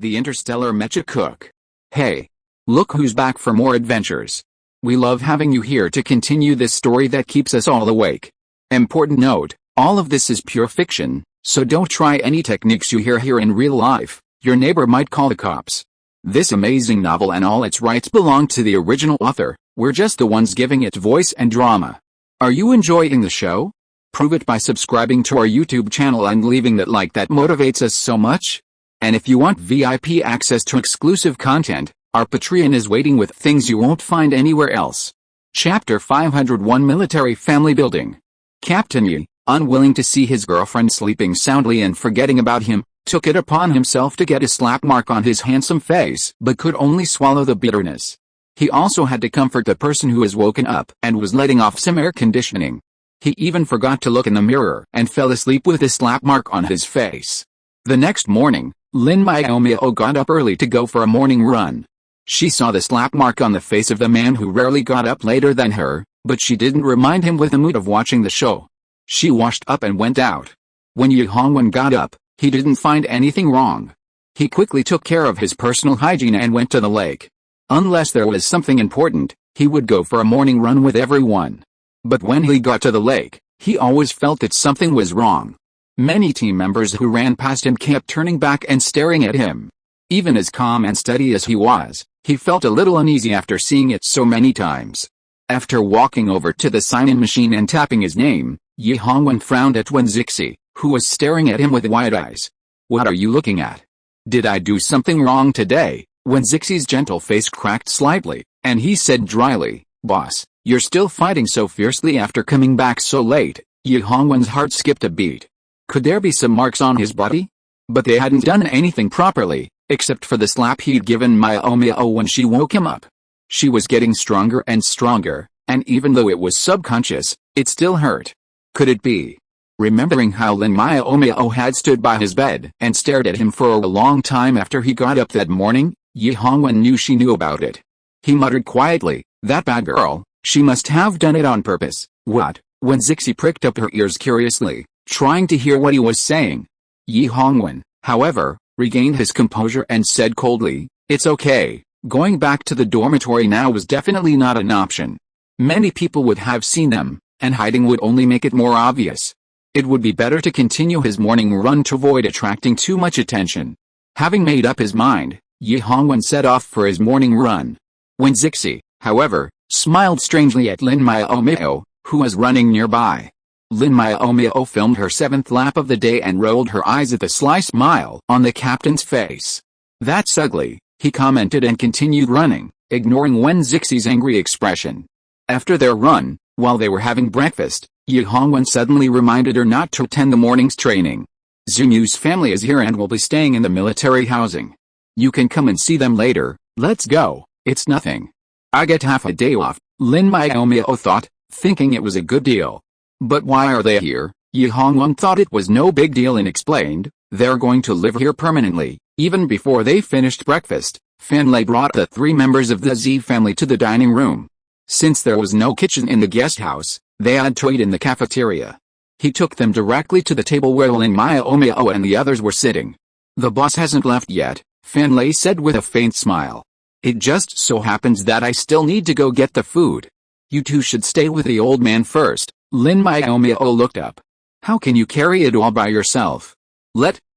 the Interstellar Mecha cook. Hey! Look who's back for more adventures. We love having you here to continue this story that keeps us all awake. Important note, all of this is pure fiction, so don't try any techniques you hear here in real life. Your neighbor might call the cops. This amazing novel and all its rights belong to the original author. We're just the ones giving it voice and drama. Are you enjoying the show? Prove it by subscribing to our YouTube channel and leaving that like that motivates us so much. And if you want VIP access to exclusive content, our Patreon is waiting with things you won't find anywhere else. Chapter 501 Military Family Building. Captain Yi, unwilling to see his girlfriend sleeping soundly and forgetting about him, took it upon himself to get a slap mark on his handsome face, but could only swallow the bitterness. He also had to comfort the person who was woken up and was letting off some air conditioning. He even forgot to look in the mirror and fell asleep with a slap mark on his face. The next morning, Lin Miaomiao got up early to go for a morning run. She saw the slap mark on the face of the man who rarely got up later than her, but she didn't remind him with the mood of watching the show. She washed up and went out. When Yi Hongwen got up, he didn't find anything wrong. He quickly took care of his personal hygiene and went to the lake. Unless there was something important, he would go for a morning run with everyone. But when he got to the lake, he always felt that something was wrong. Many team members who ran past him kept turning back and staring at him. Even as calm and steady as he was, he felt a little uneasy after seeing it so many times. After walking over to the sign-in machine and tapping his name, Yi Hongwen frowned at Wen Zixi, who was staring at him with wide eyes. "What are you looking at? Did I do something wrong today?" Wen Zixi's gentle face cracked slightly, and he said dryly, "Boss, you're still fighting so fiercely after coming back so late." Yi Hongwen's heart skipped a beat. Could there be some marks on his body? But they hadn't done anything properly, except for the slap he'd given Miaomiao when she woke him up. She was getting stronger and stronger, and even though it was subconscious, it still hurt. Could it be? Remembering how Lin Miaomiao had stood by his bed and stared at him for a long time after he got up that morning, Yi Hongwen knew she knew about it. He muttered quietly, "That bad girl, she must have done it on purpose." "What?" When Zixi pricked up her ears curiously, trying to hear what he was saying. Yi Hongwen, however, regained his composure and said coldly, "It's okay. Going back to the dormitory now was definitely not an option. Many people would have seen them, and hiding would only make it more obvious. It would be better to continue his morning run to avoid attracting too much attention." Having made up his mind, Yi Hongwen set off for his morning run. When Zixi, however, smiled strangely at Lin Miaomiao, who was running nearby. Lin Miaomiao filmed her 7th lap of the day and rolled her eyes at the sly smile on the captain's face. "That's ugly," he commented and continued running, ignoring Wen Zixi's angry expression. After their run, while they were having breakfast, Yi Hongwen suddenly reminded her not to attend the morning's training. "Zunyu's family is here and will be staying in the military housing. You can come and see them later. Let's go, it's nothing. I get half a day off," Lin Miaomiao thought, thinking it was a good deal. "But why are they here?" Yi Hongwen thought it was no big deal and explained, "They're going to live here permanently." Even before they finished breakfast, Fan Lei brought the 3 members of the Z family to the dining room. Since there was no kitchen in the guest house, they had to eat in the cafeteria. He took them directly to the table where Lin Miaomiao and the others were sitting. "The boss hasn't left yet," Fan Lei said with a faint smile. "It just so happens that I still need to go get the food. You two should stay with the old man first." Lin Miaomiao looked up. "How can you carry it all by yourself?"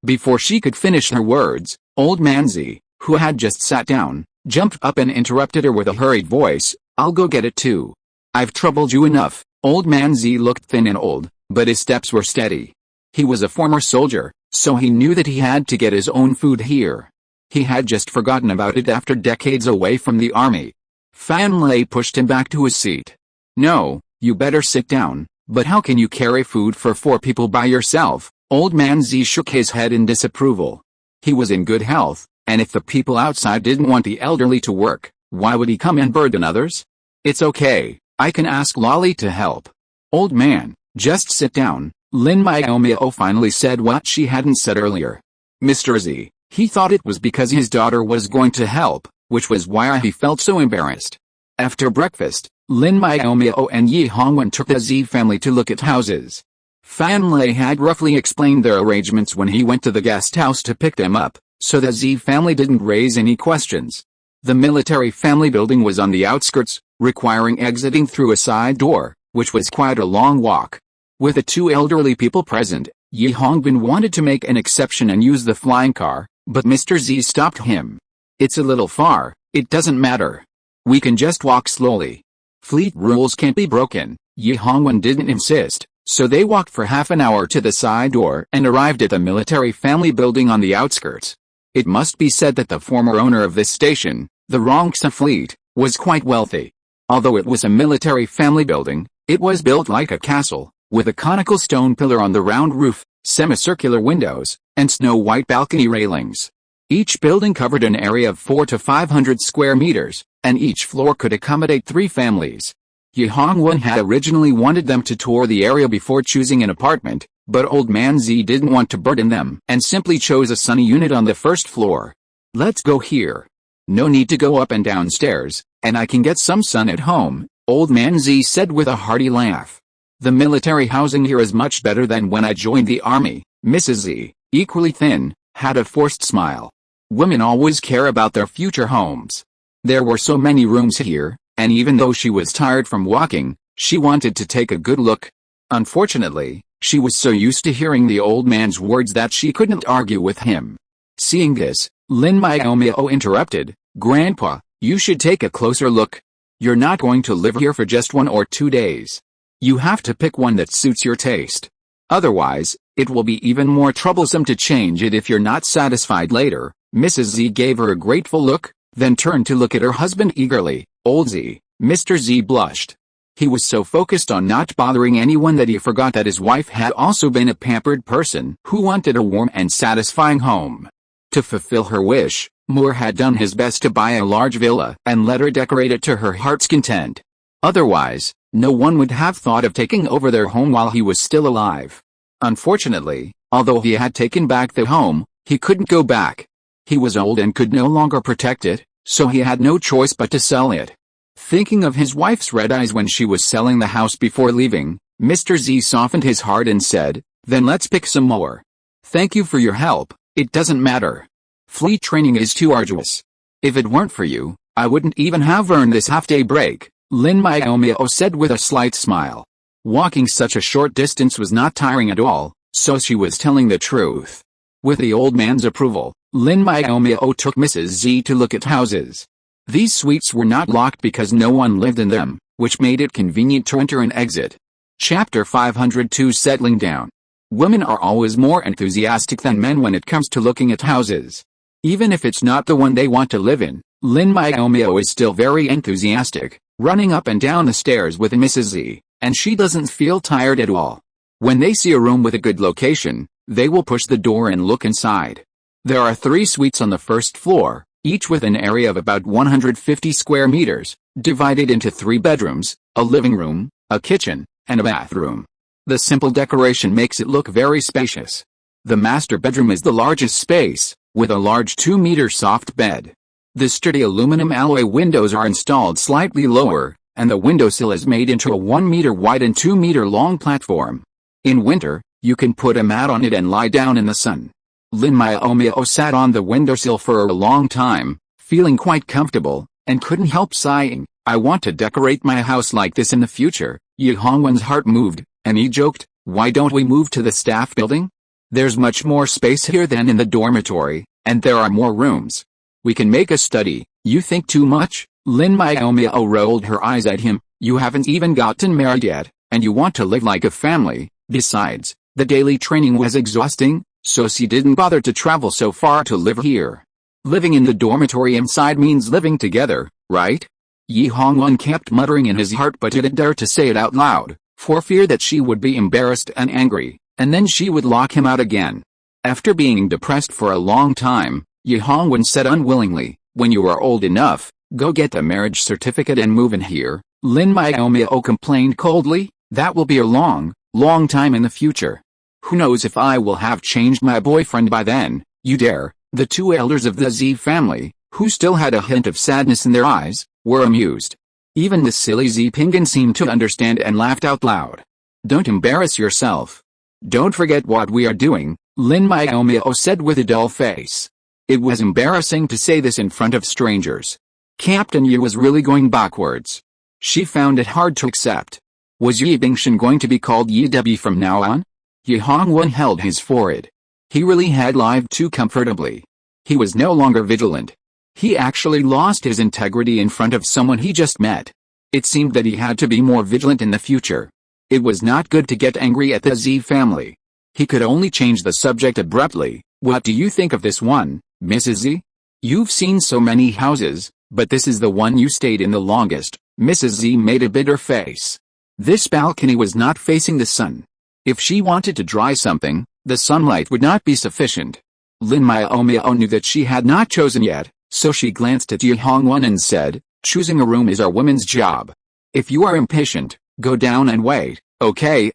Before she could finish her words, old man Z, who had just sat down, jumped up and interrupted her with a hurried voice, "I'll go get it too. I've troubled you enough." Old man Z looked thin and old, but his steps were steady. He was a former soldier, so he knew that he had to get his own food here. He had just forgotten about it after decades away from the army. Fan Lei pushed him back to his seat. "No, you better sit down, but how can you carry food for 4 people by yourself?" Old man Z shook his head in disapproval. He was in good health, and if the people outside didn't want the elderly to work, why would he come and burden others? "It's okay, I can ask Lolly to help." "Old man, just sit down." Lin Miaomiao finally said what she hadn't said earlier. Mr. Z, he thought it was because his daughter was going to help, which was why he felt so embarrassed. After breakfast, Lin Miaomiao and Yi Hongwen took the Z family to look at houses. Fan Lei had roughly explained their arrangements when he went to the guest house to pick them up, so the Z family didn't raise any questions. The military family building was on the outskirts, requiring exiting through a side door, which was quite a long walk. With the two elderly people present, Yi Hongbin wanted to make an exception and use the flying car, but Mr. Z stopped him. It's a little far, it doesn't matter. We can just walk slowly. Fleet rules can't be broken. Yi Hongbin didn't insist, so they walked for half an hour to the side door and arrived at the military family building on the outskirts. It must be said that the former owner of this station, the Rongsa fleet, was quite wealthy. Although it was a military family building, it was built like a castle, with a conical stone pillar on the round roof, semicircular windows, and snow-white balcony railings. Each building covered an area of 400 to 500 square meters, and each floor could accommodate 3 families. Yi Hongbin had originally wanted them to tour the area before choosing an apartment, but Old Man Z didn't want to burden them and simply chose a sunny unit on the first floor. Let's go here. No need to go up and down stairs, and I can get some sun at home, Old Man Z said with a hearty laugh. The military housing here is much better than when I joined the army. Mrs. Z, equally thin, had a forced smile. Women always care about their future homes. There were so many rooms here, and even though she was tired from walking, she wanted to take a good look. Unfortunately, she was so used to hearing the old man's words that she couldn't argue with him. Seeing this, Lin Miaomiao interrupted, "Grandpa, you should take a closer look. You're not going to live here for just 1 or 2 days. You have to pick one that suits your taste. Otherwise, it will be even more troublesome to change it if you're not satisfied later." Mrs. Z gave her a grateful look, then turned to look at her husband eagerly. Old Z, Mr. Z blushed. He was so focused on not bothering anyone that he forgot that his wife had also been a pampered person who wanted a warm and satisfying home. To fulfill her wish, Moore had done his best to buy a large villa and let her decorate it to her heart's content. Otherwise, no one would have thought of taking over their home while he was still alive. Unfortunately, although he had taken back the home, he couldn't go back. He was old and could no longer protect it, so he had no choice but to sell it. Thinking of his wife's red eyes when she was selling the house before leaving, Mr. Z softened his heart and said, "Then let's pick some more. Thank you for your help, it doesn't matter. Fleet training is too arduous. If it weren't for you, I wouldn't even have earned this half-day break," Lin Miaomiao said with a slight smile. Walking such a short distance was not tiring at all, so she was telling the truth. With the old man's approval, Lin Miaomiao took Mrs. Z to look at houses. These suites were not locked because no one lived in them, which made it convenient to enter and exit. Chapter 502 Settling Down. Women are always more enthusiastic than men when it comes to looking at houses. Even if it's not the one they want to live in, Lin Miaomiao is still very enthusiastic, running up and down the stairs with Mrs. Z, and she doesn't feel tired at all. When they see a room with a good location, they will push the door and look inside. There are 3 suites on the first floor, each with an area of about 150 square meters, divided into 3 bedrooms, a living room, a kitchen, and a bathroom. The simple decoration makes it look very spacious. The master bedroom is the largest space, with a large 2-meter soft bed. The sturdy aluminum alloy windows are installed slightly lower, and the windowsill is made into a 1-meter wide and 2-meter long platform. In winter, you can put a mat on it and lie down in the sun. Lin Miaomiao sat on the windowsill for a long time, feeling quite comfortable, and couldn't help sighing. "I want to decorate my house like this in the future." Yi Hongbin's heart moved, and he joked, "Why don't we move to the staff building? There's much more space here than in the dormitory, and there are more rooms. We can make a study." "You think too much?" Lin Miaomiao rolled her eyes at him. "You haven't even gotten married yet, and you want to live like a family. Besides, the daily training was exhausting, so she didn't bother to travel so far to live here. Living in the dormitory inside means living together, right?" Yi Hongbin kept muttering in his heart but didn't dare to say it out loud, for fear that she would be embarrassed and angry, and then she would lock him out again. After being depressed for a long time, Yi Hongbin said unwillingly, "When you are old enough, go get the marriage certificate and move in here." Lin Miaomiao complained coldly, "That will be a long, long time in the future. Who knows if I will have changed my boyfriend by then." "You dare?" The 2 elders of the Z family, who still had a hint of sadness in their eyes, were amused. Even the silly Z Pinguin seemed to understand and laughed out loud. "Don't embarrass yourself. Don't forget what we are doing," Lin Miaomiao said with a dull face. It was embarrassing to say this in front of strangers. Captain Yi was really going backwards. She found it hard to accept. Was Yi Bingshan going to be called Yi Debi from now on? Yi Hongwen held his forehead. He really had lived too comfortably. He was no longer vigilant. He actually lost his integrity in front of someone he just met. It seemed that he had to be more vigilant in the future. It was not good to get angry at the Z family. He could only change the subject abruptly. What do you think of this one, Mrs. Z? You've seen so many houses, but this is the one you stayed in the longest. Mrs. Z made a bitter face. This balcony was not facing the sun. If she wanted to dry something, the sunlight would not be sufficient. Lin Miaomiao knew that she had not chosen yet, so she glanced at Yi Hongwen and said, choosing a room is our woman's job. If you are impatient, go down and wait. Okay,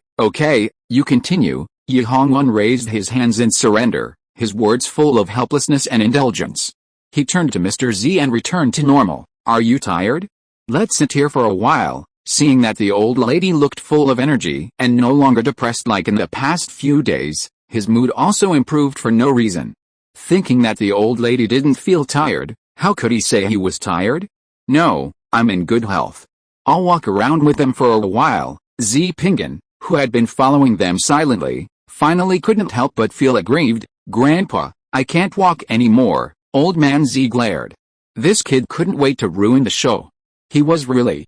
you continue. Yi Hongwen raised his hands in surrender, his words full of helplessness and indulgence. He turned to Mr. Z and returned to normal. Are you tired? Let's sit here for a while. Seeing that the old lady looked full of energy and no longer depressed like in the past few days, his mood also improved for no reason. Thinking that the old lady didn't feel tired, how could he say he was tired? No, I'm in good health. I'll walk around with them for a while. Z Pingen, who had been following them silently, finally couldn't help but feel aggrieved. Grandpa, I can't walk anymore. Old man Z glared. This kid couldn't wait to ruin the show. He was really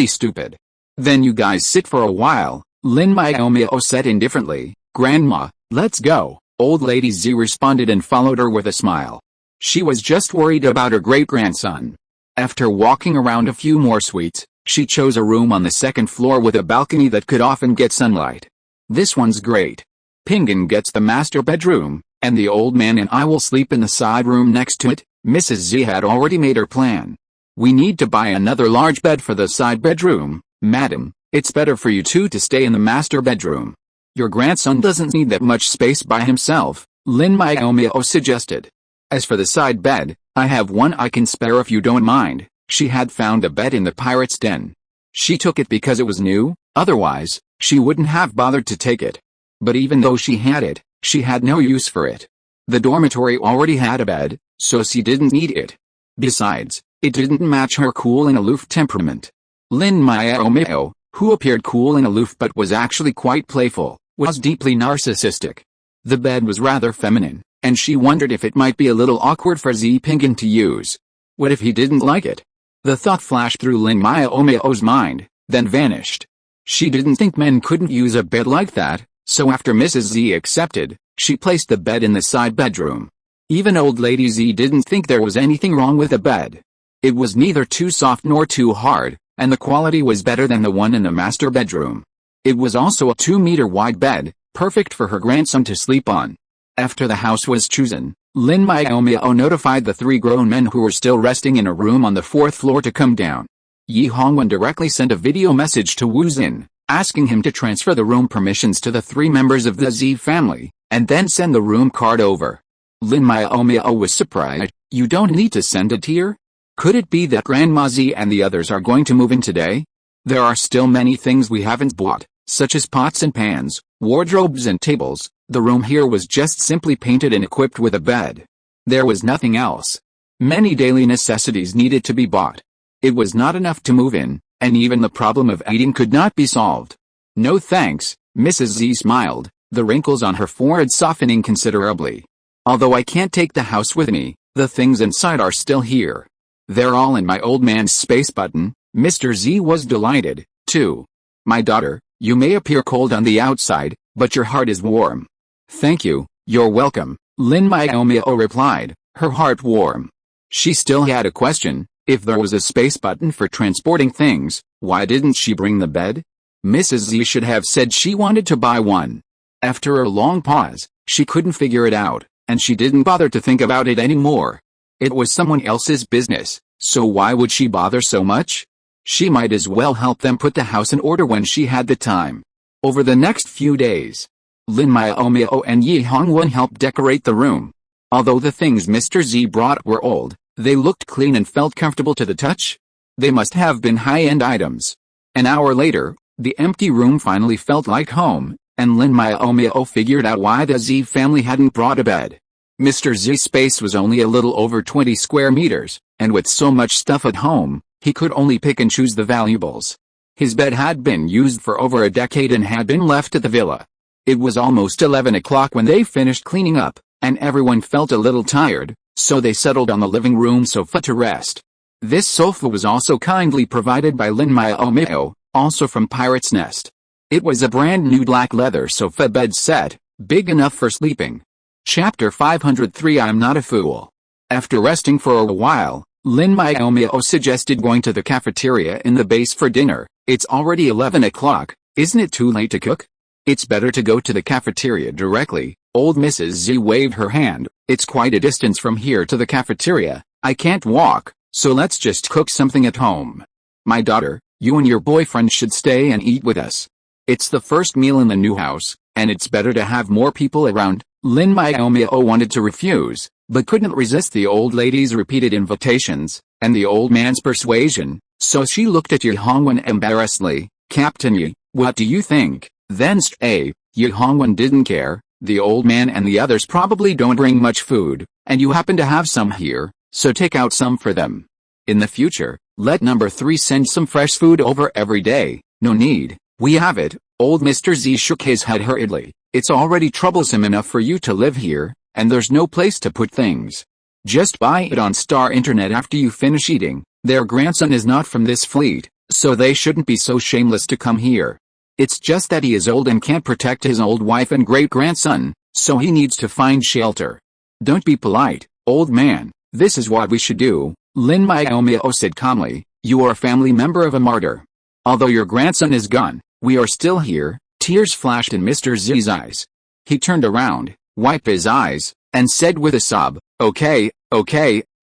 stupid. Then you guys sit for a while, Lin Miaomiao said indifferently. Grandma, let's go. Old lady Z responded and followed her with a smile. She was just worried about her great-grandson. After walking around a few more suites, she chose a room on the second floor with a balcony that could often get sunlight. This one's great. Pingen gets the master bedroom, and the old man and I will sleep in the side room next to it. Mrs. Z had already made her plan. We need to buy another large bed for the side bedroom, madam. It's better for you two to stay in the master bedroom. Your grandson doesn't need that much space by himself, Lin Miaomiao suggested. As for the side bed, I have one I can spare if you don't mind. She had found a bed in the pirate's den. She took it because it was new, otherwise, she wouldn't have bothered to take it. But even though she had it, she had no use for it. The dormitory already had a bed, so she didn't need it. Besides, it didn't match her cool and aloof temperament. Lin Miaomiao, who appeared cool and aloof but was actually quite playful, was deeply narcissistic. The bed was rather feminine, and she wondered if it might be a little awkward for Z Pingen to use. What if he didn't like it? The thought flashed through Lin Miaomiao's mind, then vanished. She didn't think men couldn't use a bed like that, so after Mrs. Z accepted, she placed the bed in the side bedroom. Even old lady Z didn't think there was anything wrong with the bed. It was neither too soft nor too hard, and the quality was better than the one in the master bedroom. It was also a 2-meter wide bed, perfect for her grandson to sleep on. After the house was chosen, Lin Miaomiao notified the 3 grown men who were still resting in a room on the 4th floor to come down. Yi Hongwen directly sent a video message to Wu Xin, asking him to transfer the room permissions to the 3 members of the Z family, and then send the room card over. Lin Miaomiao was surprised. You don't need to send it here? Could it be that Grandma Z and the others are going to move in today? There are still many things we haven't bought, such as pots and pans, wardrobes and tables. The room here was just simply painted and equipped with a bed. There was nothing else. Many daily necessities needed to be bought. It was not enough to move in, and even the problem of eating could not be solved. No thanks, Mrs. Z smiled, the wrinkles on her forehead softening considerably. Although I can't take the house with me, the things inside are still here. They're all in my old man's space button. Mr. Z was delighted, too. My daughter, you may appear cold on the outside, but your heart is warm. Thank you, you're welcome, Lin Miaomiao replied, her heart warm. She still had a question. If there was a space button for transporting things, why didn't she bring the bed? Mrs. Z should have said she wanted to buy one. After a long pause, she couldn't figure it out, and she didn't bother to think about it anymore. It was someone else's business, so why would she bother so much? She might as well help them put the house in order when she had the time. Over the next few days, Lin Miaomiao and Yi Hongwen helped decorate the room. Although the things Mr. Z brought were old, they looked clean and felt comfortable to the touch. They must have been high-end items. An hour later, the empty room finally felt like home, and Lin Miaomiao figured out why the Z family hadn't brought a bed. Mr. Z's space was only a little over 20 square meters, and with so much stuff at home, he could only pick and choose the valuables. His bed had been used for over a decade and had been left at the villa. It was almost 11 o'clock when they finished cleaning up, and everyone felt a little tired, so they settled on the living room sofa to rest. This sofa was also kindly provided by Lin Miaomiao, also from Pirate's Nest. It was a brand new black leather sofa bed set, big enough for sleeping. Chapter 503 I'm Not a Fool. After resting for a while, Lin Miaomiao suggested going to the cafeteria in the base for dinner. It's already 11 o'clock, isn't it too late to cook? It's better to go to the cafeteria directly. Old Mrs. Z waved her hand. It's quite a distance from here to the cafeteria. I can't walk, so let's just cook something at home. My daughter, you and your boyfriend should stay and eat with us. It's the first meal in the new house, and it's better to have more people around. Lin Miaomiao wanted to refuse, but couldn't resist the old lady's repeated invitations, and the old man's persuasion, so she looked at Yi Hongwen embarrassedly. Captain Yi, what do you think? Then Yi Hongwen didn't care. The old man and the others probably don't bring much food, and you happen to have some here, so take out some for them. In the future, let number 3 send some fresh food over every day. No need, we have it. Old Mr. Z shook his head hurriedly. It's already troublesome enough for you to live here, and there's no place to put things. Just buy it on Star Internet after you finish eating. Their grandson is not from this fleet, so they shouldn't be so shameless to come here. It's just that he is old and can't protect his old wife and great-grandson, so he needs to find shelter. Don't be polite, old man. This is what we should do, Lin Miaomiao said calmly. You are a family member of a martyr. Although your grandson is gone, we are still here. Tears flashed in Mr. Z's eyes. He turned around, wiped his eyes, and said with a sob, okay.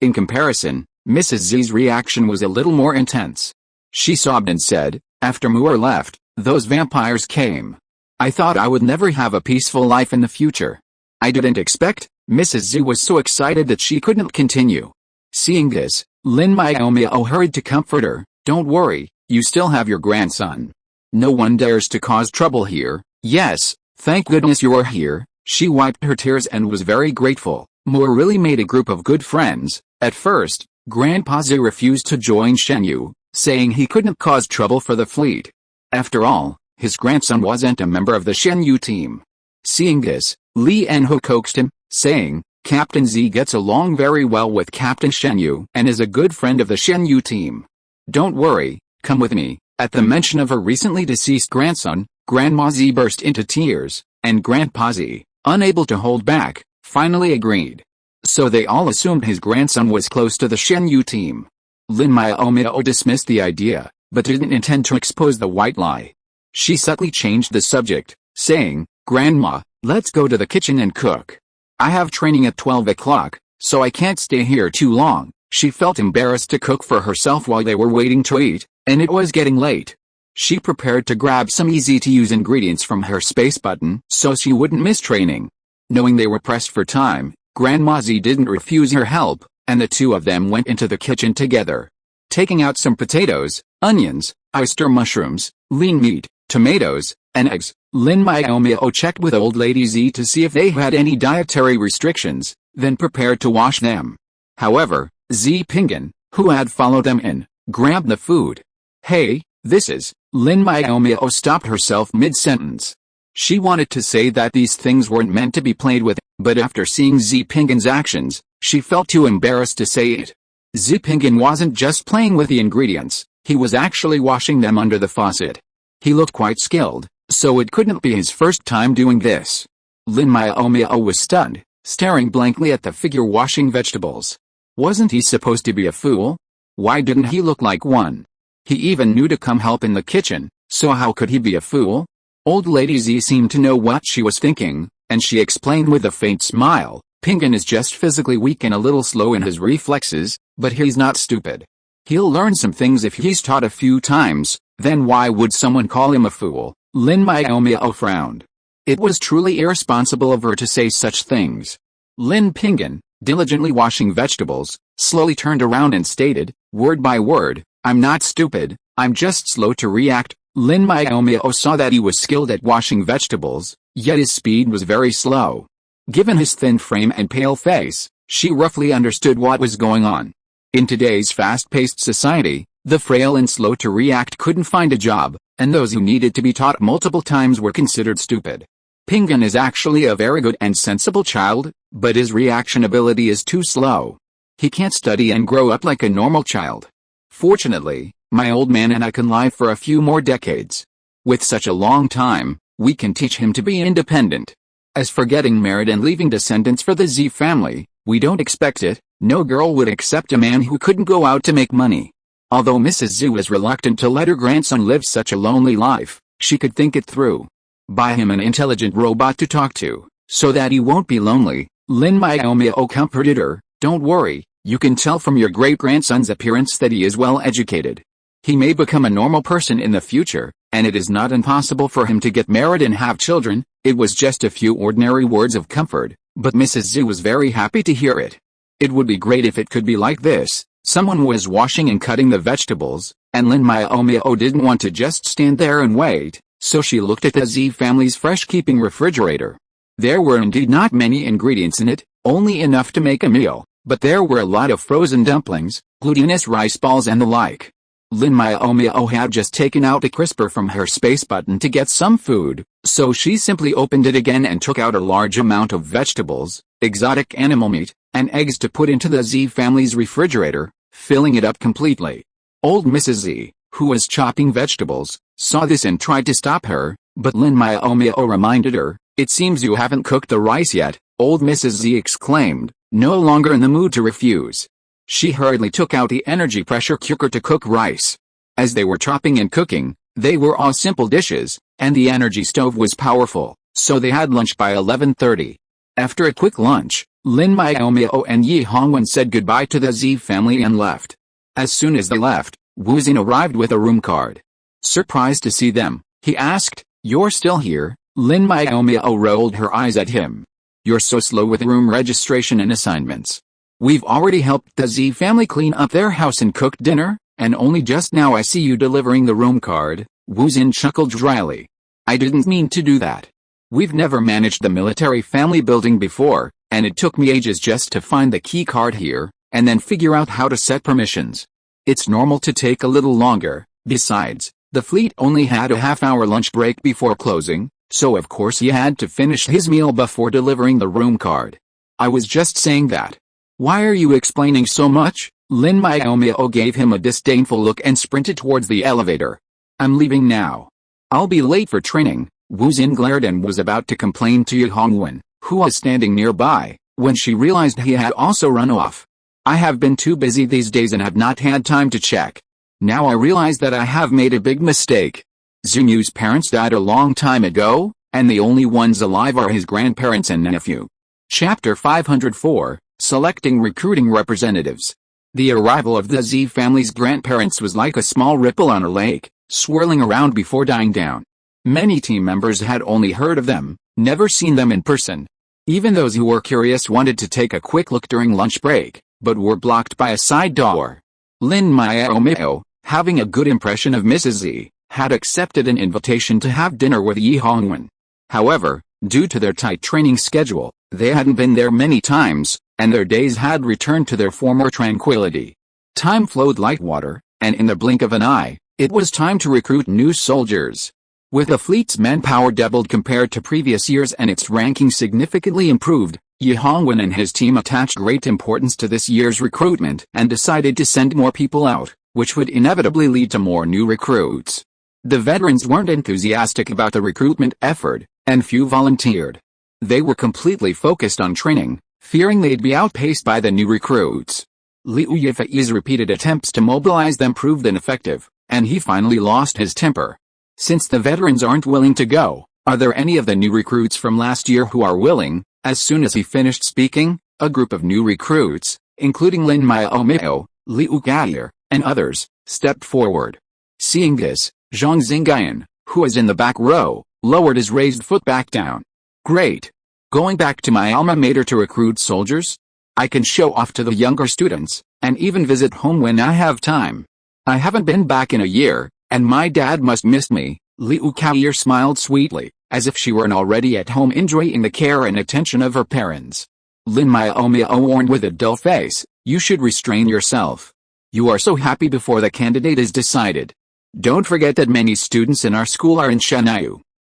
In comparison, Mrs. Z's reaction was a little more intense. She sobbed and said, after Moore left, those vampires came. I thought I would never have a peaceful life in the future. I didn't expect. Mrs. Z was so excited that she couldn't continue. Seeing this, Lin Miaomiao hurried to comfort her. Don't worry, you still have your grandson. No one dares to cause trouble here. Yes, thank goodness you are here. She wiped her tears and was very grateful. Moore really made a group of good friends. At first, Grandpa Z refused to join Shen Yu, saying he couldn't cause trouble for the fleet. After all, his grandson wasn't a member of the Shen Yu team. Seeing this, Li Enho coaxed him, saying, Captain Z gets along very well with Captain Shen Yu and is a good friend of the Shen Yu team. Don't worry, come with me. At the mention of her recently deceased grandson, Grandma Z burst into tears, and Grandpa Z, unable to hold back, finally agreed. So they all assumed his grandson was close to the Shen Yu team. Lin Miaomiao dismissed the idea, but didn't intend to expose the white lie. She subtly changed the subject, saying, Grandma, let's go to the kitchen and cook. I have training at 12 o'clock, so I can't stay here too long. She felt embarrassed to cook for herself while they were waiting to eat, and it was getting late. She prepared to grab some easy-to-use ingredients from her space button so she wouldn't miss training. Knowing they were pressed for time, Grandma Z didn't refuse her help, and the two of them went into the kitchen together. Taking out some potatoes, onions, oyster mushrooms, lean meat, tomatoes, and eggs, Lin Miaomiao checked with Old Lady Z to see if they had any dietary restrictions, then prepared to wash them. However, Z Pinggan, who had followed them in, grabbed the food. Hey, this is... Lin Miaomiao stopped herself mid-sentence. She wanted to say that these things weren't meant to be played with, but after seeing Z Pinggan's actions, she felt too embarrassed to say it. Z Pinggan wasn't just playing with the ingredients, he was actually washing them under the faucet. He looked quite skilled, so it couldn't be his first time doing this. Lin Miaomiao was stunned, staring blankly at the figure washing vegetables. Wasn't he supposed to be a fool? Why didn't he look like one? He even knew to come help in the kitchen, so how could he be a fool? Old Lady Z seemed to know what she was thinking, and she explained with a faint smile, Pinggan is just physically weak and a little slow in his reflexes, but he's not stupid. He'll learn some things if he's taught a few times. Then why would someone call him a fool? Lin Miaomiao frowned. It was truly irresponsible of her to say such things. Lin Pinggan, diligently washing vegetables, slowly turned around and stated, word by word, I'm not stupid, I'm just slow to react. Lin Miaomiao saw that he was skilled at washing vegetables, yet his speed was very slow. Given his thin frame and pale face, she roughly understood what was going on. In today's fast-paced society, the frail and slow to react couldn't find a job, and those who needed to be taught multiple times were considered stupid. Pingan is actually a very good and sensible child, but his reaction ability is too slow. He can't study and grow up like a normal child. Fortunately, my old man and I can live for a few more decades. With such a long time, we can teach him to be independent. As for getting married and leaving descendants for the Z family, we don't expect it. No girl would accept a man who couldn't go out to make money. Although Mrs. Z was reluctant to let her grandson live such a lonely life, she could think it through. Buy him an intelligent robot to talk to, so that he won't be lonely. Lin Miaomiao comforted her. Don't worry, you can tell from your great-grandson's appearance that he is well educated. He may become a normal person in the future, and it is not impossible for him to get married and have children. It was just a few ordinary words of comfort, but Mrs. Z was very happy to hear it. It would be great if it could be like this. Someone was washing and cutting the vegetables, and Lin Miaomiao didn't want to just stand there and wait, so she looked at the Z family's fresh-keeping refrigerator. There were indeed not many ingredients in it, only enough to make a meal, but there were a lot of frozen dumplings, glutinous rice balls and the like. Lin Miaomiao had just taken out a crisper from her space button to get some food, so she simply opened it again and took out a large amount of vegetables, exotic animal meat, and eggs to put into the Z family's refrigerator, filling it up completely. Old Mrs. Z, who was chopping vegetables, saw this and tried to stop her, but Lin Miaomiao reminded her, "It seems you haven't cooked the rice yet," old Mrs. Z exclaimed, no longer in the mood to refuse. She hurriedly took out the energy pressure cooker to cook rice. As they were chopping and cooking, they were all simple dishes, and the energy stove was powerful, so they had lunch by 11:30. After a quick lunch, Lin Miaomiao and Yi Hongwen said goodbye to the Z family and left. As soon as they left, Wu Xin arrived with a room card. Surprised to see them, he asked, "You're still here?" Lin Miaomiao rolled her eyes at him. "You're so slow with room registration and assignments. We've already helped the Z family clean up their house and cook dinner, and only just now I see you delivering the room card." Wu Xin chuckled dryly. "I didn't mean to do that. We've never managed the military family building before, and it took me ages just to find the key card here, and then figure out how to set permissions. It's normal to take a little longer. Besides, the fleet only had a half-hour lunch break before closing, so of course he had to finish his meal before delivering the room card. I was just saying that. Why are you explaining so much?" Lin Miaomiao gave him a disdainful look and sprinted towards the elevator. "I'm leaving now. I'll be late for training." Wu Xin glared and was about to complain to Yi Hongwen, who was standing nearby, when she realized he had also run off. "I have been too busy these days and have not had time to check. Now I realize that I have made a big mistake. Xinyu's parents died a long time ago, and the only ones alive are his grandparents and nephew." Chapter 504, Selecting Recruiting Representatives. The arrival of the Z family's grandparents was like a small ripple on a lake, swirling around before dying down. Many team members had only heard of them, never seen them in person. Even those who were curious wanted to take a quick look during lunch break, but were blocked by a side door. Lin Miaomiao, having a good impression of Mrs. Z, had accepted an invitation to have dinner with Yi Hongwen. However, due to their tight training schedule, they hadn't been there many times, and their days had returned to their former tranquility. Time flowed like water, and in the blink of an eye, it was time to recruit new soldiers. With the fleet's manpower doubled compared to previous years and its ranking significantly improved, Yi Hongwen and his team attached great importance to this year's recruitment and decided to send more people out, which would inevitably lead to more new recruits. The veterans weren't enthusiastic about the recruitment effort, and few volunteered. They were completely focused on training, fearing they'd be outpaced by the new recruits. Liu Yifei's repeated attempts to mobilize them proved ineffective, and he finally lost his temper. "Since the veterans aren't willing to go, are there any of the new recruits from last year who are willing?" As soon as he finished speaking, a group of new recruits, including Lin Miaomiao, Liu Gaoyer, and others, stepped forward. Seeing this, Zhang Xingyan, who was in the back row, lowered his raised foot back down. "Great. Going back to my alma mater to recruit soldiers? I can show off to the younger students, and even visit home when I have time. I haven't been back in a year, and my dad must miss me." Liu Kaoyer smiled sweetly, as if she were already at home enjoying the care and attention of her parents. Lin Miaomiao warned with a dull face, "You should restrain yourself. You are so happy before the candidate is decided. Don't forget that many students in our school are in Shanghai.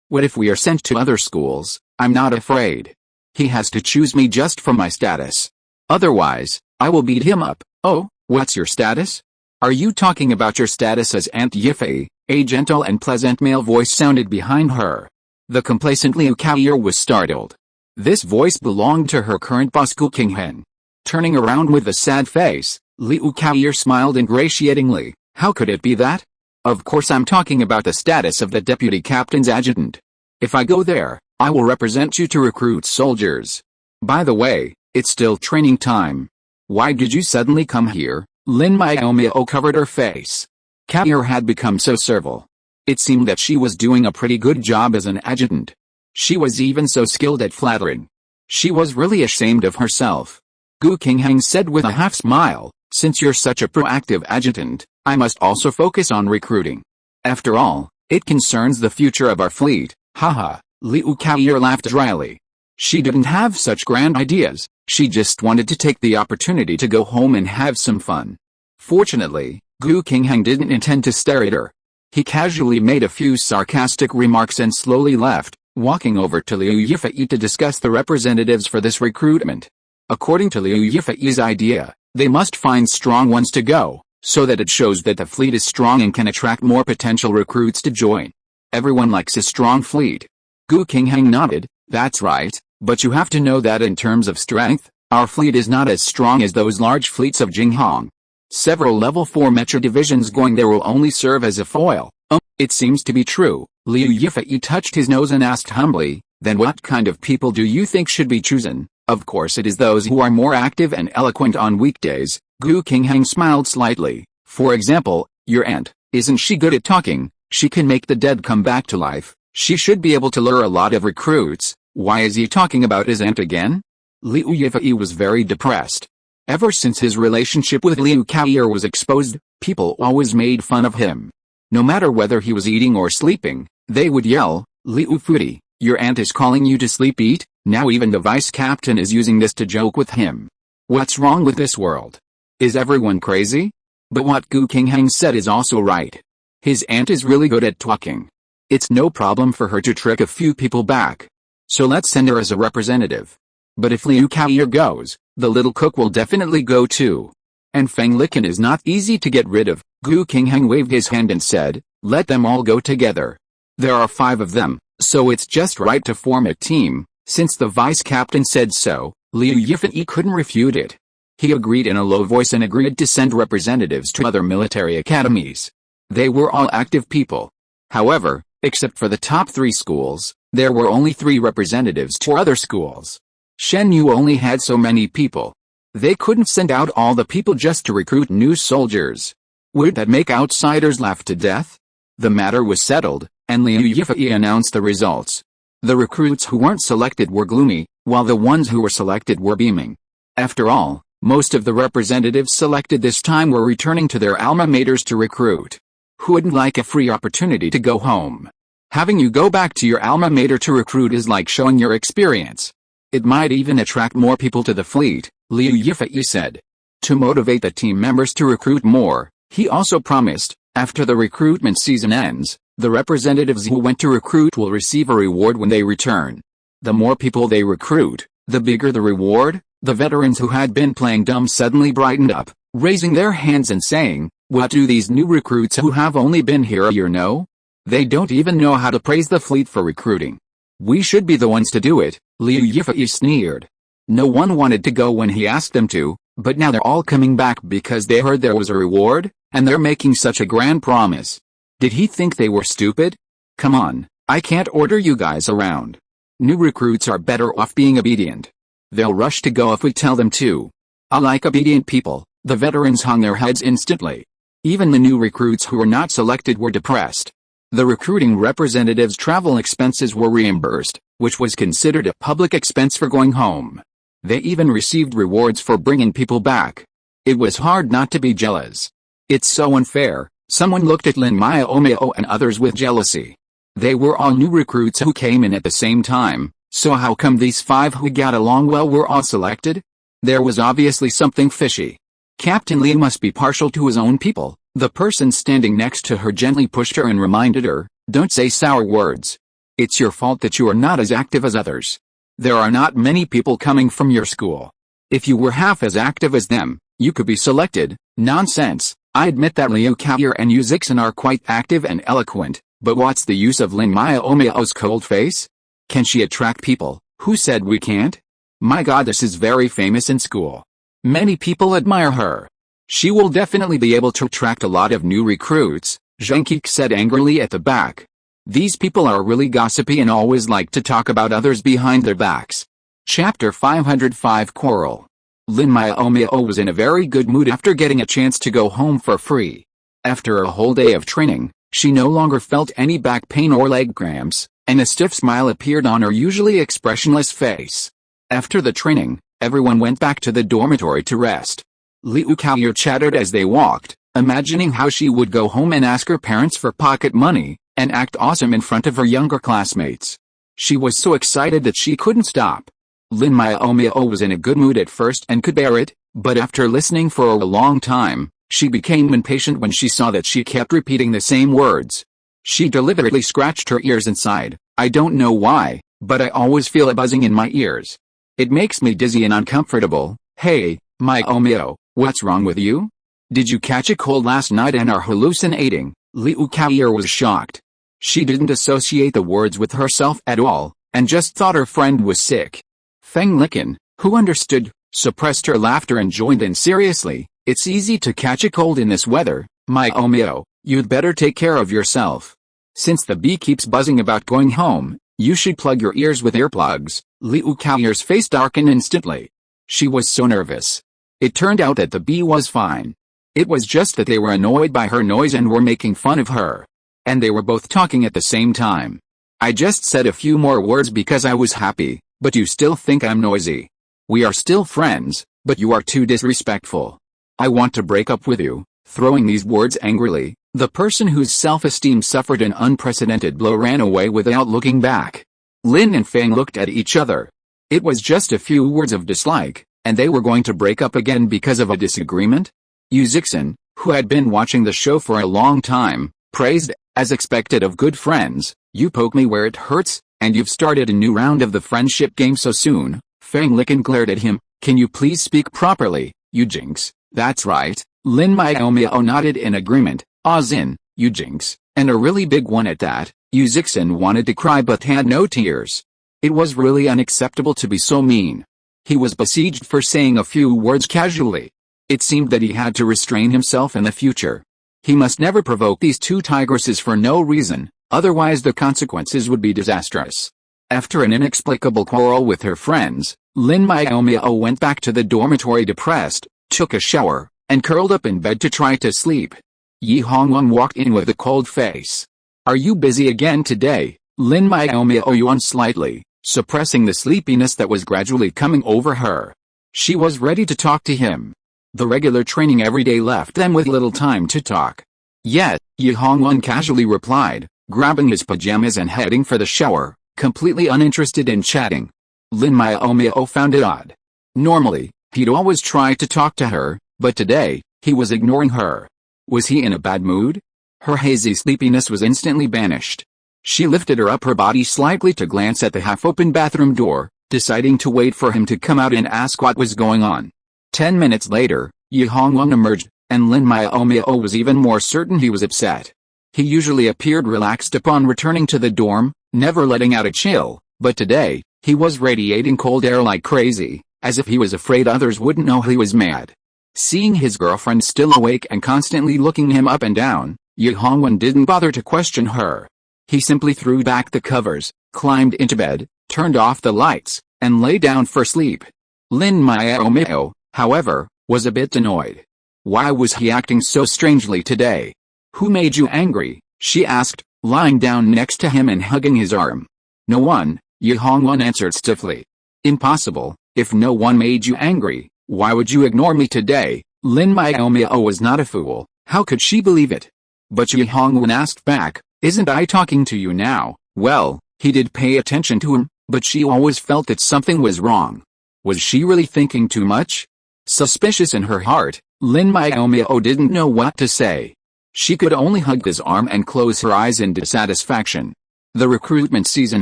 What if we are sent to other schools? I'm not afraid. He has to choose me just for my status. Otherwise, I will beat him up." "Oh, what's your status? Are you talking about your status as Aunt Yifei?" A gentle and pleasant male voice sounded behind her. The complacent Liu Kaoyer was startled. This voice belonged to her current boss Gu Qinghen. Turning around with a sad face, Liu Kaoyer smiled ingratiatingly. "How could it be that? Of course I'm talking about the status of the deputy captain's adjutant. If I go there, I will represent you to recruit soldiers. By the way, it's still training time. Why did you suddenly come here?" Lin Miaomiao covered her face. Kaoyer had become so servile. It seemed that she was doing a pretty good job as an adjutant. She was even so skilled at flattering. She was really ashamed of herself. Gu Qinghen said with a half-smile, "Since you're such a proactive adjutant, I must also focus on recruiting. After all, it concerns the future of our fleet." Haha, Liu Kaoyer laughed dryly. She didn't have such grand ideas, she just wanted to take the opportunity to go home and have some fun. Fortunately, Gu Qinghen didn't intend to stare at her. He casually made a few sarcastic remarks and slowly left, walking over to Liu Yifei to discuss the representatives for this recruitment. According to Liu Yifei's idea, they must find strong ones to go, so that it shows that the fleet is strong and can attract more potential recruits to join. Everyone likes a strong fleet. Gu Qinghen nodded. "That's right, but you have to know that in terms of strength, our fleet is not as strong as those large fleets of Jinghong. Several level 4 mecha divisions going there will only serve as a foil." It seems to be true." Liu Yifei touched his nose and asked humbly, "Then what kind of people do you think should be chosen?" "Of course it is those who are more active and eloquent on weekdays." Gu Qinghen smiled slightly. "For example, your aunt, isn't she good at talking? She can make the dead come back to life. She should be able to lure a lot of recruits." Why is he talking about his aunt again? Liu Yifei was very depressed. Ever since his relationship with Liu Kaoyer was exposed, people always made fun of him. No matter whether he was eating or sleeping, they would yell, "Liu Futi, your aunt is calling you to sleep eat." Now even the vice captain is using this to joke with him. What's wrong with this world? Is everyone crazy? But what Gu Qinghen said is also right. His aunt is really good at talking. It's no problem for her to trick a few people back. So let's send her as a representative. But if Liu Kaoyer goes, the little cook will definitely go too. And Feng Licken is not easy to get rid of. Gu Qinghen waved his hand and said, "Let them all go together. There are 5 of them, so it's just right to form a team." Since the vice captain said so, Liu Yifei couldn't refute it. He agreed in a low voice and agreed to send representatives to other military academies. They were all active people. However, except for the top 3 schools, there were only 3 representatives to other schools. Shenyu only had so many people. They couldn't send out all the people just to recruit new soldiers. Would that make outsiders laugh to death? The matter was settled, and Liu Yifei announced the results. The recruits who weren't selected were gloomy, while the ones who were selected were beaming. After all, most of the representatives selected this time were returning to their alma maters to recruit. Who wouldn't like a free opportunity to go home? Having you go back to your alma mater to recruit is like showing your experience. It might even attract more people to the fleet, Liu Yifei said. To motivate the team members to recruit more, he also promised, after the recruitment season ends, the representatives who went to recruit will receive a reward when they return. The more people they recruit, the bigger the reward. The veterans who had been playing dumb suddenly brightened up, raising their hands and saying, "What do these new recruits who have only been here a year know? They don't even know how to praise the fleet for recruiting. We should be the ones to do it." Liu Yifei sneered. No one wanted to go when he asked them to, but now they're all coming back because they heard there was a reward, and they're making such a grand promise. Did he think they were stupid? Come on, I can't order you guys around. New recruits are better off being obedient. They'll rush to go if we tell them to. I like obedient people. The veterans hung their heads instantly. Even the new recruits who were not selected were depressed. The recruiting representatives' travel expenses were reimbursed, which was considered a public expense for going home. They even received rewards for bringing people back. It was hard not to be jealous. It's so unfair. Someone looked at Lin Miaomiao and others with jealousy. They were all new recruits who came in at the same time, so how come these 5 who got along well were all selected? There was obviously something fishy. Captain Lee must be partial to his own people. The person standing next to her gently pushed her and reminded her, "Don't say sour words. It's your fault that you are not as active as others. There are not many people coming from your school. If you were half as active as them, you could be selected." Nonsense. I admit that Liu Kaoyu and Yu Zixin are quite active and eloquent, but what's the use of Lin Miaomiao's cold face? Can she attract people? Who said we can't? My goddess is very famous in school. Many people admire her. She will definitely be able to attract a lot of new recruits, Zhang Qi said angrily at the back. These people are really gossipy and always like to talk about others behind their backs. Chapter 505 Quarrel. Lin Miaomiao was in a very good mood after getting a chance to go home for free. After a whole day of training, she no longer felt any back pain or leg cramps, and a stiff smile appeared on her usually expressionless face. After the training, everyone went back to the dormitory to rest. Liu Kaoyu chattered as they walked, imagining how she would go home and ask her parents for pocket money, and act awesome in front of her younger classmates. She was so excited that she couldn't stop. Lin Miaomiao was in a good mood at first and could bear it, but after listening for a long time, she became impatient when she saw that she kept repeating the same words. She deliberately scratched her ears and sighed. "I don't know why, but I always feel a buzzing in my ears. It makes me dizzy and uncomfortable." "Hey, Miaomiao, what's wrong with you? Did you catch a cold last night and are hallucinating?" Liu Kaoyu was shocked. She didn't associate the words with herself at all, and just thought her friend was sick. Feng Licken, who understood, suppressed her laughter and joined in seriously. "It's easy to catch a cold in this weather, Miaomiao. You'd better take care of yourself. Since the bee keeps buzzing about going home, you should plug your ears with earplugs." Liu Kaoyu's face darkened instantly. She was so nervous. It turned out that the bee was fine. It was just that they were annoyed by her noise and were making fun of her. And they were both talking at the same time. "I just said a few more words because I was happy, but you still think I'm noisy. We are still friends, but you are too disrespectful. I want to break up with you." Throwing these words angrily, the person whose self-esteem suffered an unprecedented blow ran away without looking back. Lin and Feng looked at each other. It was just a few words of dislike, and they were going to break up again because of a disagreement? Yu Zixin, who had been watching the show for a long time, praised, as expected of good friends, "You poke me where it hurts, and you've started a new round of the friendship game so soon." Feng Licken glared at him. "Can you please speak properly, you jinx?" "That's right." Lin Miaomiao nodded in agreement. "Zin, you jinx, and a really big one at that." Yu Zixin wanted to cry but had no tears. It was really unacceptable to be so mean. He was besieged for saying a few words casually. It seemed that he had to restrain himself in the future. He must never provoke these two tigresses for no reason, otherwise the consequences would be disastrous. After an inexplicable quarrel with her friends, Lin Miaomiao went back to the dormitory depressed, took a shower, and curled up in bed to try to sleep. Yi Hongwang walked in with a cold face. "Are you busy again today?" Lin Miaomiao yawned slightly, suppressing the sleepiness that was gradually coming over her. She was ready to talk to him. The regular training every day left them with little time to talk. "Yet," Yi Hongwang casually replied, grabbing his pajamas and heading for the shower, completely uninterested in chatting. Lin Miaomiao found it odd. Normally, he'd always try to talk to her, but today, he was ignoring her. Was he in a bad mood? Her hazy sleepiness was instantly banished. She lifted her upper body slightly to glance at the half-open bathroom door, deciding to wait for him to come out and ask what was going on. 10 minutes later, Yi Hongwang emerged, and Lin Miaomiao was even more certain he was upset. He usually appeared relaxed upon returning to the dorm, never letting out a chill, but today, he was radiating cold air like crazy, as if he was afraid others wouldn't know he was mad. Seeing his girlfriend still awake and constantly looking him up and down, Yi Hongwang didn't bother to question her. He simply threw back the covers, climbed into bed, turned off the lights, and lay down for sleep. Lin Miaomiao, however, was a bit annoyed. Why was he acting so strangely today? "Who made you angry?" she asked, lying down next to him and hugging his arm. "No one," Yi Hongwang answered stiffly. "Impossible. If no one made you angry, why would you ignore me today?" Lin Miaomiao was not a fool. How could she believe it? But Yi Hongwang asked back, Isn't I talking to you now? Well, he did pay attention to him, but she always felt that something was wrong. Was she really thinking too much? Suspicious in her heart, Lin Miaomiao didn't know what to say. She could only hug his arm and close her eyes in dissatisfaction. The recruitment season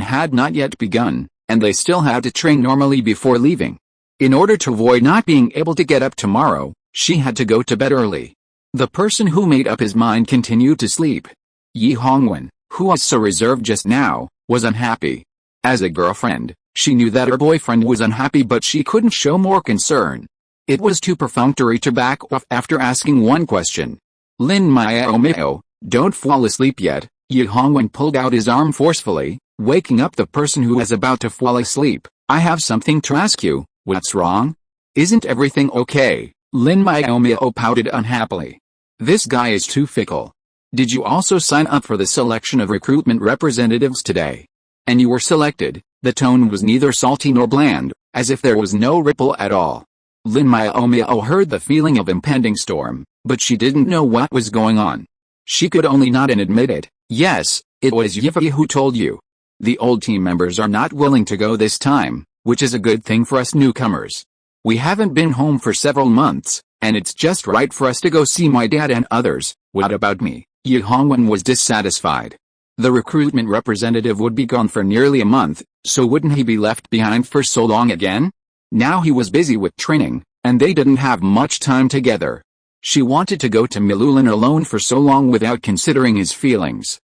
had not yet begun, and they still had to train normally before leaving. In order to avoid not being able to get up tomorrow, she had to go to bed early. The person who made up his mind continued to sleep. Yi Hongwen, who was so reserved just now, was unhappy. As a girlfriend, she knew that her boyfriend was unhappy, but she couldn't show more concern. It was too perfunctory to back off after asking one question. Lin Miaomiao, don't fall asleep yet. Yi Hongwen pulled out his arm forcefully, waking up the person who was about to fall asleep. I have something to ask you. What's wrong? Isn't everything okay? Lin Miaomiao pouted unhappily. This guy is too fickle. Did you also sign up for the selection of recruitment representatives today? And you were selected. The tone was neither salty nor bland, as if there was no ripple at all. Lin Miaomiao heard the feeling of impending storm, but she didn't know what was going on. She could only nod and admit it. Yes, it was Yifi who told you. The old team members are not willing to go this time, which is a good thing for us newcomers. We haven't been home for several months, and it's just right for us to go see my dad and others. What about me? Yi Hongwen was dissatisfied. The recruitment representative would be gone for nearly a month, so wouldn't he be left behind for so long again? Now he was busy with training, and they didn't have much time together. She wanted to go to Milulin alone for so long without considering his feelings.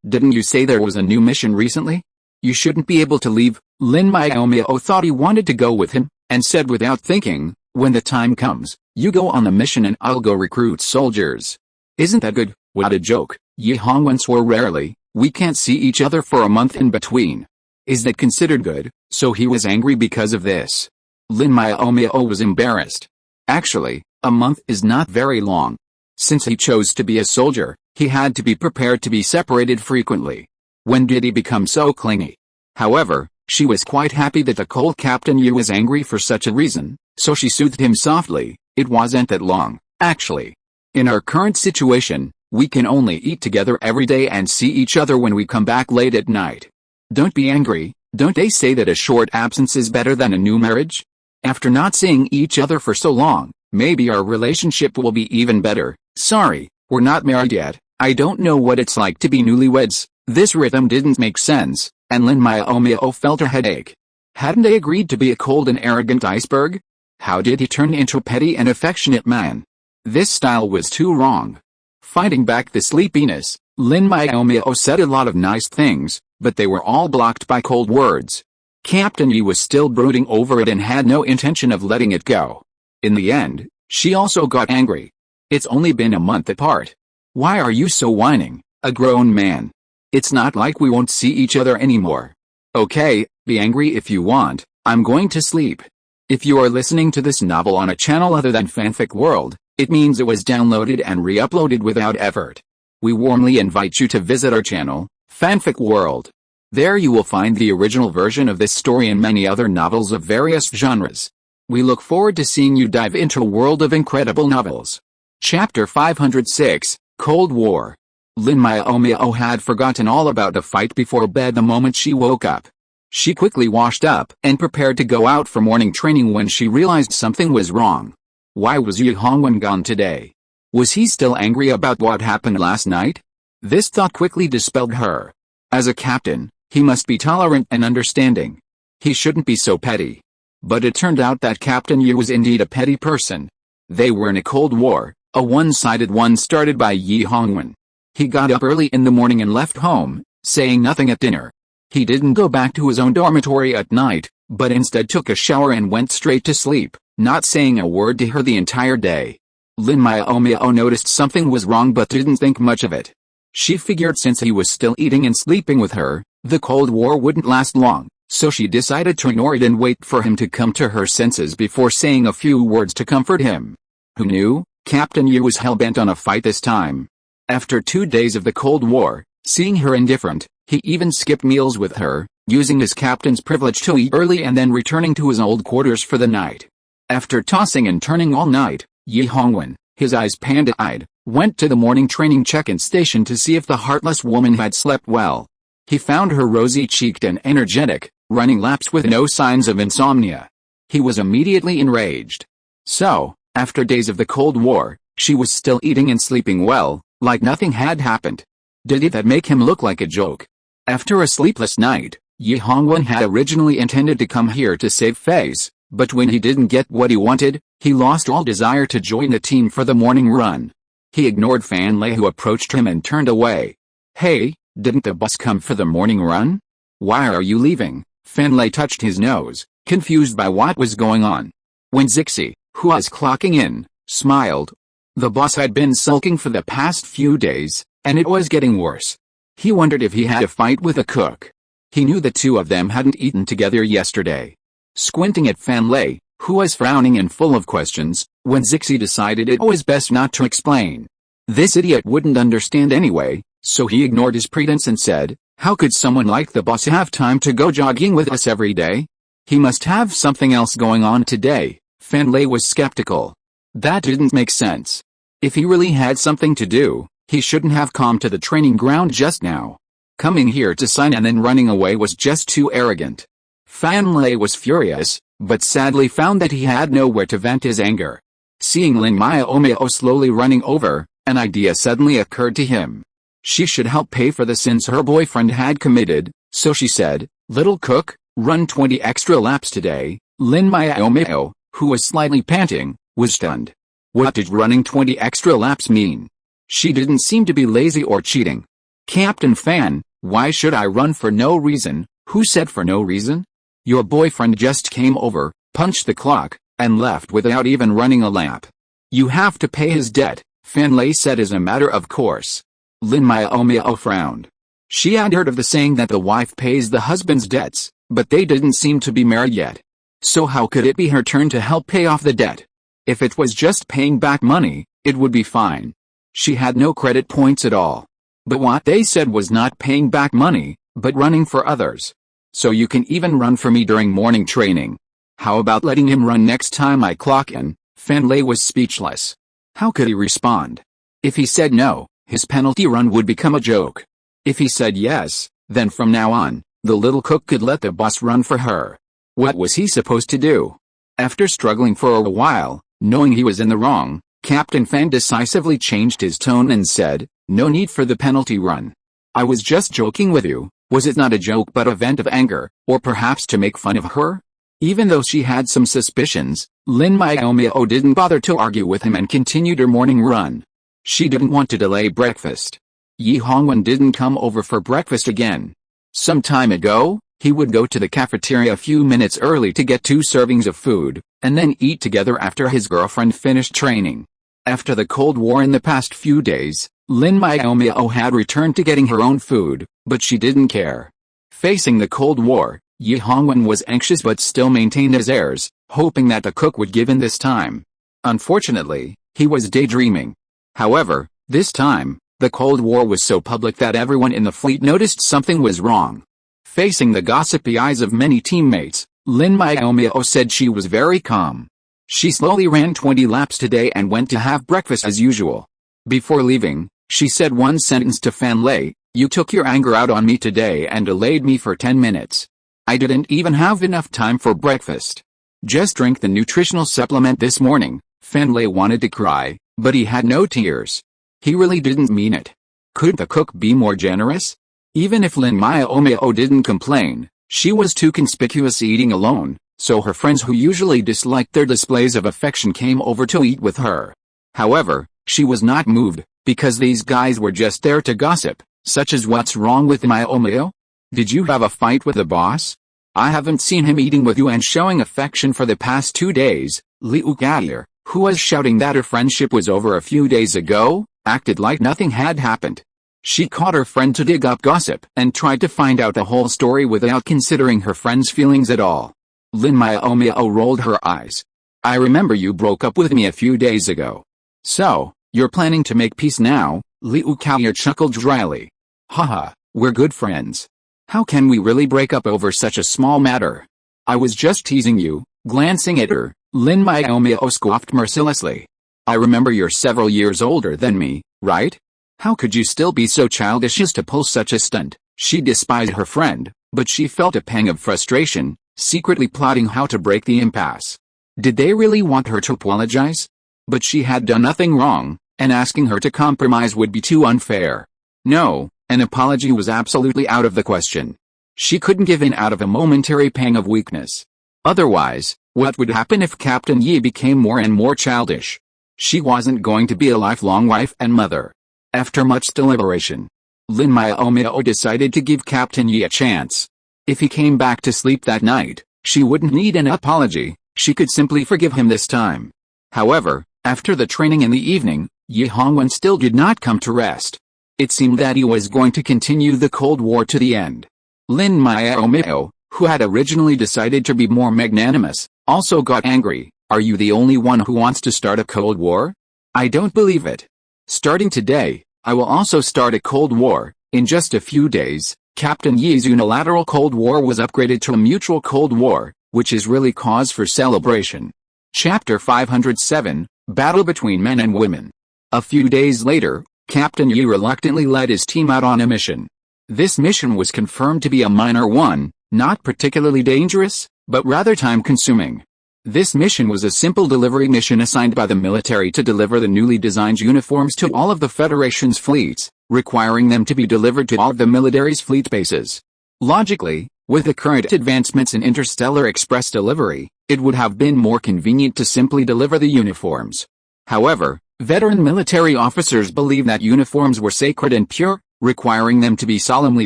Didn't you say there was a new mission recently? You shouldn't be able to leave. Lin Miaomiao thought he wanted to go with him, and said without thinking, when the time comes, you go on the mission and I'll go recruit soldiers. Isn't that good? What a joke. Yi Hongwen swore rarely. We can't see each other for a month in between. Is that considered good? So he was angry because of this. Lin Miaomiao was embarrassed. Actually, a month is not very long. Since he chose to be a soldier, he had to be prepared to be separated frequently. When did he become so clingy? However, she was quite happy that the cold Captain Yu was angry for such a reason, so she soothed him softly. It wasn't that long, actually. In our current situation, we can only eat together every day and see each other when we come back late at night. Don't be angry. Don't they say that a short absence is better than a new marriage? After not seeing each other for so long, maybe our relationship will be even better. Sorry, we're not married yet. I don't know what it's like to be newlyweds. This rhythm didn't make sense, and Lin Miaomiao felt her headache. Hadn't they agreed to be a cold and arrogant iceberg? How did he turn into a petty and affectionate man? This style was too wrong. Fighting back the sleepiness, Lin Miaomiao said a lot of nice things, but they were all blocked by cold words. Captain Yi was still brooding over it and had no intention of letting it go. In the end, she also got angry. It's only been a month apart. Why are you so whining, a grown man? It's not like we won't see each other anymore. Okay, be angry if you want. I'm going to sleep. If you are listening to this novel on a channel other than Fanfic World, it means it was downloaded and re-uploaded without effort. We warmly invite you to visit our channel, Fanfic World. There you will find the original version of this story and many other novels of various genres. We look forward to seeing you dive into a world of incredible novels. Chapter 506, Cold War. Lin Miaomiao had forgotten all about the fight before bed the moment she woke up. She quickly washed up and prepared to go out for morning training when she realized something was wrong. Why was Yi Hongwen gone today? Was he still angry about what happened last night? This thought quickly dispelled her. As a captain, he must be tolerant and understanding. He shouldn't be so petty. But it turned out that Captain Yu was indeed a petty person. They were in a cold war, a one-sided one started by Yi Hongwen. He got up early in the morning and left home, saying nothing at dinner. He didn't go back to his own dormitory at night, but instead took a shower and went straight to sleep, not saying a word to her the entire day. Lin Miaomiao noticed something was wrong but didn't think much of it. She figured since he was still eating and sleeping with her, the Cold War wouldn't last long, so she decided to ignore it and wait for him to come to her senses before saying a few words to comfort him. Who knew? Captain Yu was hell-bent on a fight this time. After 2 days of the Cold War, seeing her indifferent, he even skipped meals with her, using his captain's privilege to eat early and then returning to his old quarters for the night. After tossing and turning all night, Yi Hongwen, His eyes panda-eyed, went to the morning training check-in station to see if the heartless woman had slept well. He found her rosy-cheeked and energetic, running laps with no signs of insomnia. He was immediately enraged. So, after days of the Cold War, she was still eating and sleeping well, like nothing had happened. Did that make him look like a joke? After a sleepless night, Yi Hongwen had originally intended to come here to save face, but when he didn't get what he wanted, he lost all desire to join the team for the morning run. He ignored Fan Lei, who approached him and turned away. "Hey, didn't the bus come for the morning run? Why are you leaving?" Fan Lei touched his nose, confused by what was going on. When Zixi, who was clocking in, smiled. The boss had been sulking for the past few days, and it was getting worse. He wondered if he had a fight with a cook. He knew the two of them hadn't eaten together yesterday. Squinting at Fan Lei, who was frowning and full of questions, when Zixi decided it was best not to explain. This idiot wouldn't understand anyway, so he ignored his pretense and said, "How could someone like the boss have time to go jogging with us every day? He must have something else going on today." Fan Lei was skeptical. That didn't make sense. If he really had something to do, he shouldn't have come to the training ground just now. Coming here to sign and then running away was just too arrogant. Fan Lei was furious, but sadly found that he had nowhere to vent his anger. Seeing Lin Miaomiao slowly running over, an idea suddenly occurred to him. She should help pay for the sins her boyfriend had committed, so she said, "Little cook, run 20 extra laps today." Lin Miaomiao, who was slightly panting, was stunned. What did running 20 extra laps mean? She didn't seem to be lazy or cheating. "Captain Fan, why should I run for no reason?" "Who said for no reason? Your boyfriend just came over, punched the clock, and left without even running a lap. You have to pay his debt," Fan Lei said as a matter of course. Lin Miaomiao frowned. She had heard of the saying that the wife pays the husband's debts, but they didn't seem to be married yet. So how could it be her turn to help pay off the debt? If it was just paying back money, it would be fine. She had no credit points at all. But what they said was not paying back money, but running for others. "So you can even run for me during morning training. How about letting him run next time I clock in?" Fan Lei was speechless. How could he respond? If he said no, his penalty run would become a joke. If he said yes, then from now on, the little cook could let the boss run for her. What was he supposed to do? After struggling for a while, knowing he was in the wrong, Captain Fan decisively changed his tone and said, "No need for the penalty run. I was just joking with you." Was it not a joke but a vent of anger, or perhaps to make fun of her? Even though she had some suspicions, Lin Miaomiao didn't bother to argue with him and continued her morning run. She didn't want to delay breakfast. Yi Hongwen didn't come over for breakfast again. Some time ago, he would go to the cafeteria a few minutes early to get 2 servings of food, and then eat together after his girlfriend finished training. After the Cold War in the past few days, Lin Miaomiao had returned to getting her own food, but she didn't care. Facing the Cold War, Yi Hongwen was anxious but still maintained his airs, hoping that the cook would give in this time. Unfortunately, he was daydreaming. However, this time, the Cold War was so public that everyone in the fleet noticed something was wrong. Facing the gossipy eyes of many teammates, Lin Miaomiao said she was very calm. She slowly ran 20 laps today and went to have breakfast as usual. Before leaving, she said one sentence to Fan Lei, "You took your anger out on me today and delayed me for 10 minutes. I didn't even have enough time for breakfast. Just drink the nutritional supplement this morning." Fan Lei wanted to cry, but he had no tears. He really didn't mean it. Could the cook be more generous? Even if Lin Miaomiao didn't complain, she was too conspicuous eating alone, so her friends who usually disliked their displays of affection came over to eat with her. However, she was not moved, because these guys were just there to gossip, such as "What's wrong with Miaomiao? Did you have a fight with the boss? I haven't seen him eating with you and showing affection for the past 2 days." Liu Gaoyer, who was shouting that her friendship was over a few days ago, acted like nothing had happened. She caught her friend to dig up gossip and tried to find out the whole story without considering her friend's feelings at all. Lin Miaomiao rolled her eyes. "I remember you broke up with me a few days ago. So, you're planning to make peace now?" Liu Gaoyer chuckled dryly. "Haha, we're good friends. How can we really break up over such a small matter? I was just teasing you." Glancing at her, Lin Miaomiao scoffed mercilessly. I remember you're several years older than me, right? How could you still be so childish as to pull such a stunt? She despised her friend, but she felt a pang of frustration, secretly plotting how to break the impasse. Did they really want her to apologize? But she had done nothing wrong, and asking her to compromise would be too unfair. No, an apology was absolutely out of the question. She couldn't give in out of a momentary pang of weakness. Otherwise, what would happen if Captain Yi became more and more childish? She wasn't going to be a lifelong wife and mother. After much deliberation, Lin Miaomiao decided to give Captain Yi a chance. If he came back to sleep that night, she wouldn't need an apology, she could simply forgive him this time. However, after the training in the evening, Yi Hongwen still did not come to rest. It seemed that he was going to continue the Cold War to the end. Lin Miaomiao, who had originally decided to be more magnanimous, also got angry. Are you the only one who wants to start a Cold War? I don't believe it. Starting today, I will also start a Cold War. In just a few days, Captain Yi's unilateral Cold War was upgraded to a mutual Cold War, which is really cause for celebration. Chapter 507, Battle Between Men and Women. A few days later, Captain Yi reluctantly led his team out on a mission. This mission was confirmed to be a minor one, not particularly dangerous, but rather time-consuming. This mission was a simple delivery mission assigned by the military to deliver the newly designed uniforms to all of the Federation's fleets, requiring them to be delivered to all of the military's fleet bases. Logically, with the current advancements in interstellar express delivery, it would have been more convenient to simply deliver the uniforms. However, veteran military officers believed that uniforms were sacred and pure, requiring them to be solemnly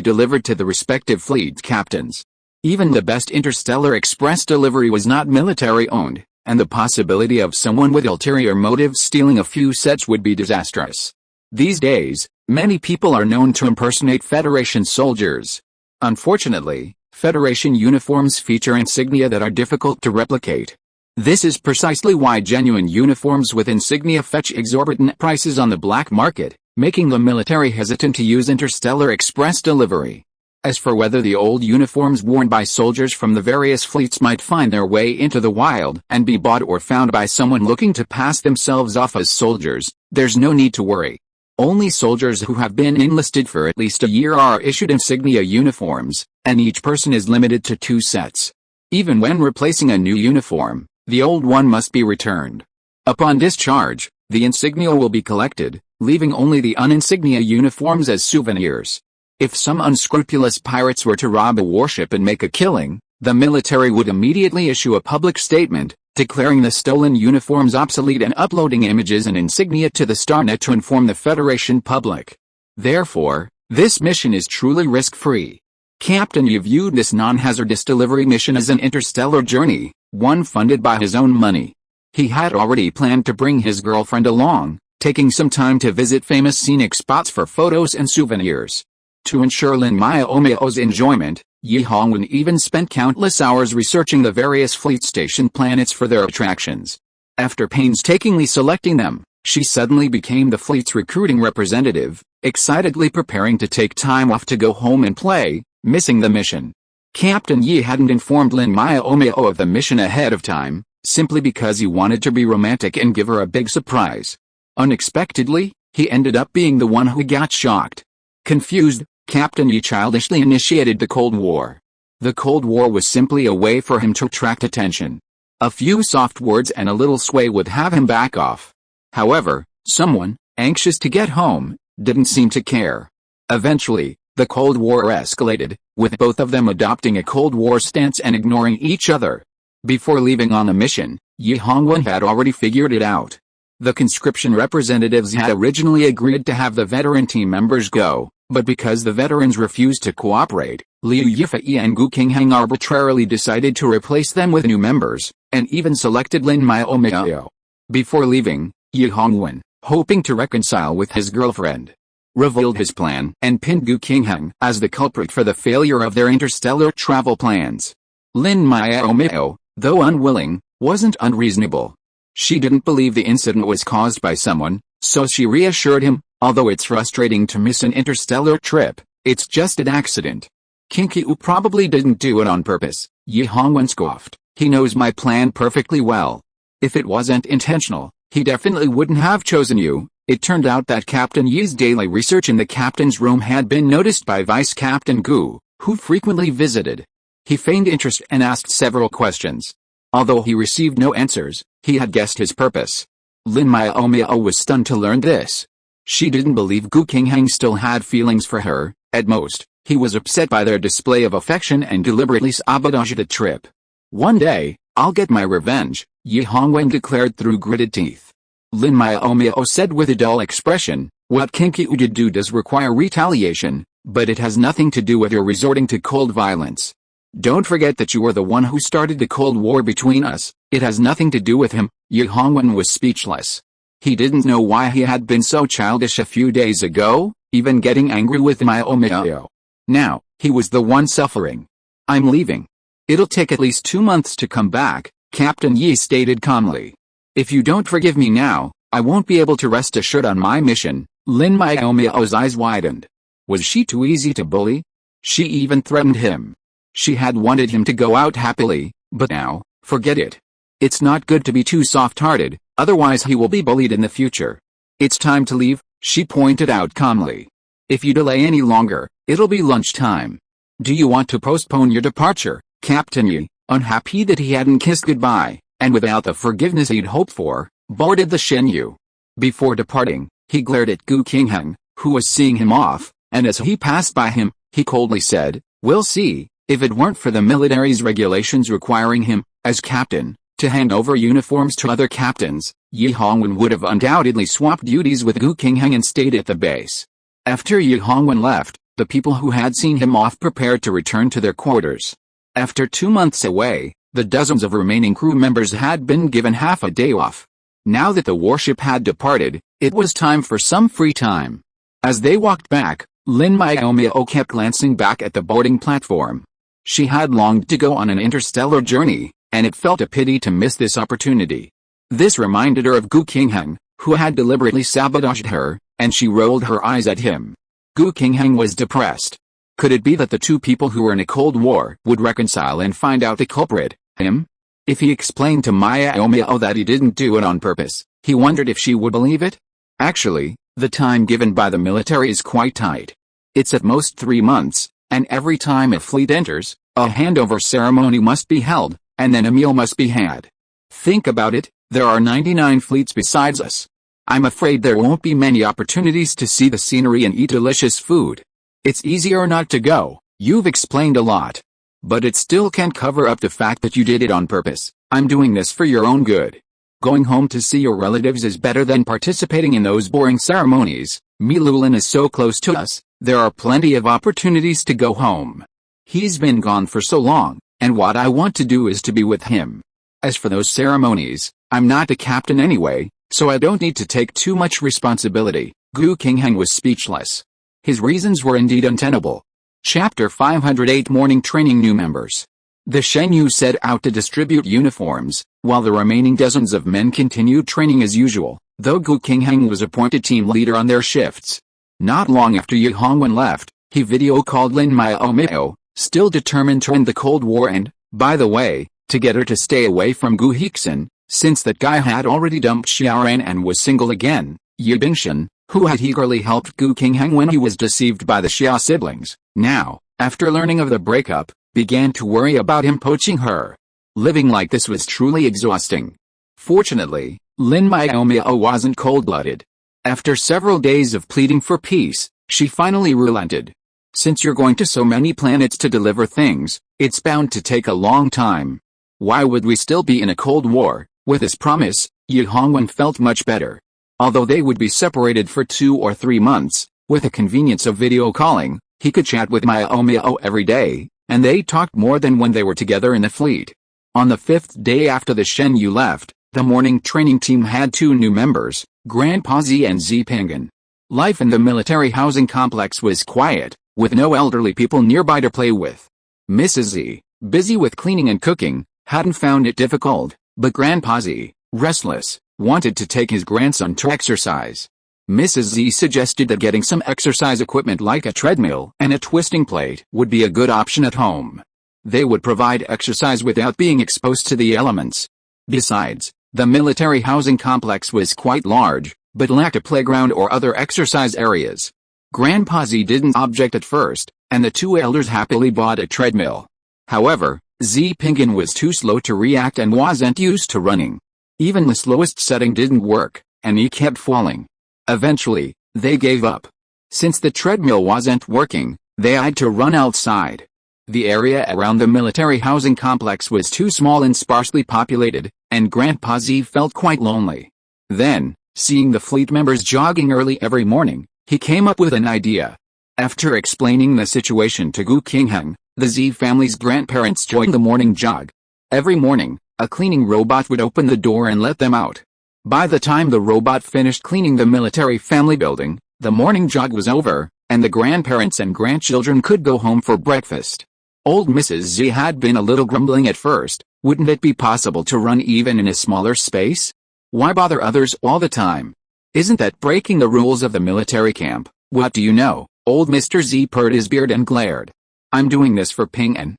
delivered to the respective fleet captains. Even the best interstellar express delivery was not military-owned, and the possibility of someone with ulterior motives stealing a few sets would be disastrous. These days, many people are known to impersonate Federation soldiers. Unfortunately, Federation uniforms feature insignia that are difficult to replicate. This is precisely why genuine uniforms with insignia fetch exorbitant prices on the black market, making the military hesitant to use interstellar express delivery. As for whether the old uniforms worn by soldiers from the various fleets might find their way into the wild and be bought or found by someone looking to pass themselves off as soldiers, there's no need to worry. Only soldiers who have been enlisted for at least a year are issued insignia uniforms, and each person is limited to 2 sets. Even when replacing a new uniform, the old one must be returned. Upon discharge, the insignia will be collected, leaving only the uninsignia uniforms as souvenirs. If some unscrupulous pirates were to rob a warship and make a killing, the military would immediately issue a public statement, declaring the stolen uniforms obsolete and uploading images and insignia to the Starnet to inform the Federation public. Therefore, this mission is truly risk-free. Captain Yi viewed this non-hazardous delivery mission as an interstellar journey, one funded by his own money. He had already planned to bring his girlfriend along, taking some time to visit famous scenic spots for photos and souvenirs. To ensure Lin Miaomiao's enjoyment, Yi Hongwen even spent countless hours researching the various fleet station planets for their attractions. After painstakingly selecting them, she suddenly became the fleet's recruiting representative, excitedly preparing to take time off to go home and play, missing the mission. Captain Yi hadn't informed Lin Miaomiao of the mission ahead of time, simply because he wanted to be romantic and give her a big surprise. Unexpectedly, he ended up being the one who got shocked. Confused, Captain Yi childishly initiated the Cold War. The Cold War was simply a way for him to attract attention. A few soft words and a little sway would have him back off. However, someone, anxious to get home, didn't seem to care. Eventually, the Cold War escalated, with both of them adopting a Cold War stance and ignoring each other. Before leaving on the mission, Yi Hongwen had already figured it out. The conscription representatives had originally agreed to have the veteran team members go, but because the veterans refused to cooperate, Liu Yifei and Gu Qingheng arbitrarily decided to replace them with new members, and even selected Lin Miaomiao. Before leaving, Yi Hongwen, hoping to reconcile with his girlfriend, revealed his plan and pinned Gu Qingheng as the culprit for the failure of their interstellar travel plans. Lin Miaomiao, though unwilling, wasn't unreasonable. She didn't believe the incident was caused by someone, so she reassured him, although it's frustrating to miss an interstellar trip, it's just an accident. Qingqiu probably didn't do it on purpose, Yi Hongwen scoffed. He knows my plan perfectly well. If it wasn't intentional, He definitely wouldn't have chosen you. It turned out that Captain Yi's daily research in the captain's room had been noticed by Vice Captain Gu, who frequently visited. He feigned interest and asked several questions. Although he received no answers, he had guessed his purpose. Lin Miaomiao was stunned to learn this. She didn't believe Gu Qingheng still had feelings for her. At most, he was upset by their display of affection and deliberately sabotaged the trip. "One day, I'll get my revenge," Yi Hongwen declared through gritted teeth. Lin Miaomiao said with a dull expression, "What Kinky did do does require retaliation, but it has nothing to do with your resorting to cold violence. Don't forget that you were the one who started the Cold War between us. It has nothing to do with him." Yi Hongwen was speechless. He didn't know why he had been so childish a few days ago, even getting angry with Miaomiao. Now, he was the one suffering. "I'm leaving. It'll take at least 2 months to come back," Captain Yi stated calmly. "If you don't forgive me now, I won't be able to rest assured on my mission." Lin Miaomiao's eyes widened. Was she too easy to bully? She even threatened him. She had wanted him to go out happily, but now, forget it. It's not good to be too soft-hearted, otherwise he will be bullied in the future. "It's time to leave," she pointed out calmly. "If you delay any longer, it'll be lunchtime. Do you want to postpone your departure?" Captain Yi, unhappy that he hadn't kissed goodbye, and without the forgiveness he'd hoped for, boarded the Shenyu. Before departing, he glared at Gu Qingheng, who was seeing him off, and as he passed by him, he coldly said, "We'll see. If it weren't for the military's regulations requiring him, as captain, to hand over uniforms to other captains, Yi Hongwen would have undoubtedly swapped duties with Gu Qingheng and stayed at the base." After Yi Hongwen left, the people who had seen him off prepared to return to their quarters. After 2 months away, the dozens of remaining crew members had been given half a day off. Now that the warship had departed, it was time for some free time. As they walked back, Lin Miaomiao kept glancing back at the boarding platform. She had longed to go on an interstellar journey, and it felt a pity to miss this opportunity. This reminded her of Gu Qingheng, who had deliberately sabotaged her, and she rolled her eyes at him. Gu Qingheng was depressed. Could it be that the two people who were in a cold war would reconcile and find out the culprit, him? If he explained to Miaomiao that he didn't do it on purpose, he wondered if she would believe it. Actually, the time given by the military is quite tight. It's at most 3 months, and every time a fleet enters, a handover ceremony must be held, and then a meal must be had. Think about it, there are 99 fleets besides us. I'm afraid there won't be many opportunities to see the scenery and eat delicious food. It's easier not to go. You've explained a lot. But it still can't cover up the fact that you did it on purpose. I'm doing this for your own good. Going home to see your relatives is better than participating in those boring ceremonies. Milulin is so close to us, there are plenty of opportunities to go home. He's been gone for so long, and what I want to do is to be with him. As for those ceremonies, I'm not the captain anyway, so I don't need to take too much responsibility." Gu Qingheng was speechless. His reasons were indeed untenable. Chapter 508 Morning Training New Members. The Shenyu set out to distribute uniforms, while the remaining dozens of men continued training as usual, though Gu Qingheng was appointed team leader on their shifts. Not long after Yi Hongwen left, he video-called Lin Miaomiao, still determined to end the Cold War and, by the way, to get her to stay away from Gu Hixin, since that guy had already dumped Xiaoran and was single again. Yi Bingshan, who had eagerly helped Gu Qingheng when he was deceived by the Xia siblings, now, after learning of the breakup, began to worry about him poaching her. Living like this was truly exhausting. Fortunately, Lin Miaomiao wasn't cold-blooded. After several days of pleading for peace, she finally relented. "Since you're going to so many planets to deliver things, it's bound to take a long time. Why would we still be in a Cold War?" With his promise, Yi Hongwen felt much better. Although they would be separated for 2 or 3 months, with the convenience of video calling, he could chat with Miaomiao every day, and they talked more than when they were together in the fleet. On the 5th day after the Shenyu left, the morning training team had 2 new members, Grandpa Z and Z Pangan. Life in the military housing complex was quiet, with no elderly people nearby to play with. Mrs. Z, busy with cleaning and cooking, hadn't found it difficult, but Grandpa Z, restless, wanted to take his grandson to exercise. Mrs. Z suggested that getting some exercise equipment like a treadmill and a twisting plate would be a good option at home. They would provide exercise without being exposed to the elements. Besides, The military housing complex was quite large, but lacked a playground or other exercise areas. Grandpa Z didn't object at first, and the two elders happily bought a treadmill. However, Z Pingin was too slow to react and wasn't used to running. Even the slowest setting didn't work, and he kept falling. Eventually, they gave up. Since the treadmill wasn't working, they had to run outside. The area around the military housing complex was too small and sparsely populated, and Grandpa Z felt quite lonely. Then, seeing the fleet members jogging early every morning, he came up with an idea. After explaining the situation to Gu Qingheng, the Z family's grandparents joined the morning jog. Every morning, a cleaning robot would open the door and let them out. By the time the robot finished cleaning the military family building, the morning jog was over, and the grandparents and grandchildren could go home for breakfast. Old Mrs. Z had been a little grumbling at first. Wouldn't it be possible to run even in a smaller space? Why bother others all the time? Isn't that breaking the rules of the military camp? What do you know? Old Mr. Z purred his beard and glared. I'm doing this for Ping'an,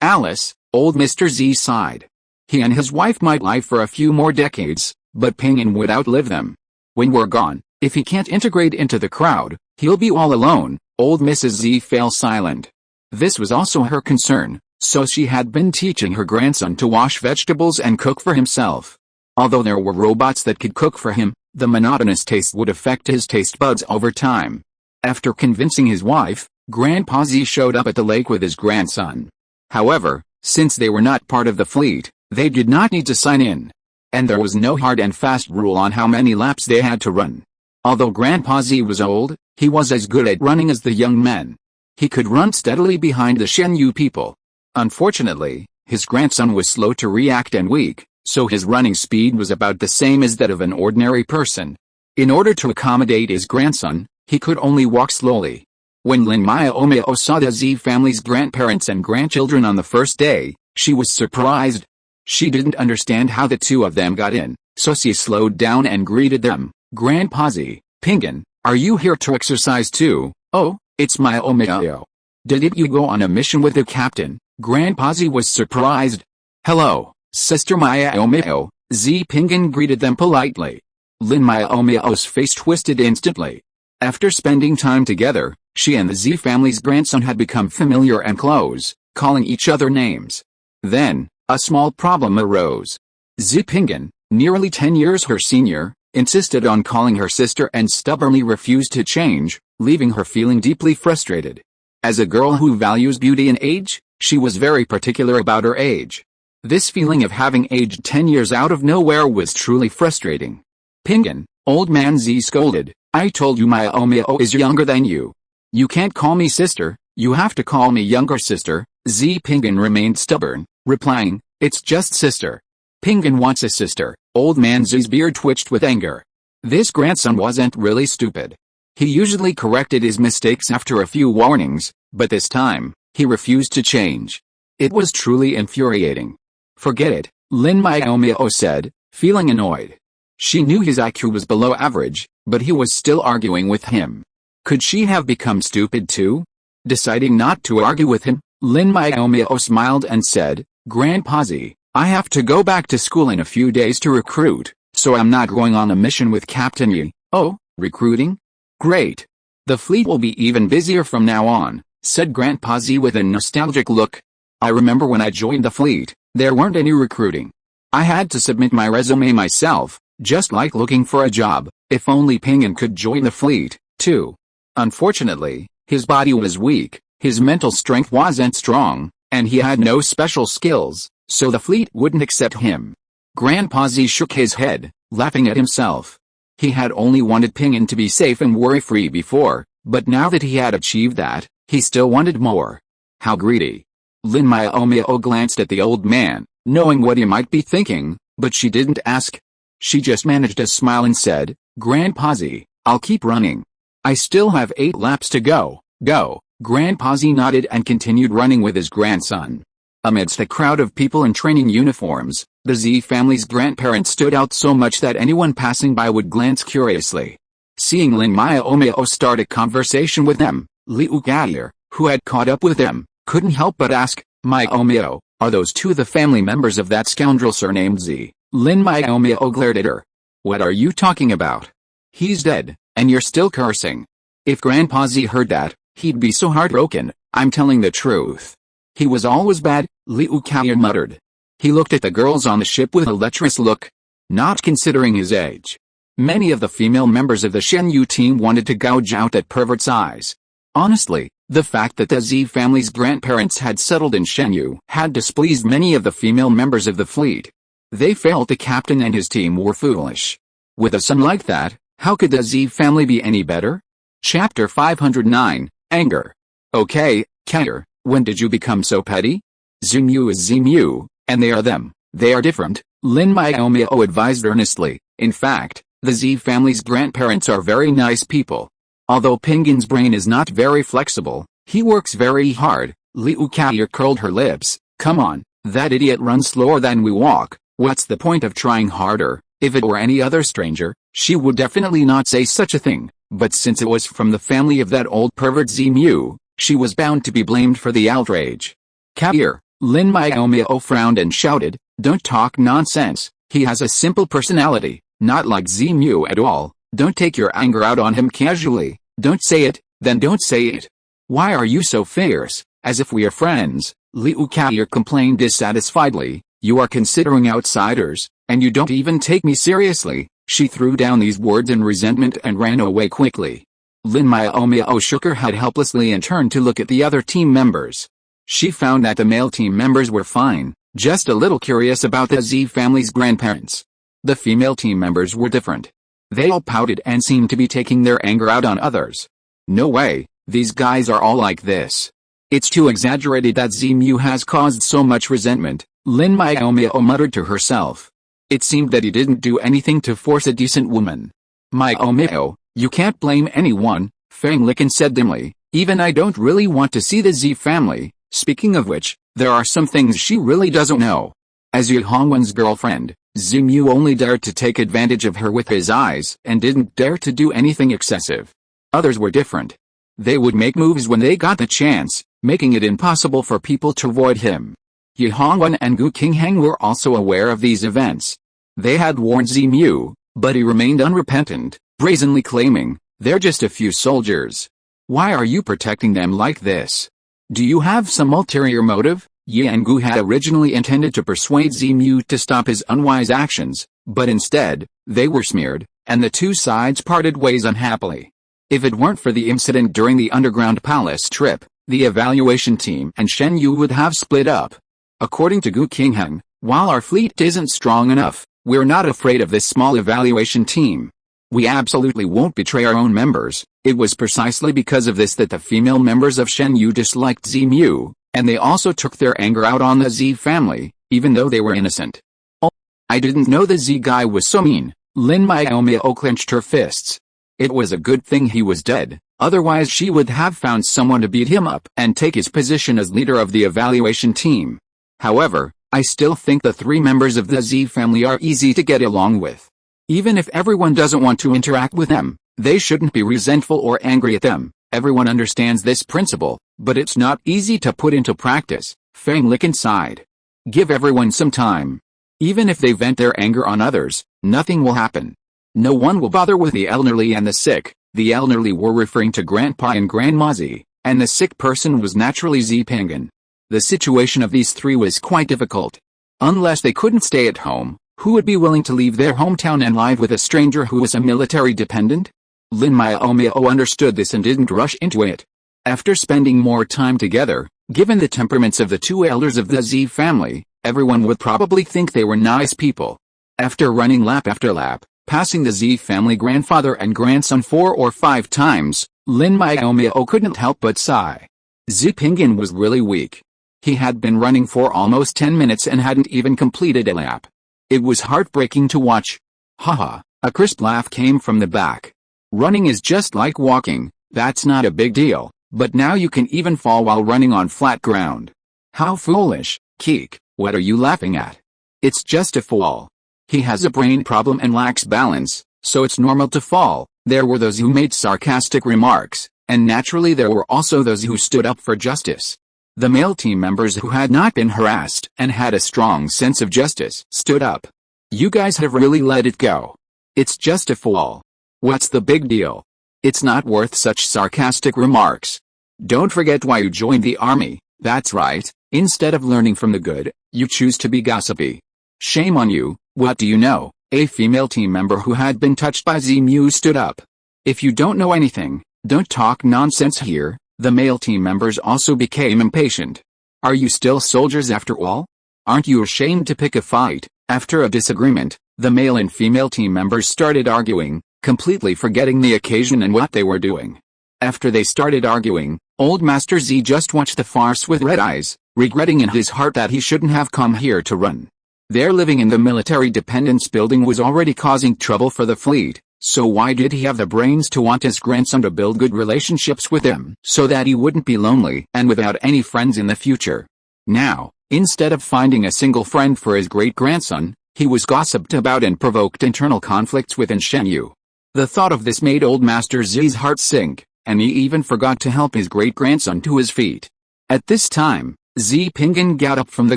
Alice. Old Mr. Z sighed. He and his wife might live for a few more decades, but Ping'an would outlive them. When we're gone, if he can't integrate into the crowd, he'll be all alone. Old Mrs. Z fell silent. This was also her concern, so she had been teaching her grandson to wash vegetables and cook for himself. Although there were robots that could cook for him, the monotonous taste would affect his taste buds over time. After convincing his wife, Grandpa Z showed up at the lake with his grandson. However, since they were not part of the fleet, they did not need to sign in. And there was no hard and fast rule on how many laps they had to run. Although Grandpa Z was old, he was as good at running as the young men. He could run steadily behind the Shenyu people. Unfortunately, his grandson was slow to react and weak, so his running speed was about the same as that of an ordinary person. In order to accommodate his grandson, he could only walk slowly. When Lin Miaomiao saw the Z family's grandparents and grandchildren on the first day, she was surprised. She didn't understand how the two of them got in, so she slowed down and greeted them. Grandpa Z, Ping'an, are you here to exercise too? Oh, it's Miaomiao. Did you go on a mission with the captain? Grandpa Z was surprised. Hello, Sister Miaomiao. Z Ping'an greeted them politely. Lin Miaomiao's face twisted instantly. After spending time together, she and the Z family's grandson had become familiar and close, calling each other names. Then, a small problem arose. Z Ping'an, nearly 10 years her senior, insisted on calling her sister and stubbornly refused to change, leaving her feeling deeply frustrated. As a girl who values beauty and age, she was very particular about her age. This feeling of having aged 10 years out of nowhere was truly frustrating. Ping'an, old man Z scolded, I told you Miaomiao is younger than you. You can't call me sister, you have to call me younger sister. Z Ping'an remained stubborn, replying, it's just sister. Ping'an wants a sister. Old man Z's beard twitched with anger. This grandson wasn't really stupid. He usually corrected his mistakes after a few warnings, but this time, he refused to change. It was truly infuriating. Forget it, Lin Miaomiao said, feeling annoyed. She knew his IQ was below average, but he was still arguing with him. Could she have become stupid too? Deciding not to argue with him, Lin Miaomiao smiled and said, Grandpa Z, I have to go back to school in a few days to recruit, so I'm not going on a mission with Captain Yi. Oh, recruiting? Great. The fleet will be even busier from now on, said Grandpa Z with a nostalgic look. I remember when I joined the fleet, there weren't any recruiting. I had to submit my resume myself, just like looking for a job. If only Ping'an could join the fleet, too. Unfortunately, his body was weak, his mental strength wasn't strong, and he had no special skills, so the fleet wouldn't accept him. Grandpa Z shook his head, laughing at himself. He had only wanted Ping'an to be safe and worry-free before, but now that he had achieved that, he still wanted more. How greedy. Lin Miaomiao glanced at the old man, knowing what he might be thinking, but she didn't ask. She just managed a smile and said, Grandpa Z, I'll keep running. I still have 8 laps to go. Go. Grandpa Z nodded and continued running with his grandson. Amidst a crowd of people in training uniforms, the Z family's grandparents stood out so much that anyone passing by would glance curiously. Seeing Lin Miaomiao start a conversation with them, Liu Galir, who had caught up with them, couldn't help but ask, Miaomiao, are those two the family members of that scoundrel surnamed Z? Lin Miaomiao glared at her. What are you talking about? He's dead, and you're still cursing. If Grandpa Z heard that, he'd be so heartbroken. I'm telling the truth. He was always bad, Liu Kai'er muttered. He looked at the girls on the ship with a lecherous look. Not considering his age. Many of the female members of the Shenyu team wanted to gouge out that pervert's eyes. Honestly, the fact that the Z family's grandparents had settled in Shenyu had displeased many of the female members of the fleet. They felt the captain and his team were foolish. With a son like that, how could the Z family be any better? Chapter 509, Anger. Okay, Kai'er, when did you become so petty? Zemu is Zemu, and they are them. They are different, Lin Miaomiao advised earnestly. In fact, the Z family's grandparents are very nice people. Although Pingin's brain is not very flexible, he works very hard. Liu Kai'er curled her lips. Come on, that idiot runs slower than we walk. What's the point of trying harder? If it were any other stranger, she would definitely not say such a thing. But since it was from the family of that old pervert Zemu, she was bound to be blamed for the outrage. Kai'er, Lin Miaomiao frowned and shouted, don't talk nonsense. He has a simple personality, not like Zemu at all. Don't take your anger out on him casually. Don't say it, then don't say it. Why are you so fierce, as if we are friends? Liu Kai'er complained dissatisfiedly. You are considering outsiders, and you don't even take me seriously. She threw down these words in resentment and ran away quickly. Lin Miaomiao shook her head helplessly and turned to look at the other team members. She found that the male team members were fine, just a little curious about the Z family's grandparents. The female team members were different. They all pouted and seemed to be taking their anger out on others. No way, these guys are all like this. It's too exaggerated that Zemu has caused so much resentment, Lin Miaomiao muttered to herself. It seemed that he didn't do anything to force a decent woman. Miaomiao, you can't blame anyone, Fang Licken said dimly. Even I don't really want to see the Z family. Speaking of which, there are some things she really doesn't know. As Yu Hongwen's girlfriend, Zemu only dared to take advantage of her with his eyes and didn't dare to do anything excessive. Others were different. They would make moves when they got the chance, making it impossible for people to avoid him. Yu Hongwen and Gu Qingheng were also aware of these events. They had warned Zemu, but he remained unrepentant, brazenly claiming, they're just a few soldiers. Why are you protecting them like this? Do you have some ulterior motive? Ye and Gu had originally intended to persuade Zemu to stop his unwise actions, but instead, they were smeared, and the two sides parted ways unhappily. If it weren't for the incident during the underground palace trip, the evaluation team and Shen Yu would have split up. According to Gu Qingheng, while our fleet isn't strong enough, we're not afraid of this small evaluation team. We absolutely won't betray our own members. It was precisely because of this that the female members of Shen Yu disliked Zemu, and they also took their anger out on the Z family, even though they were innocent. Oh, I didn't know the Z guy was so mean. Lin Miaomiao clenched her fists. It was a good thing he was dead, otherwise she would have found someone to beat him up and take his position as leader of the evaluation team. However, I still think the three members of the Z family are easy to get along with. Even if everyone doesn't want to interact with them, they shouldn't be resentful or angry at them. Everyone understands this principle, but it's not easy to put into practice. Fang Licken sighed. Give everyone some time. Even if they vent their anger on others, nothing will happen. No one will bother with the elderly and the sick. The elderly were referring to Grandpa and Grandma Z, and the sick person was naturally Z Pingan. The situation of these three was quite difficult. Unless they couldn't stay at home, who would be willing to leave their hometown and live with a stranger who was a military dependent? Lin Miaomiao understood this and didn't rush into it. After spending more time together, given the temperaments of the two elders of the Z family, everyone would probably think they were nice people. After running lap after lap, passing the Z family grandfather and grandson 4 or 5 times, Lin Miaomiao couldn't help but sigh. Z Pingan was really weak. He had been running for almost 10 minutes and hadn't even completed a lap. It was heartbreaking to watch. Haha, a crisp laugh came from the back. Running is just like walking, that's not a big deal, but now you can even fall while running on flat ground. How foolish, Keek, what are you laughing at? It's just a fall. He has a brain problem and lacks balance, so it's normal to fall. There were those who made sarcastic remarks, and naturally there were also those who stood up for justice. The male team members who had not been harassed and had a strong sense of justice stood up. You guys have really let it go. It's just a fall. What's the big deal? It's not worth such sarcastic remarks. Don't forget why you joined the army. That's right, instead of learning from the good, you choose to be gossipy. Shame on you. What do you know? A female team member who had been touched by Zemu stood up. If you don't know anything, don't talk nonsense here. The male team members also became impatient. Are you still soldiers after all? Aren't you ashamed to pick a fight? After a disagreement, the male and female team members started arguing, completely forgetting the occasion and what they were doing. After they started arguing, Old Master Z just watched the farce with red eyes, regretting in his heart that he shouldn't have come here to run. Their living in the military dependence building was already causing trouble for the fleet, so why did he have the brains to want his grandson to build good relationships with him so that he wouldn't be lonely and without any friends in the future? Now, instead of finding a single friend for his great-grandson, he was gossiped about and provoked internal conflicts within Shenyu. The thought of this made Old Master Z's heart sink, and he even forgot to help his great-grandson to his feet. At this time, Z Pingen got up from the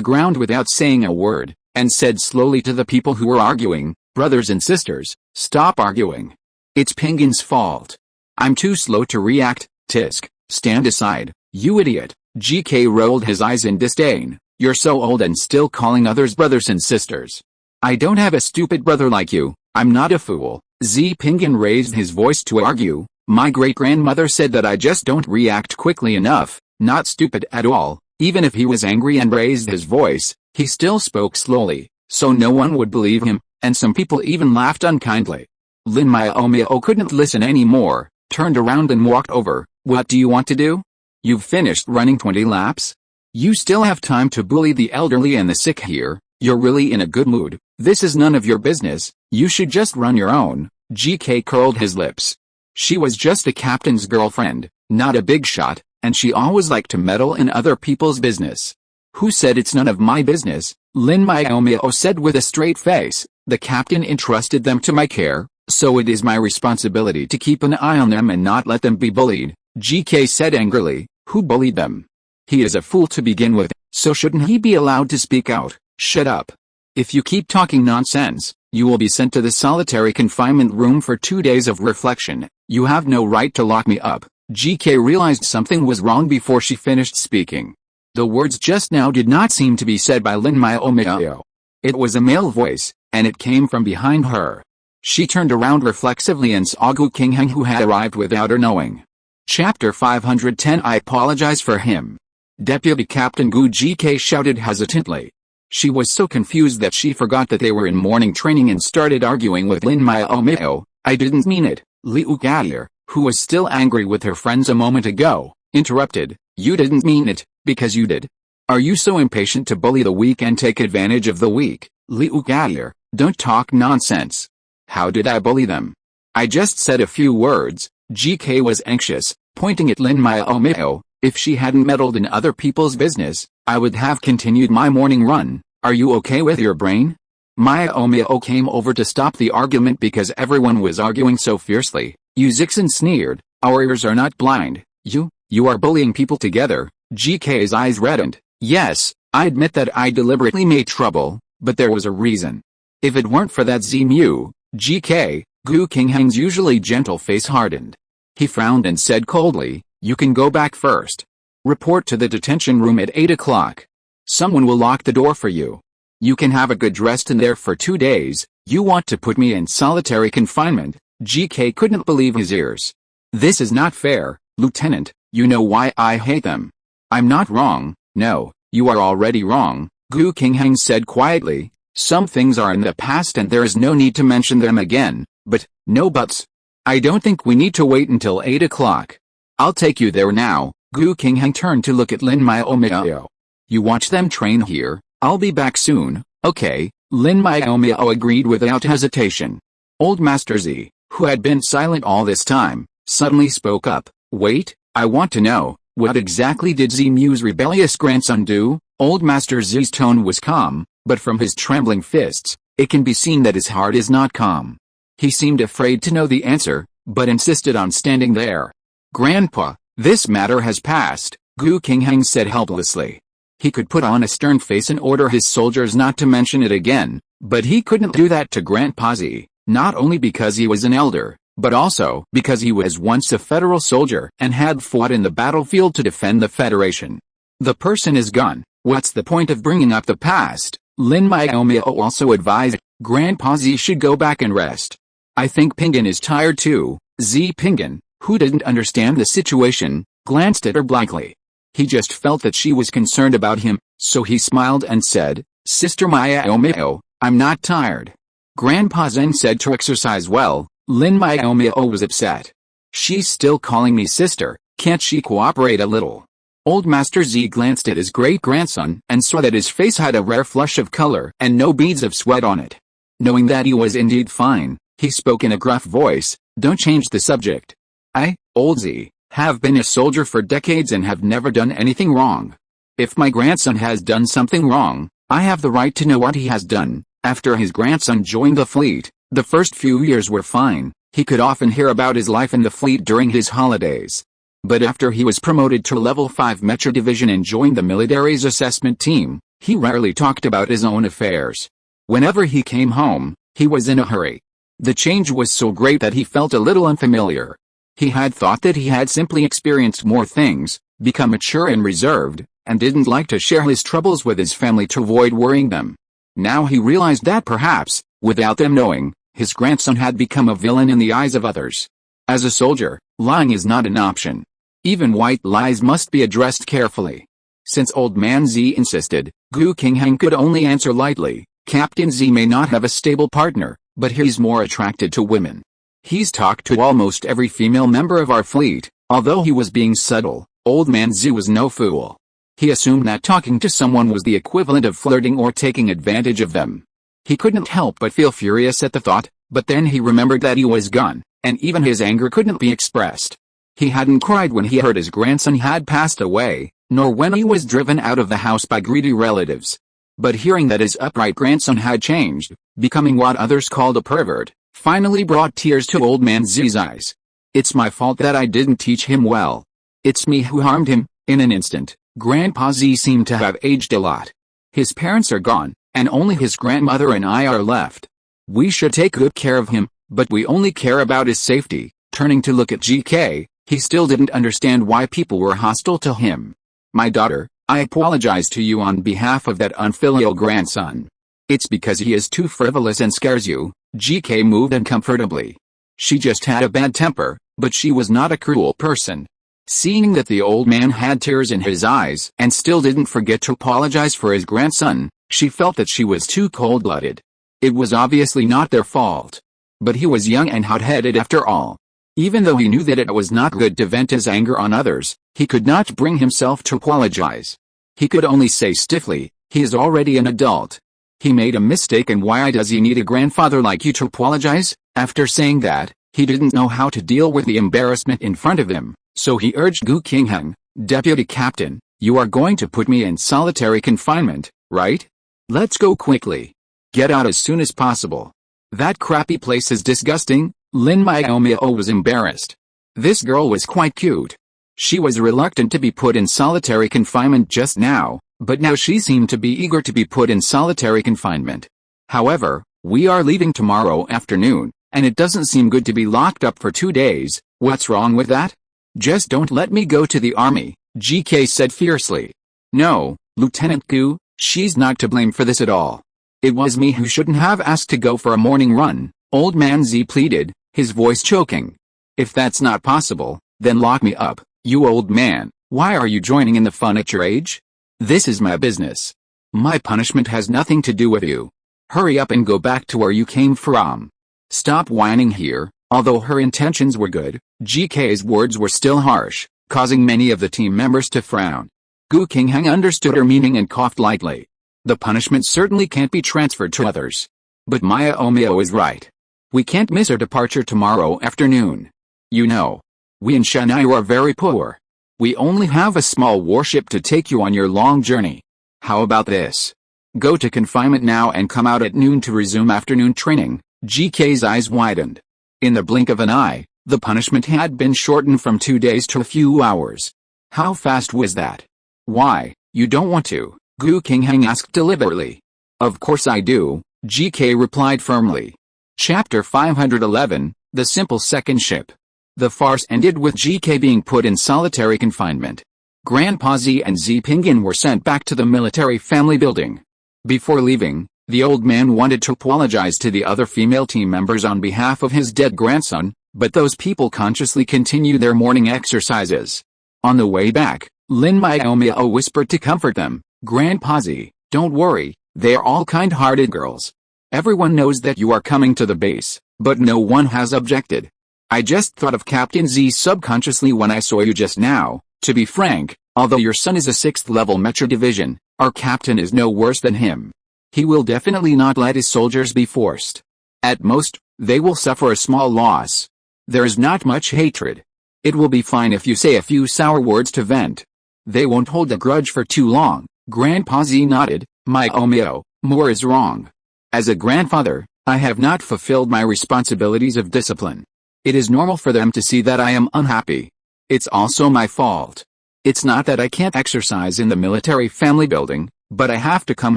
ground without saying a word, and said slowly to the people who were arguing, "Brothers and sisters, stop arguing. It's Pingin's fault. I'm too slow to react. Tisk, stand aside, you idiot." GK rolled his eyes in disdain. "You're so old and still calling others brothers and sisters. I don't have a stupid brother like you. I'm not a fool." Z Pingen raised his voice to argue. "My great-grandmother said that I just don't react quickly enough. Not stupid at all." Even if he was angry and raised his voice, he still spoke slowly, so no one would believe him, and some people even laughed unkindly. Lin Miaomiao couldn't listen anymore, turned around and walked over. "What do you want to do? You've finished running 20 laps? You still have time to bully the elderly and the sick here. You're really in a good mood. This is none of your business. You should just run your own." GK curled his lips. She was just the captain's girlfriend, not a big shot, and she always liked to meddle in other people's business. "Who said it's none of my business?" Lin Miaomiao said with a straight face. "The captain entrusted them to my care, so it is my responsibility to keep an eye on them and not let them be bullied." GK said angrily. "Who bullied them? He is a fool to begin with, so shouldn't he be allowed to speak out?" "Shut up. If you keep talking nonsense, you will be sent to the solitary confinement room for 2 days of reflection. You have no right to lock me up." GK realized something was wrong before she finished speaking. The words just now did not seem to be said by Lin Miaomiao. It was a male voice, and it came from behind her. She turned around reflexively and saw Gu Qingheng, who had arrived without her knowing. Chapter 510. I apologize for him. Deputy Captain Gu. GK shouted hesitantly. She was so confused that she forgot that they were in morning training and started arguing with Lin Miaomiao. "I didn't mean it." Liu Galia, who was still angry with her friends a moment ago, interrupted. "You didn't mean it, because you did. Are you so impatient to bully the weak and take advantage of the weak?" Liu Galia, "Don't talk nonsense. How did I bully them? I just said a few words." GK was anxious, pointing at Lin Miaomiao. "If she hadn't meddled in other people's business, I would have continued my morning run. Are you okay with your brain?" Miaomiao came over to stop the argument because everyone was arguing so fiercely. Yuzixin sneered. "Our ears are not blind. You are bullying people together." GK's eyes reddened. "Yes, I admit that I deliberately made trouble, but there was a reason. If it weren't for that Zemu, GK, Gu Qingheng's usually gentle face hardened. He frowned and said coldly, "You can go back first. Report to the detention room at 8 o'clock. Someone will lock the door for you. You can have a good rest in there for 2 days. You want to put me in solitary confinement?" GK couldn't believe his ears. "This is not fair, Lieutenant. You know why I hate them." "I'm not wrong." "No, you are already wrong," Gu Qingheng said quietly. "Some things are in the past and there is no need to mention them again, but, no buts. I don't think we need to wait until 8 o'clock. I'll take you there now." Gu Qingheng turned to look at Lin Miaomiao. "You watch them train here, I'll be back soon." "Okay," Lin Miaomiao agreed without hesitation. Old Master Z, who had been silent all this time, suddenly spoke up. "Wait, I want to know, what exactly did Zemu's rebellious grandson do?" Old Master Z's tone was calm, but from his trembling fists, it can be seen that his heart is not calm. He seemed afraid to know the answer, but insisted on standing there. "Grandpa, this matter has passed," Gu Qingheng said helplessly. He could put on a stern face and order his soldiers not to mention it again, but he couldn't do that to Grandpa Z, not only because he was an elder, but also because he was once a federal soldier and had fought in the battlefield to defend the Federation. The person is gone, what's the point of bringing up the past? Lin Miaomiao also advised Grandpa Z should go back and rest. I think Pinguin is tired too. Z Pinguin, who didn't understand the situation, glanced at her blankly. He just felt that she was concerned about him, so he smiled and said, Sister Miaomiao, I'm not tired. Grandpa Zen said to exercise well. Lin Miaomiao was upset. She's still calling me sister, can't she cooperate a little? Old Master Z glanced at his great-grandson and saw that his face had a rare flush of color and no beads of sweat on it. Knowing that he was indeed fine, he spoke in a gruff voice, don't change the subject. I, Old Z, have been a soldier for decades and have never done anything wrong. If my grandson has done something wrong, I have the right to know what he has done. After his grandson joined the fleet, the first few years were fine. He could often hear about his life in the fleet during his holidays. But after he was promoted to Level 5 Mecha Division and joined the military's assessment team, he rarely talked about his own affairs. Whenever he came home, he was in a hurry. The change was so great that he felt a little unfamiliar. He had thought that he had simply experienced more things, become mature and reserved, and didn't like to share his troubles with his family to avoid worrying them. Now he realized that perhaps, without them knowing, his grandson had become a villain in the eyes of others. As a soldier, lying is not an option. Even white lies must be addressed carefully. Since Old Man Z insisted, Gu Qingheng could only answer lightly, Captain Z may not have a stable partner, but he's more attracted to women. He's talked to almost every female member of our fleet. Although he was being subtle, Old Man Z was no fool. He assumed that talking to someone was the equivalent of flirting or taking advantage of them. He couldn't help but feel furious at the thought, but then he remembered that he was gone, and even his anger couldn't be expressed. He hadn't cried when he heard his grandson had passed away, nor when he was driven out of the house by greedy relatives. But hearing that his upright grandson had changed, becoming what others called a pervert, finally brought tears to Old Man Z's eyes. It's my fault that I didn't teach him well. It's me who harmed him. In an instant, Grandpa Z seemed to have aged a lot. His parents are gone, and only his grandmother and I are left. We should take good care of him, but we only care about his safety. Turning to look at GK, he still didn't understand why people were hostile to him. My daughter, I apologize to you on behalf of that unfilial grandson. It's because he is too frivolous and scares you. GK moved uncomfortably. She just had a bad temper, but she was not a cruel person. Seeing that the old man had tears in his eyes and still didn't forget to apologize for his grandson, she felt that she was too cold-blooded. It was obviously not their fault. But he was young and hot-headed after all. Even though he knew that it was not good to vent his anger on others, he could not bring himself to apologize. He could only say stiffly, he is already an adult. He made a mistake, and why does he need a grandfather like you to apologize? After saying that, he didn't know how to deal with the embarrassment in front of him, so he urged Gu Qingheng, Deputy Captain, you are going to put me in solitary confinement, right? Let's go quickly. Get out as soon as possible. That crappy place is disgusting. Lin Miaomiao was embarrassed. This girl was quite cute. She was reluctant to be put in solitary confinement just now, but now she seemed to be eager to be put in solitary confinement. However, we are leaving tomorrow afternoon, and it doesn't seem good to be locked up for 2 days. What's wrong with that? Just don't let me go to the army, GK said fiercely. No, Lieutenant Gu, she's not to blame for this at all. It was me who shouldn't have asked to go for a morning run, Old Man Z pleaded, his voice choking. If that's not possible, then lock me up, you old man. Why are you joining in the fun at your age? This is my business. My punishment has nothing to do with you. Hurry up and go back to where you came from. Stop whining here. Although her intentions were good, GK's words were still harsh, causing many of the team members to frown. Gu Qingheng understood her meaning and coughed lightly. The punishment certainly can't be transferred to others. But Miaomiao is right. We can't miss our departure tomorrow afternoon. You know, we in Shanghai are very poor. We only have a small warship to take you on your long journey. How about this? Go to confinement now and come out at noon to resume afternoon training. GK's eyes widened. In the blink of an eye, the punishment had been shortened from 2 days to a few hours. How fast was that? Why, You don't want to? Gu Qingheng asked deliberately. Of course I do, GK replied firmly. Chapter 511, The Simple Second Ship. The farce ended with GK being put in solitary confinement. Grandpa Z and Z Pinguin were sent back to the military family building. Before leaving, the old man wanted to apologize to the other female team members on behalf of his dead grandson, but those people consciously continued their morning exercises. On the way back, Lin Miaomiao whispered to comfort them, Grandpa Z, don't worry, they are all kind-hearted girls. Everyone knows that you are coming to the base, but no one has objected. I just thought of Captain Z subconsciously when I saw you just now. To be frank, although your son is a 6th level mecha division, our captain is no worse than him. He will definitely not let his soldiers be forced. At most, they will suffer a small loss. There is not much hatred. It will be fine if you say a few sour words to vent. They won't hold a grudge for too long. Grandpa Z nodded. Miaomiao, more is wrong. As a grandfather, I have not fulfilled my responsibilities of discipline. It is normal for them to see that I am unhappy. It's also my fault. It's not that I can't exercise in the military family building, but I have to come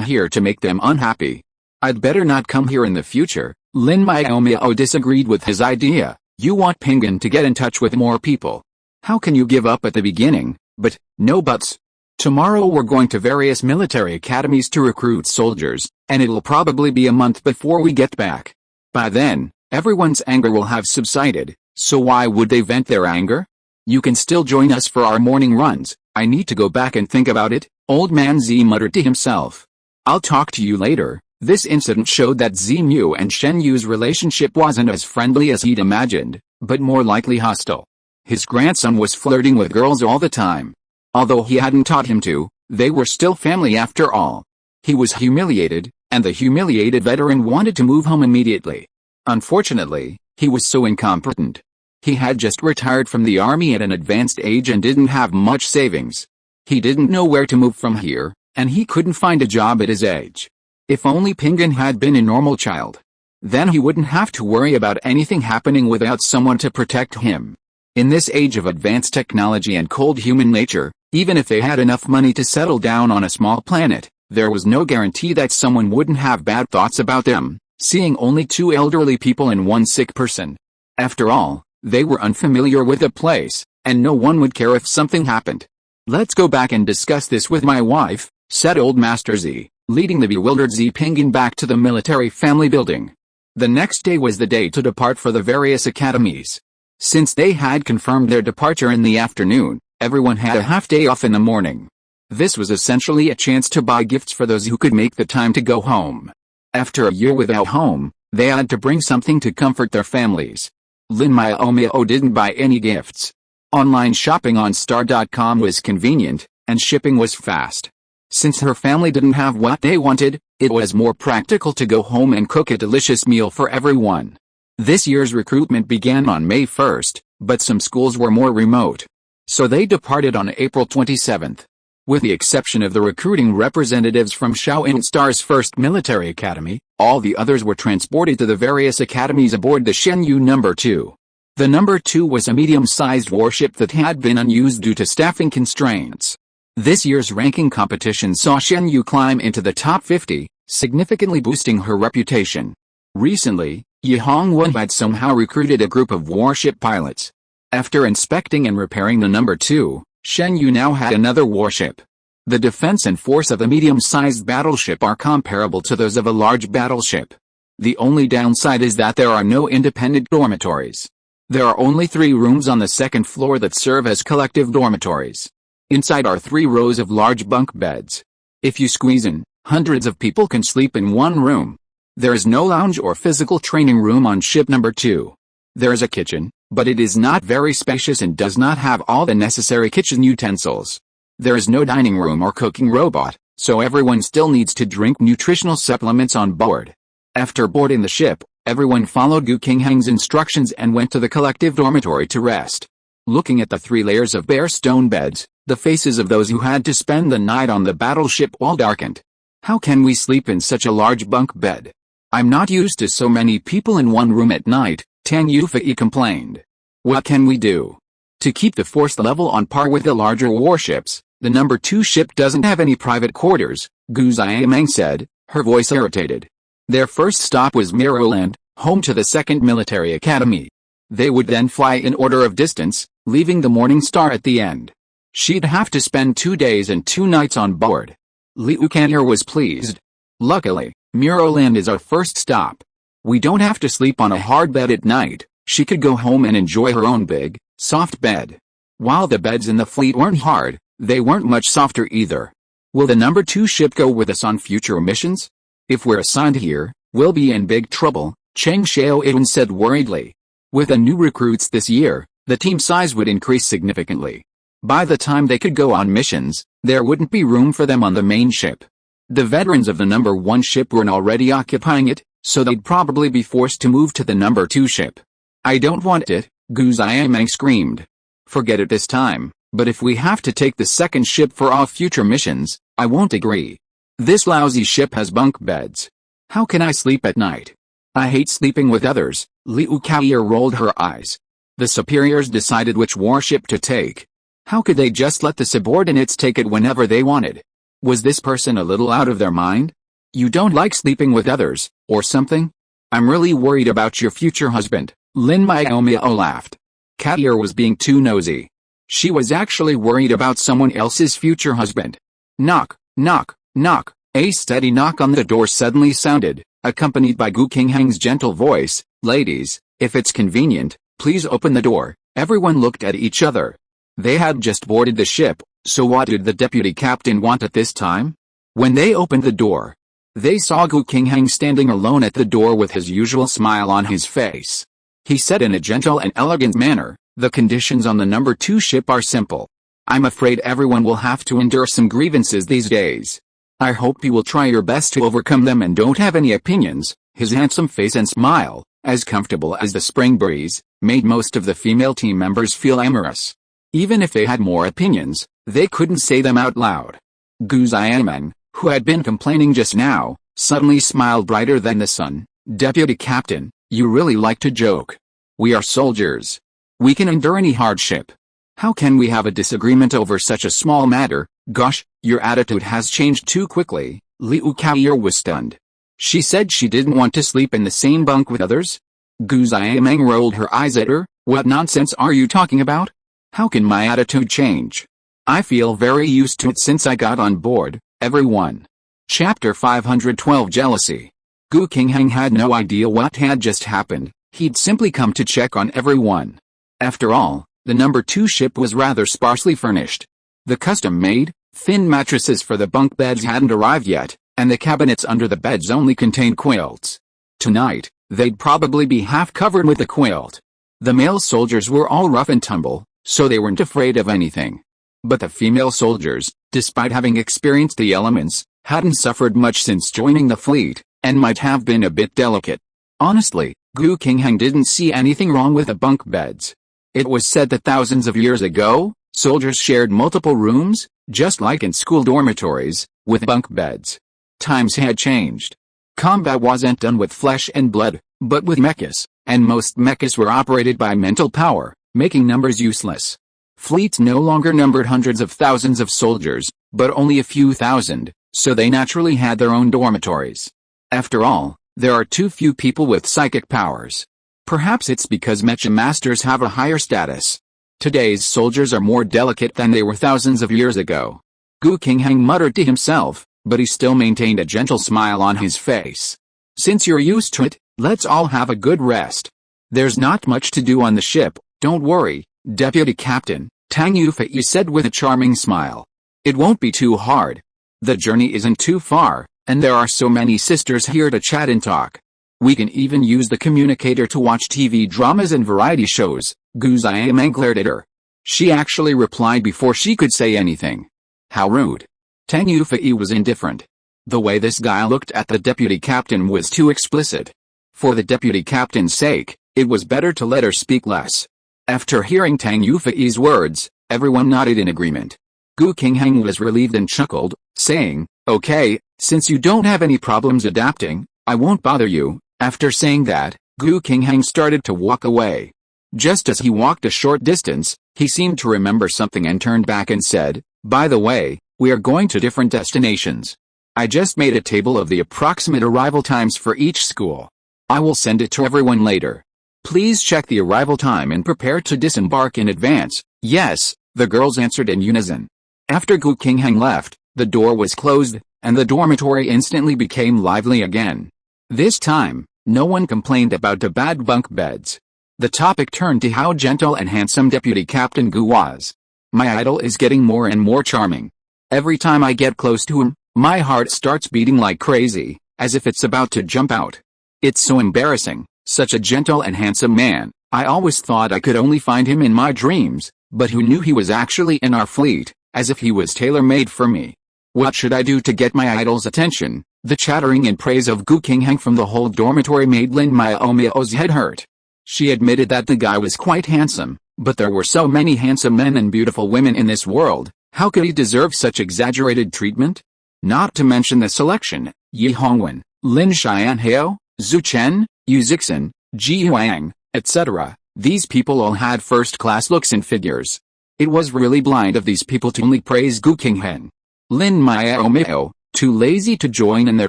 here to make them unhappy. I'd better not come here in the future. Lin Miaomiao disagreed with his idea. You want Pinguin to get in touch with more people. How can you give up at the beginning? But, no buts. Tomorrow we're going to various military academies to recruit soldiers, and it'll probably be a month before we get back. By then, everyone's anger will have subsided, so why would they vent their anger? You can still join us for our morning runs. I need to go back and think about it, Old Man Z muttered to himself. I'll talk to you later. This incident showed that Z Mu and Shen Yu's relationship wasn't as friendly as he'd imagined, but more likely hostile. His grandson was flirting with girls all the time. Although he hadn't taught him to, they were still family after all. He was humiliated, and the humiliated veteran wanted to move home immediately. Unfortunately, he was so incompetent. He had just retired from the army at an advanced age and didn't have much savings. He didn't know where to move from here, and he couldn't find a job at his age. If only Pinguin had been a normal child. Then he wouldn't have to worry about anything happening without someone to protect him. In this age of advanced technology and cold human nature, even if they had enough money to settle down on a small planet, there was no guarantee that someone wouldn't have bad thoughts about them, seeing only 2 elderly people and 1 sick person. After all, they were unfamiliar with the place, and no one would care if something happened. Let's go back and discuss this with my wife, said Old Master Z, leading the bewildered Z Pinguin back to the military family building. The next day was the day to depart for the various academies. Since they had confirmed their departure in the afternoon, everyone had a half day off in the morning. This was essentially a chance to buy gifts for those who could make the time to go home. After a year without home, they had to bring something to comfort their families. Lin Miaomiao didn't buy any gifts. Online shopping on star.com was convenient, and shipping was fast. Since her family didn't have what they wanted, it was more practical to go home and cook a delicious meal for everyone. This year's recruitment began on May 1st, but some schools were more remote. So they departed on April 27th. With the exception of the recruiting representatives from Shaoyin Star's first military academy, all the others were transported to the various academies aboard the Shenyu No. 2. The No. 2 was a medium-sized warship that had been unused due to staffing constraints. This year's ranking competition saw Shenyu climb into the top 50, significantly boosting her reputation. Recently, Yi Hongwen had somehow recruited a group of warship pilots. After inspecting and repairing the No. 2, Shenyu now had another warship. The defense and force of a medium-sized battleship are comparable to those of a large battleship. The only downside is that there are no independent dormitories. There are only 3 rooms on the second floor that serve as collective dormitories. Inside are 3 rows of large bunk beds. If you squeeze in, hundreds of people can sleep in one room. There is no lounge or physical training room on ship No. 2. There is a kitchen, but it is not very spacious and does not have all the necessary kitchen utensils. There is no dining room or cooking robot, so everyone still needs to drink nutritional supplements on board. After boarding the ship, everyone followed Gu Qingheng's instructions and went to the collective dormitory to rest. Looking at the 3 layers of bare stone beds, the faces of those who had to spend the night on the battleship all darkened. How can we sleep in such a large bunk bed? I'm not used to so many people in one room at night, Tang Yufei complained. What can we do? To keep the force level on par with the larger warships, The number 2 ship doesn't have any private quarters, Gu Xiaoming said, her voice irritated. Their first stop was Whirlwind, home to the 2nd Military Academy. They would then fly in order of distance, leaving the Morning Star at the end. She'd have to spend 2 days and 2 nights on board. Liu Kanier was pleased. Luckily, Whirlwind is our first stop. We don't have to sleep on a hard bed at night. She could go home and enjoy her own big, soft bed. While the beds in the fleet weren't hard, they weren't much softer either. Will the number 2 ship go with us on future missions? If we're assigned here, we'll be in big trouble, Cheng Xiaoyun said worriedly. With the new recruits this year, the team size would increase significantly. By the time they could go on missions, there wouldn't be room for them on the main ship. The veterans of the number 1 ship weren't already occupying it, so they'd probably be forced to move to the number 2 ship. I don't want it, Gu Xiaoming screamed. Forget it this time, but if we have to take the 2nd ship for all future missions, I won't agree. This lousy ship has bunk beds. How can I sleep at night? I hate sleeping with others. Liu Kanier rolled her eyes. The superiors decided which warship to take. How could they just let the subordinates take it whenever they wanted? Was this person a little out of their mind? You don't like sleeping with others, or something? I'm really worried about your future husband, Lin Miaomiao laughed. Kanier was being too nosy. She was actually worried about someone else's future husband. Knock, knock, knock. A steady knock on the door suddenly sounded, accompanied by Gu Qinghang's gentle voice. Ladies, if it's convenient, please open the door. Everyone looked at each other. They had just boarded the ship, so what did the deputy captain want at this time? When they opened the door, they saw Gu Qinghang standing alone at the door with his usual smile on his face. He said in a gentle and elegant manner, the conditions on the number 2 ship are simple. I'm afraid everyone will have to endure some grievances these days. I hope you will try your best to overcome them and don't have any opinions. His handsome face and smile, as comfortable as the spring breeze, made most of the female team members feel amorous. Even if they had more opinions, they couldn't say them out loud. Gu Xiaoming, who had been complaining just now, suddenly smiled brighter than the sun. Deputy Captain, you really like to joke. We are soldiers. We can endure any hardship. How can we have a disagreement over such a small matter? Gosh, your attitude has changed too quickly. Liu Kanier was stunned. She said she didn't want to sleep in the same bunk with others? Gu Xiaoming rolled her eyes at her. What nonsense are you talking about? How can my attitude change? I feel very used to it since I got on board, everyone. Chapter 512 Jealousy. Gu Qinghang had no idea what had just happened. He'd simply come to check on everyone. After all, the number 2 ship was rather sparsely furnished. The custom-made, thin mattresses for the bunk beds hadn't arrived yet, and the cabinets under the beds only contained quilts. Tonight, they'd probably be half covered with a quilt. The male soldiers were all rough and tumble, so they weren't afraid of anything. But the female soldiers, despite having experienced the elements, hadn't suffered much since joining the fleet, and might have been a bit delicate. Honestly, Gu Qinghang didn't see anything wrong with the bunk beds. It was said that thousands of years ago, soldiers shared multiple rooms, just like in school dormitories, with bunk beds. Times had changed. Combat wasn't done with flesh and blood, but with mechas, and most mechas were operated by mental power, making numbers useless. Fleets no longer numbered hundreds of thousands of soldiers, but only a few thousand, so they naturally had their own dormitories. After all, there are too few people with psychic powers. Perhaps it's because mecha masters have a higher status. Today's soldiers are more delicate than they were thousands of years ago. Gu Qinghang muttered to himself, but he still maintained a gentle smile on his face. Since you're used to it, let's all have a good rest. There's not much to do on the ship, don't worry, Deputy Captain, Tang Yufei said with a charming smile. It won't be too hard. The journey isn't too far, and there are so many sisters here to chat and talk. We can even use the communicator to watch TV dramas and variety shows. Gu Xiaoming glared at her. She actually replied before she could say anything. How rude. Tang Yufei was indifferent. The way this guy looked at the deputy captain was too explicit. For the deputy captain's sake, it was better to let her speak less. After hearing Tang Yufei's words, everyone nodded in agreement. Gu Qinghang was relieved and chuckled, saying, okay, since you don't have any problems adapting, I won't bother you. After saying that, Gu Qinghang started to walk away. Just as he walked a short distance, he seemed to remember something and turned back and said, By the way, we are going to different destinations. I just made a table of the approximate arrival times for each school. I will send it to everyone later. Please check the arrival time and prepare to disembark in advance." "Yes," the girls answered in unison. After Gu Qingheng left, the door was closed, and the dormitory instantly became lively again. This time, no one complained about the bad bunk beds. The topic turned to how gentle and handsome Deputy Captain Gu was. "My idol is getting more and more charming. Every time I get close to him, my heart starts beating like crazy, as if it's about to jump out. It's so embarrassing, such a gentle and handsome man. I always thought I could only find him in my dreams, but who knew he was actually in our fleet, as if he was tailor-made for me. What should I do to get my idol's attention?" The chattering and praise of Gu Qingheng from the whole dormitory made Lin Miaomiao's head hurt. She admitted that the guy was quite handsome, but there were so many handsome men and beautiful women in this world, how could he deserve such exaggerated treatment? Not to mention the selection: Yi Hongwen, Lin Xianhao, Zhu Chen, Yu Zixin, Ji Huang, etc. These people all had first-class looks and figures. It was really blind of these people to only praise Gu Qingheng. Lin Miaomiao, too lazy to join in their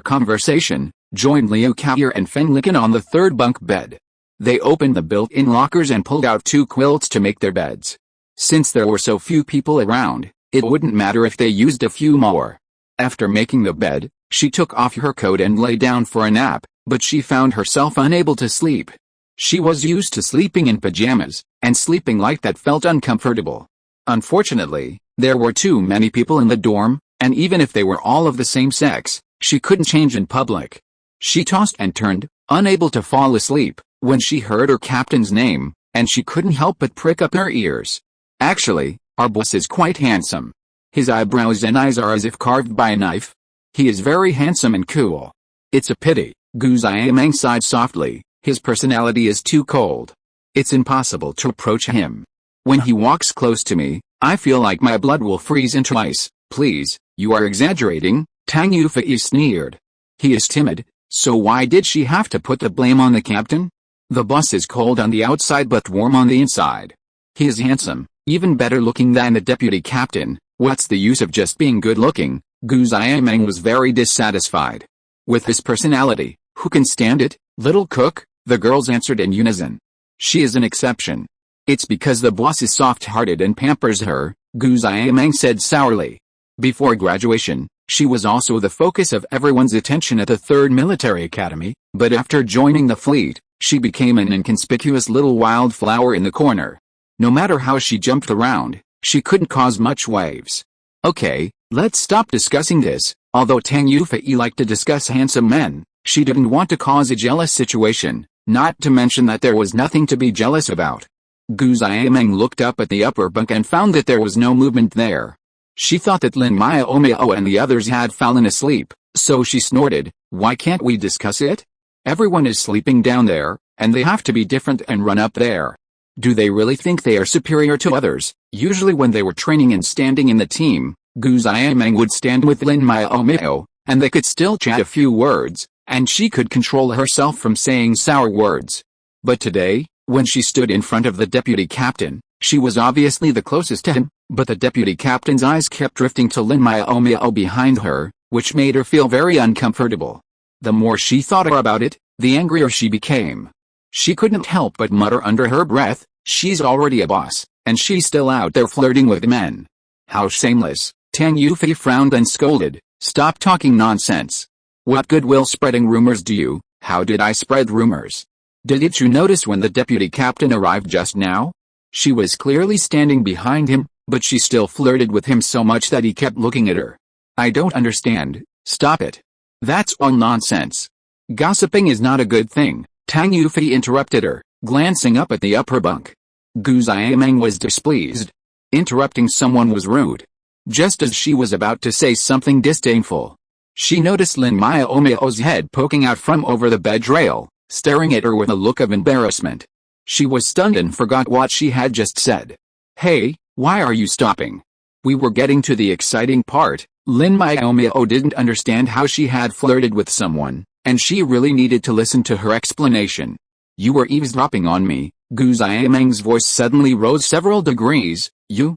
conversation, joined Liu Kaoyer and Feng Liken on the third bunk bed. They opened the built-in lockers and pulled out 2 quilts to make their beds. Since there were so few people around, it wouldn't matter if they used a few more. After making the bed, she took off her coat and lay down for a nap, but she found herself unable to sleep. She was used to sleeping in pajamas, and sleeping like that felt uncomfortable. Unfortunately, there were too many people in the dorm, and even if they were all of the same sex, she couldn't change in public. She tossed and turned, unable to fall asleep, when she heard her captain's name, and she couldn't help but prick up her ears. "Actually, our boss is quite handsome. His eyebrows and eyes are as if carved by a knife. He is very handsome and cool. It's a pity," Gu Xiameng sighed softly, "his personality is too cold. It's impossible to approach him. When he walks close to me, I feel like my blood will freeze into ice." "Please, you are exaggerating," Tang Yufei sneered. "He is timid, so why did she have to put the blame on the captain? The boss is cold on the outside but warm on the inside. He is handsome, even better looking than the deputy captain. What's the use of just being good looking?" Gu Xiameng was very dissatisfied. "With his personality, who can stand it, little cook?" the girls answered in unison. "She is an exception. It's because the boss is soft-hearted and pampers her," Gu Xiameng said sourly. Before graduation, she was also the focus of everyone's attention at the 3rd Military Academy, but after joining the fleet, she became an inconspicuous little wildflower in the corner. No matter how she jumped around, she couldn't cause much waves. "Okay, let's stop discussing this." Although Tang Yufei liked to discuss handsome men, she didn't want to cause a jealous situation, not to mention that there was nothing to be jealous about. Gu Xiameng looked up at the upper bunk and found that there was no movement there. She thought that Lin Miaomiao and the others had fallen asleep, so she snorted, "Why can't we discuss it? Everyone is sleeping down there, and they have to be different and run up there. Do they really think they are superior to others?" Usually when they were training and standing in the team, Gu Xiameng would stand with Lin Miaomiao, and they could still chat a few words, and she could control herself from saying sour words. But today, when she stood in front of the deputy captain, she was obviously the closest to him, but the deputy captain's eyes kept drifting to Lin Miaomiao behind her, which made her feel very uncomfortable. The more she thought about it, the angrier she became. She couldn't help but mutter under her breath, "She's already a boss, and she's still out there flirting with men. How shameless." Tang Yufei frowned and scolded, "Stop talking nonsense. What good will spreading rumors do you?" "How did I spread rumors? Didn't you notice when the deputy captain arrived just now? She was clearly standing behind him, but she still flirted with him so much that he kept looking at her. I don't understand." "Stop it. That's all nonsense. Gossiping is not a good thing," Tang Yufei interrupted her, glancing up at the upper bunk. Gu Xiameng was displeased. Interrupting someone was rude. Just as she was about to say something disdainful, she noticed Lin Miaomiao's head poking out from over the bed rail, staring at her with a look of embarrassment. She was stunned and forgot what she had just said. "Hey, why are you stopping? We were getting to the exciting part." Lin Miaomiao didn't understand how she had flirted with someone, and she really needed to listen to her explanation. "You were eavesdropping on me." Gu Xiameng's voice suddenly rose several degrees. You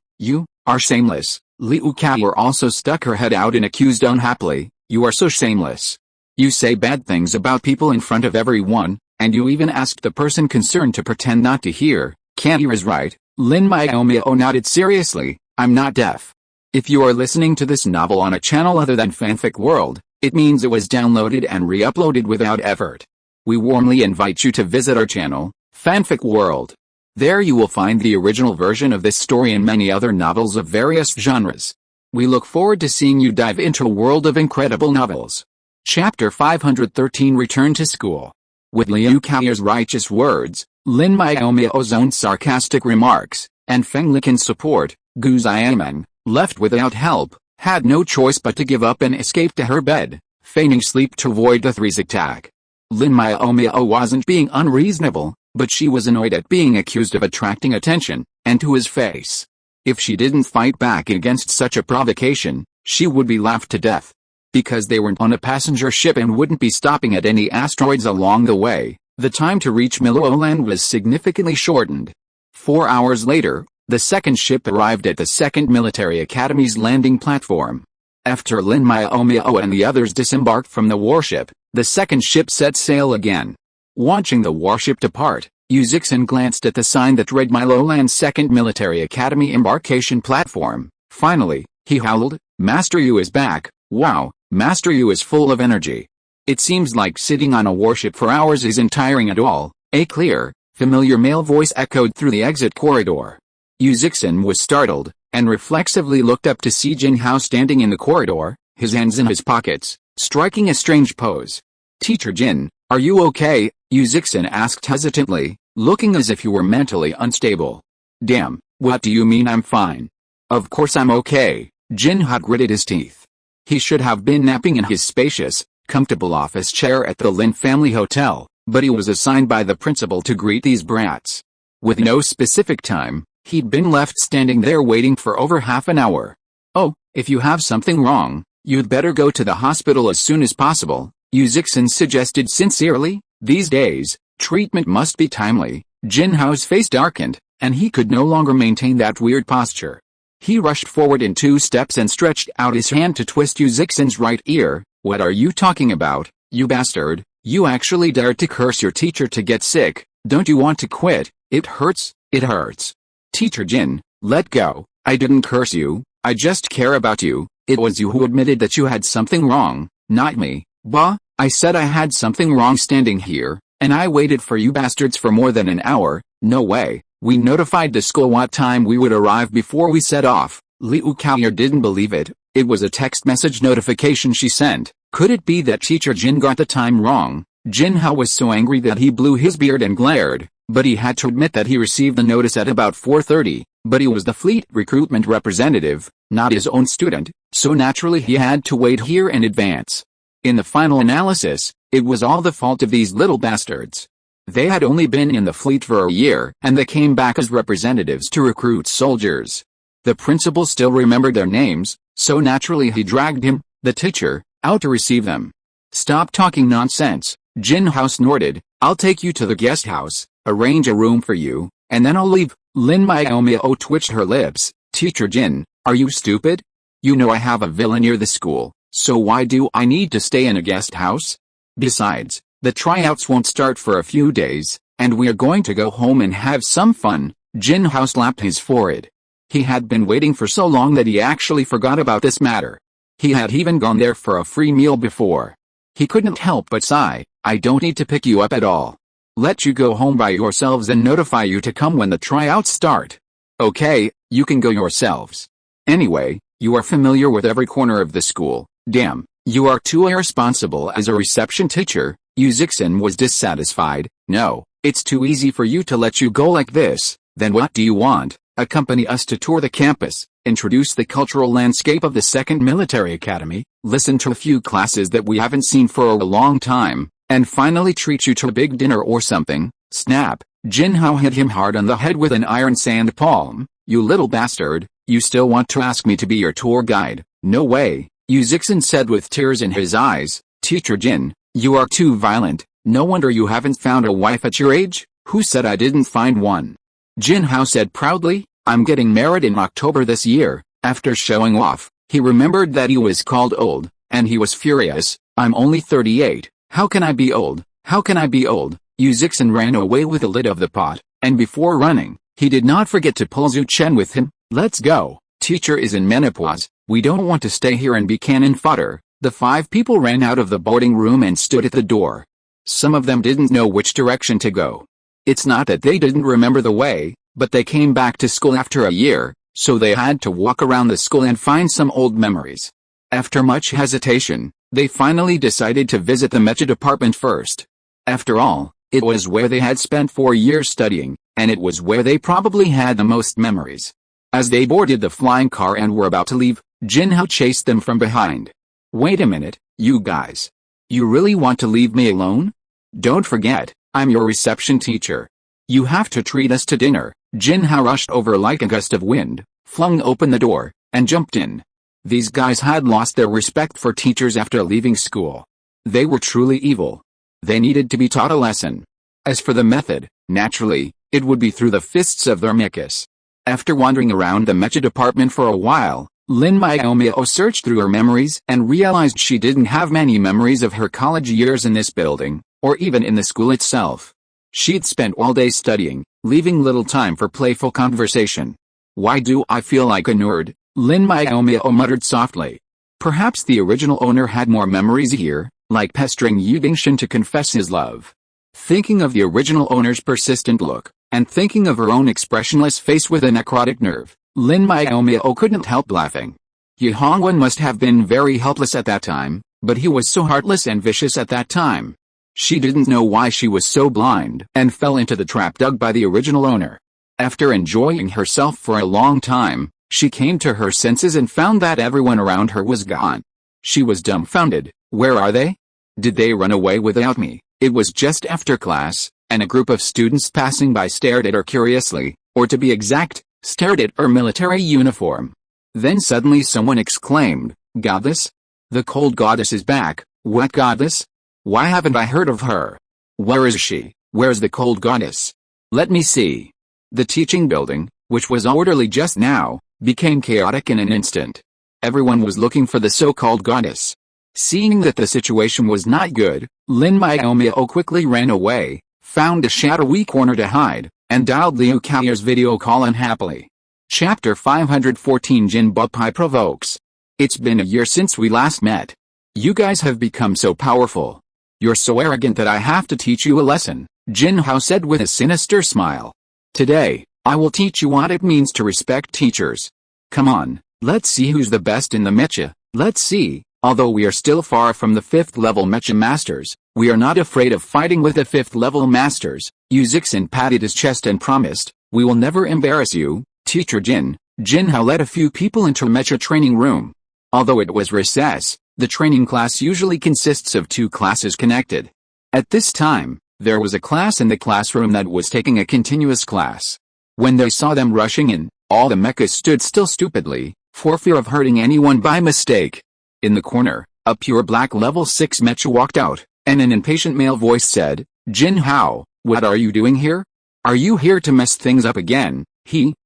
are shameless." Liu Kao also stuck her head out and accused unhappily, "You are so shameless. You say bad things about people in front of everyone, and you even asked the person concerned to pretend not to hear. Can't you is right?" Lin Miaomiao nodded seriously, "I'm not deaf. If you are listening to this novel on a channel other than Fanfic World, it means it was downloaded and re-uploaded without effort. We warmly invite you to visit our channel, Fanfic World. There you will find the original version of this story and many other novels of various genres. We look forward to seeing you dive into a world of incredible novels." Chapter 513 Return to School. With Liu Kao's righteous words, Lin Miaomiao's own sarcastic remarks, and Feng Liqin's support, Gu Xiaomeng, left without help, had no choice but to give up and escape to her bed, feigning sleep to avoid the three's attack. Lin Miaomiao wasn't being unreasonable, but she was annoyed at being accused of attracting attention, and to his face. If she didn't fight back against such a provocation, she would be laughed to death. Because they weren't on a passenger ship and wouldn't be stopping at any asteroids along the way, the time to reach Miluoland was significantly shortened. 4 hours later, the second ship arrived at the Second Military Academy's landing platform. After Lin Miaomiao and the others disembarked from the warship, the second ship set sail again. Watching the warship depart, Yu Zixin glanced at the sign that read Miluoland Second Military Academy Embarkation Platform. Finally, he howled, "Master Yu is back! Wow, Master Yu is full of energy. It seems like sitting on a warship for hours isn't tiring at all." A clear, familiar male voice echoed through the exit corridor. Yu Zixin was startled, and reflexively looked up to see Jin Hao standing in the corridor, his hands in his pockets, striking a strange pose. "Teacher Jin, are you okay?" Yu Zixin asked hesitantly, looking as if you were mentally unstable. "Damn, what do you mean I'm fine? Of course I'm okay." Jin Hao gritted his teeth. He should have been napping in his spacious, comfortable office chair at the Lin family hotel, but he was assigned by the principal to greet these brats. With no specific time, he'd been left standing there waiting for over half an hour. "Oh, if you have something wrong, you'd better go to the hospital as soon as possible," Yu Zixin suggested sincerely. These days, treatment must be timely. Jin Hao's face darkened, and he could no longer maintain that weird posture. He rushed forward in 2 steps and stretched out his hand to twist Yu Zixin's right ear. "What are you talking about, you bastard? You actually dared to curse your teacher to get sick. Don't you want to quit? It hurts, it hurts." "Teacher Jin, let go. I didn't curse you, I just care about you. It was you who admitted that you had something wrong, not me." "Bah, I said I had something wrong standing here, and I waited for you bastards for more than an hour. No way. We notified the school what time we would arrive before we set off." Liu Kao didn't believe it. It was a text message notification she sent. Could it be that Teacher Jin got the time wrong? Jin Hao was so angry that he blew his beard and glared, but he had to admit that he received the notice at about 4:30, but he was the fleet recruitment representative, not his own student, so naturally he had to wait here in advance. In the final analysis, it was all the fault of these little bastards. They had only been in the fleet for a year, and they came back as representatives to recruit soldiers. The principal still remembered their names, so naturally he dragged him, the teacher, out to receive them. "Stop talking nonsense," Jin Hao snorted. "I'll take you to the guest house, arrange a room for you, and then I'll leave." Lin Miaomiao twitched her lips. "Teacher Jin, are you stupid? You know I have a villa near the school, so why do I need to stay in a guest house? Besides, the tryouts won't start for a few days, and we are going to go home and have some fun." Jin Hao slapped his forehead. He had been waiting for so long that he actually forgot about this matter. He had even gone there for a free meal before. He couldn't help but sigh. "I don't need to pick you up at all. Let you go home by yourselves and notify you to come when the tryouts start. Okay, you can go yourselves. Anyway, you are familiar with every corner of the school. Damn, you are too irresponsible as a reception teacher." Yu Zixin was dissatisfied. "No, it's too easy for you to let you go like this. Then what do you want? Accompany us to tour the campus, introduce the cultural landscape of the Second Military Academy, listen to a few classes that we haven't seen for a long time, and finally treat you to a big dinner or something?" Snap! Jin Hao hit him hard on the head with an iron sand palm. "You little bastard, you still want to ask me to be your tour guide? No way," Yu Zixin said with tears in his eyes. "Teacher Jin, you are too violent. No wonder you haven't found a wife at your age." "Who said I didn't find one?" Jin Hao said proudly. "I'm getting married in October this year, After showing off, he remembered that he was called old, and he was furious. I'm only 38, how can I be old, how can I be old? Yuzixin ran away with the lid of the pot, and before running, he did not forget to pull Zhu Chen with him. Let's go, teacher is in menopause, we don't want to stay here and be cannon fodder. The 5 people ran out of the boarding room and stood at the door. Some of them didn't know which direction to go. It's not that they didn't remember the way, but they came back to school after a year, so they had to walk around the school and find some old memories. After much hesitation, they finally decided to visit the mecha department first. After all, it was where they had spent 4 years studying, and it was where they probably had the most memories. As they boarded the flying car and were about to leave, Jinhao chased them from behind. Wait a minute, you guys. You really want to leave me alone? Don't forget, I'm your reception teacher. You have to treat us to dinner. Jinhao rushed over like a gust of wind, flung open the door, and jumped in. These guys had lost their respect for teachers after leaving school. They were truly evil. They needed to be taught a lesson. As for the method, naturally, it would be through the fists of their mechas. After wandering around the mecha department for a while, Lin Miaomiao searched through her memories and realized she didn't have many memories of her college years in this building, or even in the school itself. She'd spent all day studying, leaving little time for playful conversation. Why do I feel like a nerd? Lin Miaomiao muttered softly. Perhaps the original owner had more memories here, like pestering Yu Bingshan to confess his love. Thinking of the original owner's persistent look, and thinking of her own expressionless face with a necrotic nerve, Lin Miaomiao couldn't help laughing. Yu Hongwen must have been very helpless at that time, but he was so heartless and vicious at that time. She didn't know why she was so blind and fell into the trap dug by the original owner. After enjoying herself for a long time, she came to her senses and found that everyone around her was gone. She was dumbfounded. Where are they? Did they run away without me? It was just after class, and a group of students passing by stared at her curiously, or to be exact, stared at her military uniform. Then suddenly someone exclaimed, "Goddess? The cold goddess is back." What goddess? Why haven't I heard of her? Where is she? Where's the cold goddess? Let me see. The teaching building, which was orderly just now, became chaotic in an instant. Everyone was looking for the so-called goddess. Seeing that the situation was not good, Lin Miaomiao quickly ran away, found a shadowy corner to hide, and dialed Liu Kao's video call unhappily. Chapter 514 Jin Bupai provokes. It's been a year since we last met. You guys have become so powerful. You're so arrogant that I have to teach you a lesson, Jinhao said with a sinister smile. Today, I will teach you what it means to respect teachers. Come on, let's see who's the best in the mecha. Let's see, although we are still far from the 5th level mecha masters, we are not afraid of fighting with the 5th level masters. Yuzixin patted his chest and promised, we will never embarrass you, Teacher Jin. Jinhao led a few people into a mecha training room. Although it was recess, the training class usually consists of 2 classes connected. At this time, there was a class in the classroom that was taking a continuous class. When they saw them rushing in, all the mechas stood still stupidly, for fear of hurting anyone by mistake. In the corner, a pure black level 6 mecha walked out, and an impatient male voice said, Jinhao, what are you doing here? Are you here to mess things up again?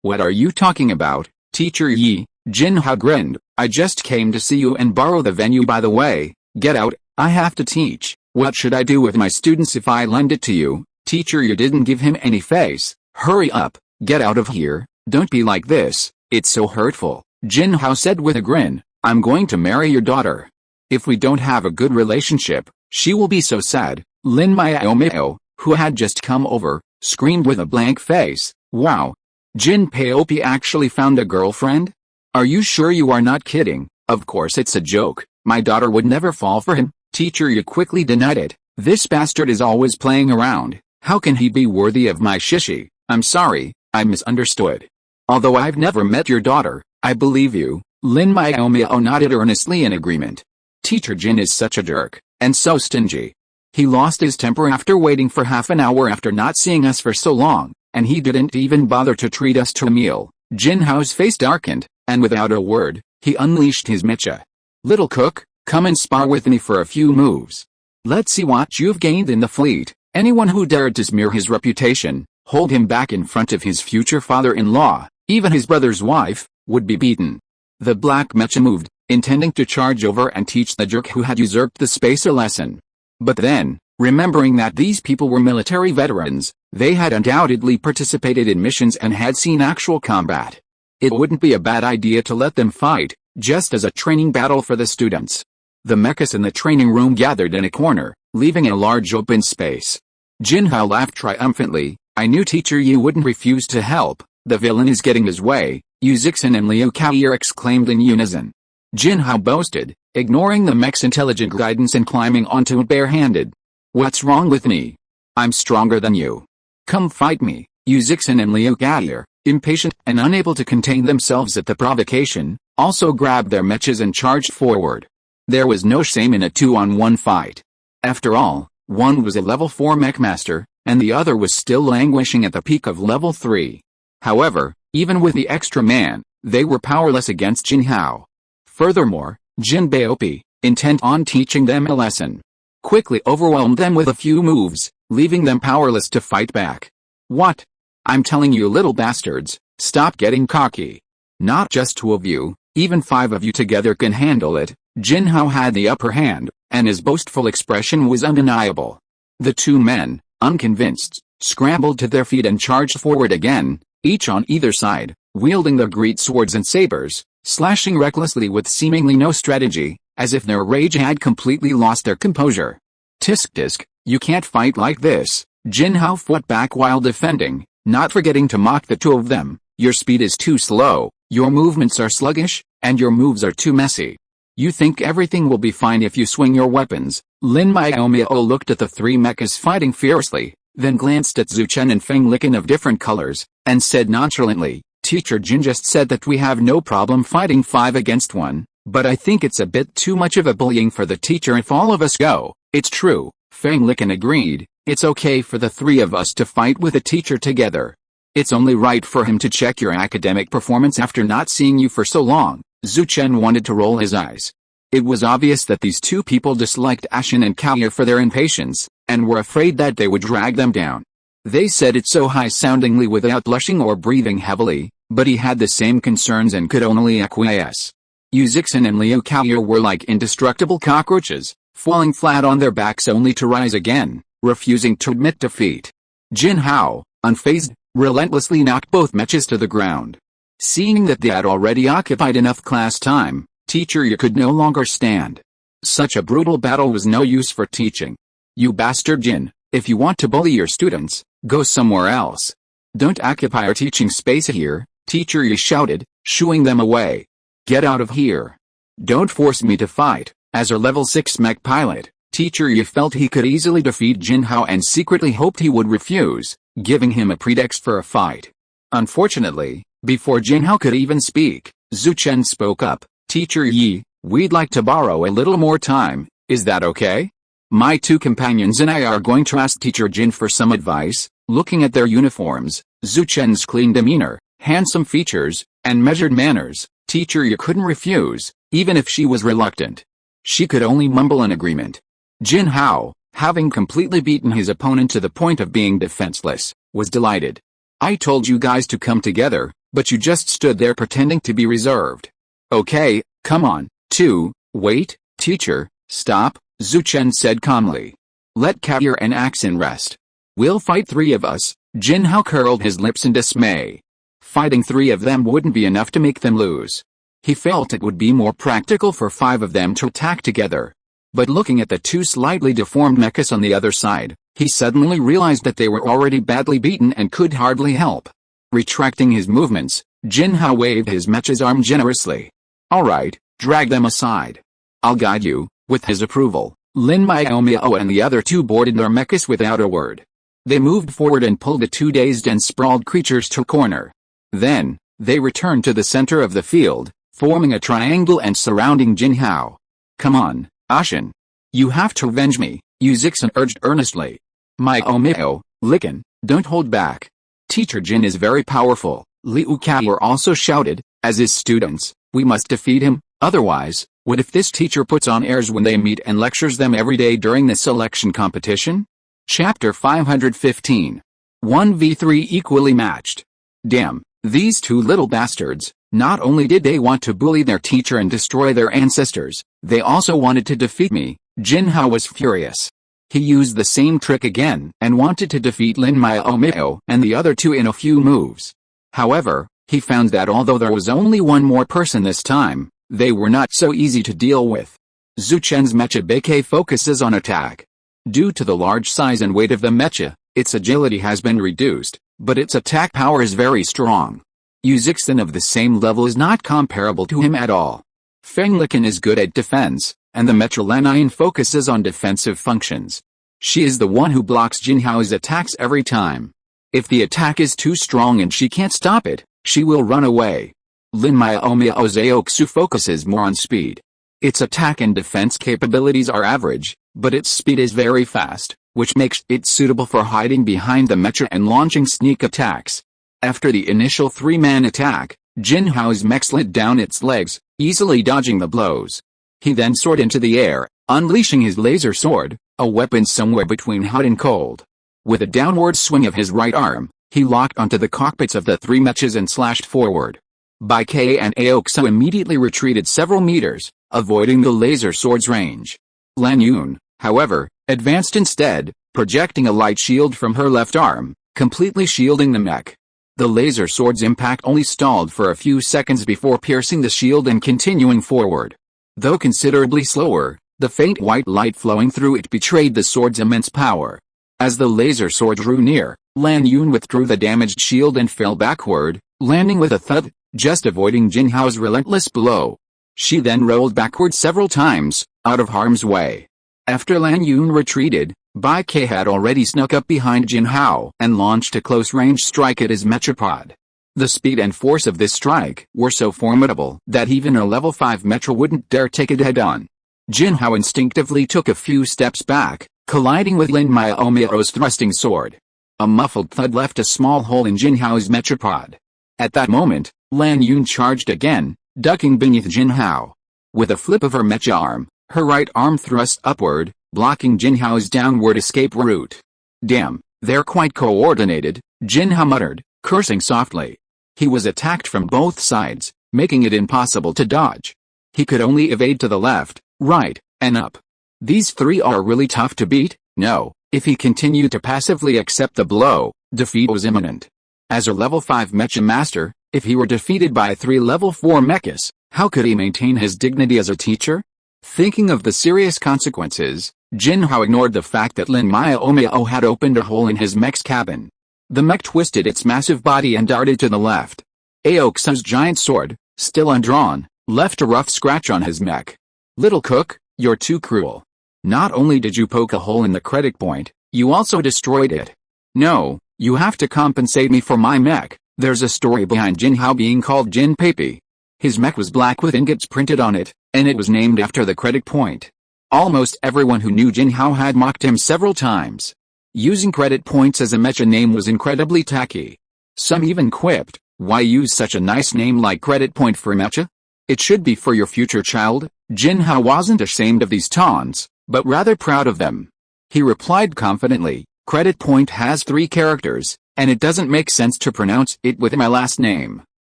What are you talking about, Teacher Yi? Jinhao grinned, I just came to see you and borrow the venue by the way. Get out, I have to teach. What should I do with my students if I lend it to you? Teacher You didn't give him any face. Hurry up, get out of here, don't be like this, it's so hurtful. Jinhao said with a grin, I'm going to marry your daughter. If we don't have a good relationship, she will be so sad. Lin Miaomiao, who had just come over, screamed with a blank face, wow. Jin Paopi actually found a girlfriend? Are you sure you are not kidding? Of course it's a joke, my daughter would never fall for him. Teacher You quickly denied it. This bastard is always playing around. How can he be worthy of my shishi? I'm sorry, I misunderstood. Although I've never met your daughter, I believe you. Lin Miaomiao nodded earnestly in agreement. Teacher Jin is such a jerk, and so stingy. He lost his temper after waiting for half an hour after not seeing us for so long, and he didn't even bother to treat us to a meal. Jinhao's face darkened, and without a word, he unleashed his mecha. Little cook, come and spar with me for a few moves. Let's see what you've gained in the fleet. Anyone who dared to smear his reputation, hold him back in front of his future father-in-law, even his brother's wife, would be beaten. The black mecha moved, intending to charge over and teach the jerk who had usurped the space a lesson. But then, remembering that these people were military veterans, they had undoubtedly participated in missions and had seen actual combat. It wouldn't be a bad idea to let them fight, just as a training battle for the students. The mechas in the training room gathered in a corner, leaving a large open space. Jinhao laughed triumphantly. "I knew Teacher Yi wouldn't refuse to help. The villain is getting his way," Yu Zixin and Liu Kaoyer exclaimed in unison. Jinhao boasted, ignoring the mech's intelligent guidance and climbing onto it barehanded. "What's wrong with me? I'm stronger than you. Come fight me," Yu Zixin and Liu Kaoyer, impatient and unable to contain themselves at the provocation, also grabbed their mechas and charged forward. There was no shame in a 2-on-1 fight. After all, one was a level 4 mech master, and the other was still languishing at the peak of level 3. However, even with the extra man, they were powerless against Jinhao. Furthermore, Jin Baopi, intent on teaching them a lesson, quickly overwhelmed them with a few moves, leaving them powerless to fight back. "What? I'm telling you, little bastards, stop getting cocky. Not just 2 of you, even 5 of you together can handle it." Jinhao had the upper hand, and his boastful expression was undeniable. The 2 men, unconvinced, scrambled to their feet and charged forward again, each on either side, wielding their great swords and sabers, slashing recklessly with seemingly no strategy, as if their rage had completely lost their composure. "Tisk, you can't fight like this," Jinhao fought back while defending, not forgetting to mock the 2 of them. "Your speed is too slow, your movements are sluggish, and your moves are too messy. You think everything will be fine if you swing your weapons." Lin Miaomiao looked at the 3 mechas fighting fiercely, then glanced at Zuchen and Feng Licken of different colors, and said nonchalantly, "Teacher Jin just said that we have no problem fighting 5 against 1, but I think it's a bit too much of a bullying for the teacher if all of us go." "It's true," Feng Licken agreed. "It's okay for the 3 of us to fight with the teacher together. It's only right for him to check your academic performance after not seeing you for so long." Zuchen wanted to roll his eyes. It was obvious that these 2 people disliked Ashen and Kaoyer for their impatience, and were afraid that they would drag them down. They said it so high-soundingly without blushing or breathing heavily, but he had the same concerns and could only acquiesce. Yu Zixin and Liu Kaoyer were like indestructible cockroaches, falling flat on their backs only to rise again, refusing to admit defeat. Jinhao, unfazed, relentlessly knocked both mechas to the ground. Seeing that they had already occupied enough class time, Teacher Yi could no longer stand. Such a brutal battle was no use for teaching. "You bastard Jin, if you want to bully your students, go somewhere else. Don't occupy our teaching space here," Teacher Yi shouted, shooing them away. "Get out of here. Don't force me to fight." As a level 6 mech pilot, Teacher Yi felt he could easily defeat Jinhao and secretly hoped he would refuse, giving him a pretext for a fight. Unfortunately, before Jinhao could even speak, Zuchen spoke up. "Teacher Yi, we'd like to borrow a little more time, is that okay? My 2 companions and I are going to ask Teacher Jin for some advice." Looking at their uniforms, Zuchen's clean demeanor, handsome features, and measured manners, Teacher Yi couldn't refuse, even if she was reluctant. She could only mumble an agreement. Jinhao, having completely beaten his opponent to the point of being defenseless, was delighted. "I told you guys to come together, but you just stood there pretending to be reserved. Okay, come on, 2, wait, teacher, stop," Zuchen said calmly. "Let Kaoyer and Axin rest. We'll fight 3 of us." Jinhao curled his lips in dismay. Fighting 3 of them wouldn't be enough to make them lose. He felt it would be more practical for 5 of them to attack together. But looking at the 2 slightly deformed mechas on the other side, he suddenly realized that they were already badly beaten and could hardly help. Retracting his movements, Jinhao waved his mecha's arm generously. "All right, drag them aside. I'll guide you." With his approval, Lin Miaomiao and the other 2 boarded their mechas without a word. They moved forward and pulled the 2 dazed and sprawled creatures to a corner. Then, they returned to the center of the field, forming a triangle and surrounding Jinhao. "Come on, Ashen. You have to avenge me," Yu Zixin urged earnestly. "Miaomiao, Licken, don't hold back. Teacher Jin is very powerful," Liu Kaoyer also shouted, "as his students, we must defeat him, otherwise, what if this teacher puts on airs when they meet and lectures them every day during the selection competition?" Chapter 515. 1v3 equally matched. "Damn, these 2 little bastards, Not only did they want to bully their teacher and destroy their ancestors, they also wanted to defeat me. Jin Hao was furious. He used the same trick again and wanted to defeat Lin Miaomiao and the other two in a few moves. However, he found that although there was only one more person this time, they were not so easy to deal with. Zhu Chen's mecha Beike focuses on attack. Due to the large size and weight of the mecha, its agility has been reduced, but its attack power is very strong. Yu Zixin of the same level is not comparable to him at all. Feng Liken is good at defense, and the mecha Lin Yin focuses on defensive functions. She is the one who blocks Jin Hao's attacks every time. If the attack is too strong and she can't stop it, she will run away. Lin Miaomiao's Aoksu focuses more on speed. Its attack and defense capabilities are average, but its speed is very fast, which makes it suitable for hiding behind the mecha and launching sneak attacks. After the initial three-man attack, Jin Hao's mech slid down its legs, easily dodging the blows. He then soared into the air, unleashing his laser sword, a weapon somewhere between hot and cold. With a downward swing of his right arm, he locked onto the cockpits of the three mechas and slashed forward. Baike and Aoksu immediately retreated several meters, avoiding the laser sword's range. Lin Yin, however, advanced instead, projecting a light shield from her left arm, completely shielding the mech. The laser sword's impact only stalled for a few seconds before piercing the shield and continuing forward. Though considerably slower, the faint white light flowing through it betrayed the sword's immense power. As the laser sword drew near, Lin Yin withdrew the damaged shield and fell backward, landing with a thud, just avoiding Jin Hao's relentless blow. She then rolled backward several times, out of harm's way. After Lin Yin retreated, Baike had already snuck up behind Jin Hao and launched a close-range strike at his mechapod. The speed and force of this strike were so formidable that even a level 5 mecha wouldn't dare take it head-on. Jin Hao instinctively took a few steps back, colliding with Lin Miaomiao's thrusting sword. A muffled thud left a small hole in Jin Hao's mechapod. At that moment, Lin Yin charged again, ducking beneath Jin Hao. With a flip of her mecha arm, her right arm thrust upward, blocking Jin Hao's downward escape route. Damn, they're quite coordinated, Jin Hao muttered, cursing softly. He was attacked from both sides, making it impossible to dodge. He could only evade to the left, right, and up. These three are really tough to beat. No, if he continued to passively accept the blow, defeat was imminent. As a level 5 mecha master, if he were defeated by 3 level 4 mechas, how could he maintain his dignity as a teacher? Thinking of the serious consequences, Jin Hao ignored the fact that Lin Miaomiao had opened a hole in his mech's cabin. The mech twisted its massive body and darted to the left. Aoksu's giant sword, still undrawn, left a rough scratch on his mech. Little cook, you're too cruel. Not only did you poke a hole in the credit point, you also destroyed it. No, you have to compensate me for my mech. There's a story behind Jin Hao being called Jin Papi. His mech was black with ingots printed on it, and it was named after the credit point. Almost everyone who knew Jin Hao had mocked him several times. Using credit points as a mecha name was incredibly tacky. Some even quipped, why use such a nice name like credit point for mecha? It should be for your future child. Jin Hao wasn't ashamed of these taunts, but rather proud of them. He replied confidently, credit point has 3 characters, and it doesn't make sense to pronounce it with my last name.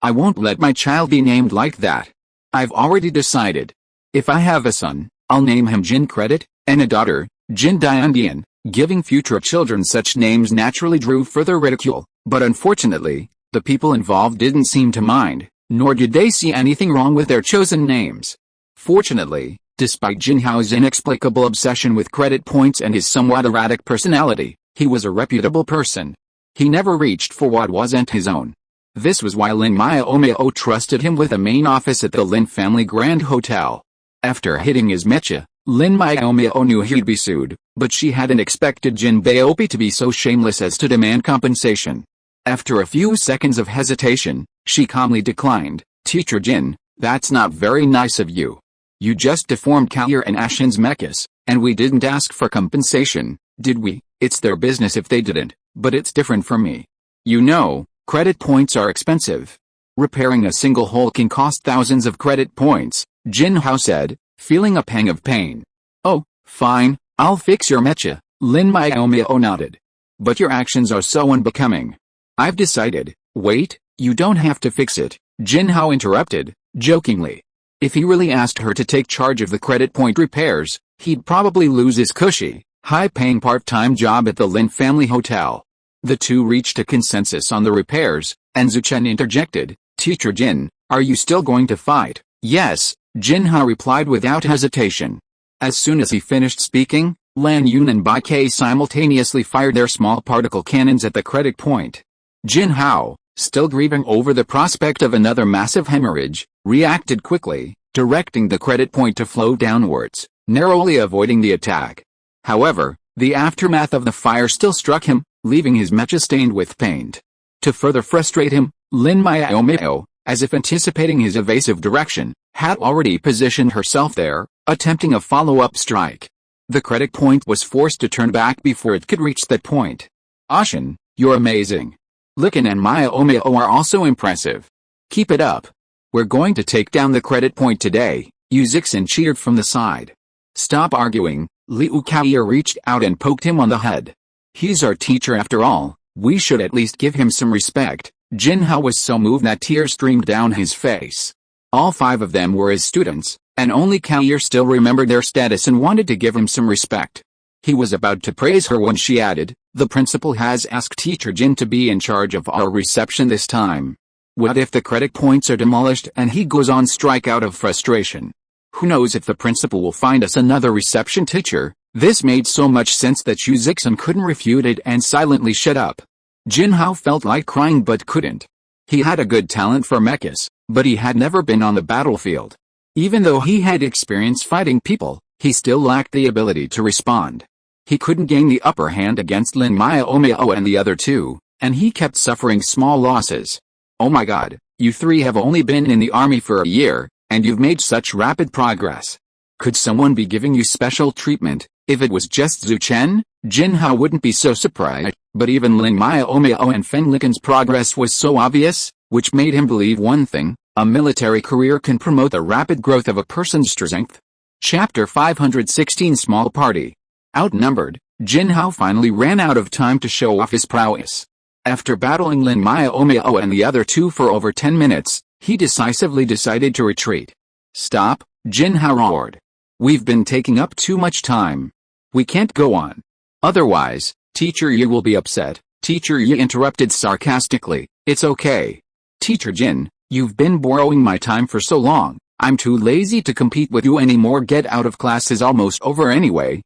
I won't let my child be named like that. I've already decided. If I have a son, I'll name him Jin Credit, and a daughter, Jin Diandian. Giving future children such names naturally drew further ridicule, but unfortunately, the people involved didn't seem to mind, nor did they see anything wrong with their chosen names. Fortunately, despite Jin Hao's inexplicable obsession with credit points and his somewhat erratic personality, he was a reputable person. He never reached for what wasn't his own. This was why Lin Miaomiao trusted him with a main office at the Lin family Grand Hotel. After hitting his mecha, Lin Miaomiao knew he'd be sued, but she hadn't expected Jin Baopi to be so shameless as to demand compensation. After a few seconds of hesitation, she calmly declined, Teacher Jin, that's not very nice of you. You just deformed Kalir and Ashin's mechas, and we didn't ask for compensation, did we? It's their business if they didn't, but it's different for me. You know, credit points are expensive. Repairing a single hole can cost thousands of credit points, Jin Hao said, feeling a pang of pain. Oh, fine, I'll fix your mecha, Lin Miaomiao nodded. But your actions are so unbecoming. I've decided. Wait, you don't have to fix it, Jin Hao interrupted, jokingly. If he really asked her to take charge of the credit point repairs, he'd probably lose his cushy, high-paying part-time job at the Lin family hotel. The two reached a consensus on the repairs, and Zuchen interjected, Teacher Jin, are you still going to fight? Yes, Jin Hao replied without hesitation. As soon as he finished speaking, Lin Yin and Bai Ke simultaneously fired their small particle cannons at the credit point. Jin Hao, still grieving over the prospect of another massive hemorrhage, reacted quickly, directing the credit point to flow downwards, narrowly avoiding the attack. However, the aftermath of the fire still struck him, leaving his mecha stained with paint. To further frustrate him, Lin Miaomiao, as if anticipating his evasive direction, had already positioned herself there, attempting a follow-up strike. The credit point was forced to turn back before it could reach that point. Ashen, you're amazing. Lin and Miaomiao are also impressive. Keep it up. We're going to take down the credit point today, Yu Zixin cheered from the side. Stop arguing, Liu Kaoye reached out and poked him on the head. He's our teacher after all, we should at least give him some respect. Jin Hao was so moved that tears streamed down his face. All 5 of them were his students, and only Kaoye still remembered their status and wanted to give him some respect. He was about to praise her when she added, the principal has asked Teacher Jin to be in charge of our reception this time. What if the credit points are demolished and he goes on strike out of frustration? Who knows if the principal will find us another reception teacher? This made so much sense that Yu Zixin couldn't refute it and silently shut up. Jin Hao felt like crying but couldn't. He had a good talent for mechas, but he had never been on the battlefield. Even though he had experience fighting people, he still lacked the ability to respond. He couldn't gain the upper hand against Lin Miaomiao and the other 2, and he kept suffering small losses. Oh my god, you 3 have only been in the army for a year, and you've made such rapid progress. Could someone be giving you special treatment? If it was just Zuchen, Jin Hao wouldn't be so surprised, but even Lin Miaomiao and Feng Liken's progress was so obvious, which made him believe one thing, a military career can promote the rapid growth of a person's strength. Chapter 516 Small Party. Outnumbered, Jin Hao finally ran out of time to show off his prowess. After battling Lin Miaomiao and the other 2 for over 10 minutes, he decisively decided to retreat. Stop, Jin Hao roared. We've been taking up too much time. We can't go on. Otherwise, Teacher Yi will be upset. Teacher Yi interrupted sarcastically, it's okay. Teacher Jin, you've been borrowing my time for so long, I'm too lazy to compete with you anymore. Get out of class is almost over anyway.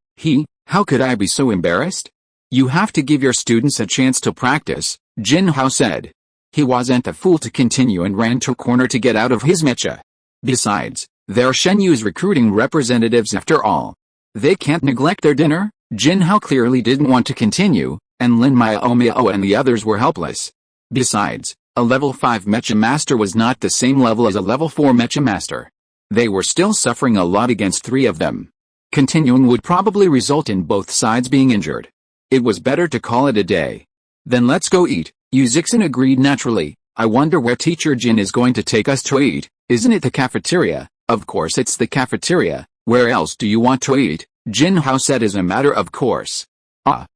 How could I be so embarrassed? You have to give your students a chance to practice, Jin Hao said. He wasn't a fool to continue and ran to a corner to get out of his mecha. Besides, they're Shenyu's recruiting representatives after all. They can't neglect their dinner. Jin Hao clearly didn't want to continue, and Lin Miaomiao and the others were helpless. Besides, a level 5 mecha master was not the same level as a level 4 mecha master. They were still suffering a lot against 3 of them. Continuing would probably result in both sides being injured. It was better to call it a day. Then let's go eat, Yu Zixin agreed naturally. I wonder where Teacher Jin is going to take us to eat. Isn't it the cafeteria? Of course it's the cafeteria. Where else do you want to eat? Jin Hao said as a matter of course.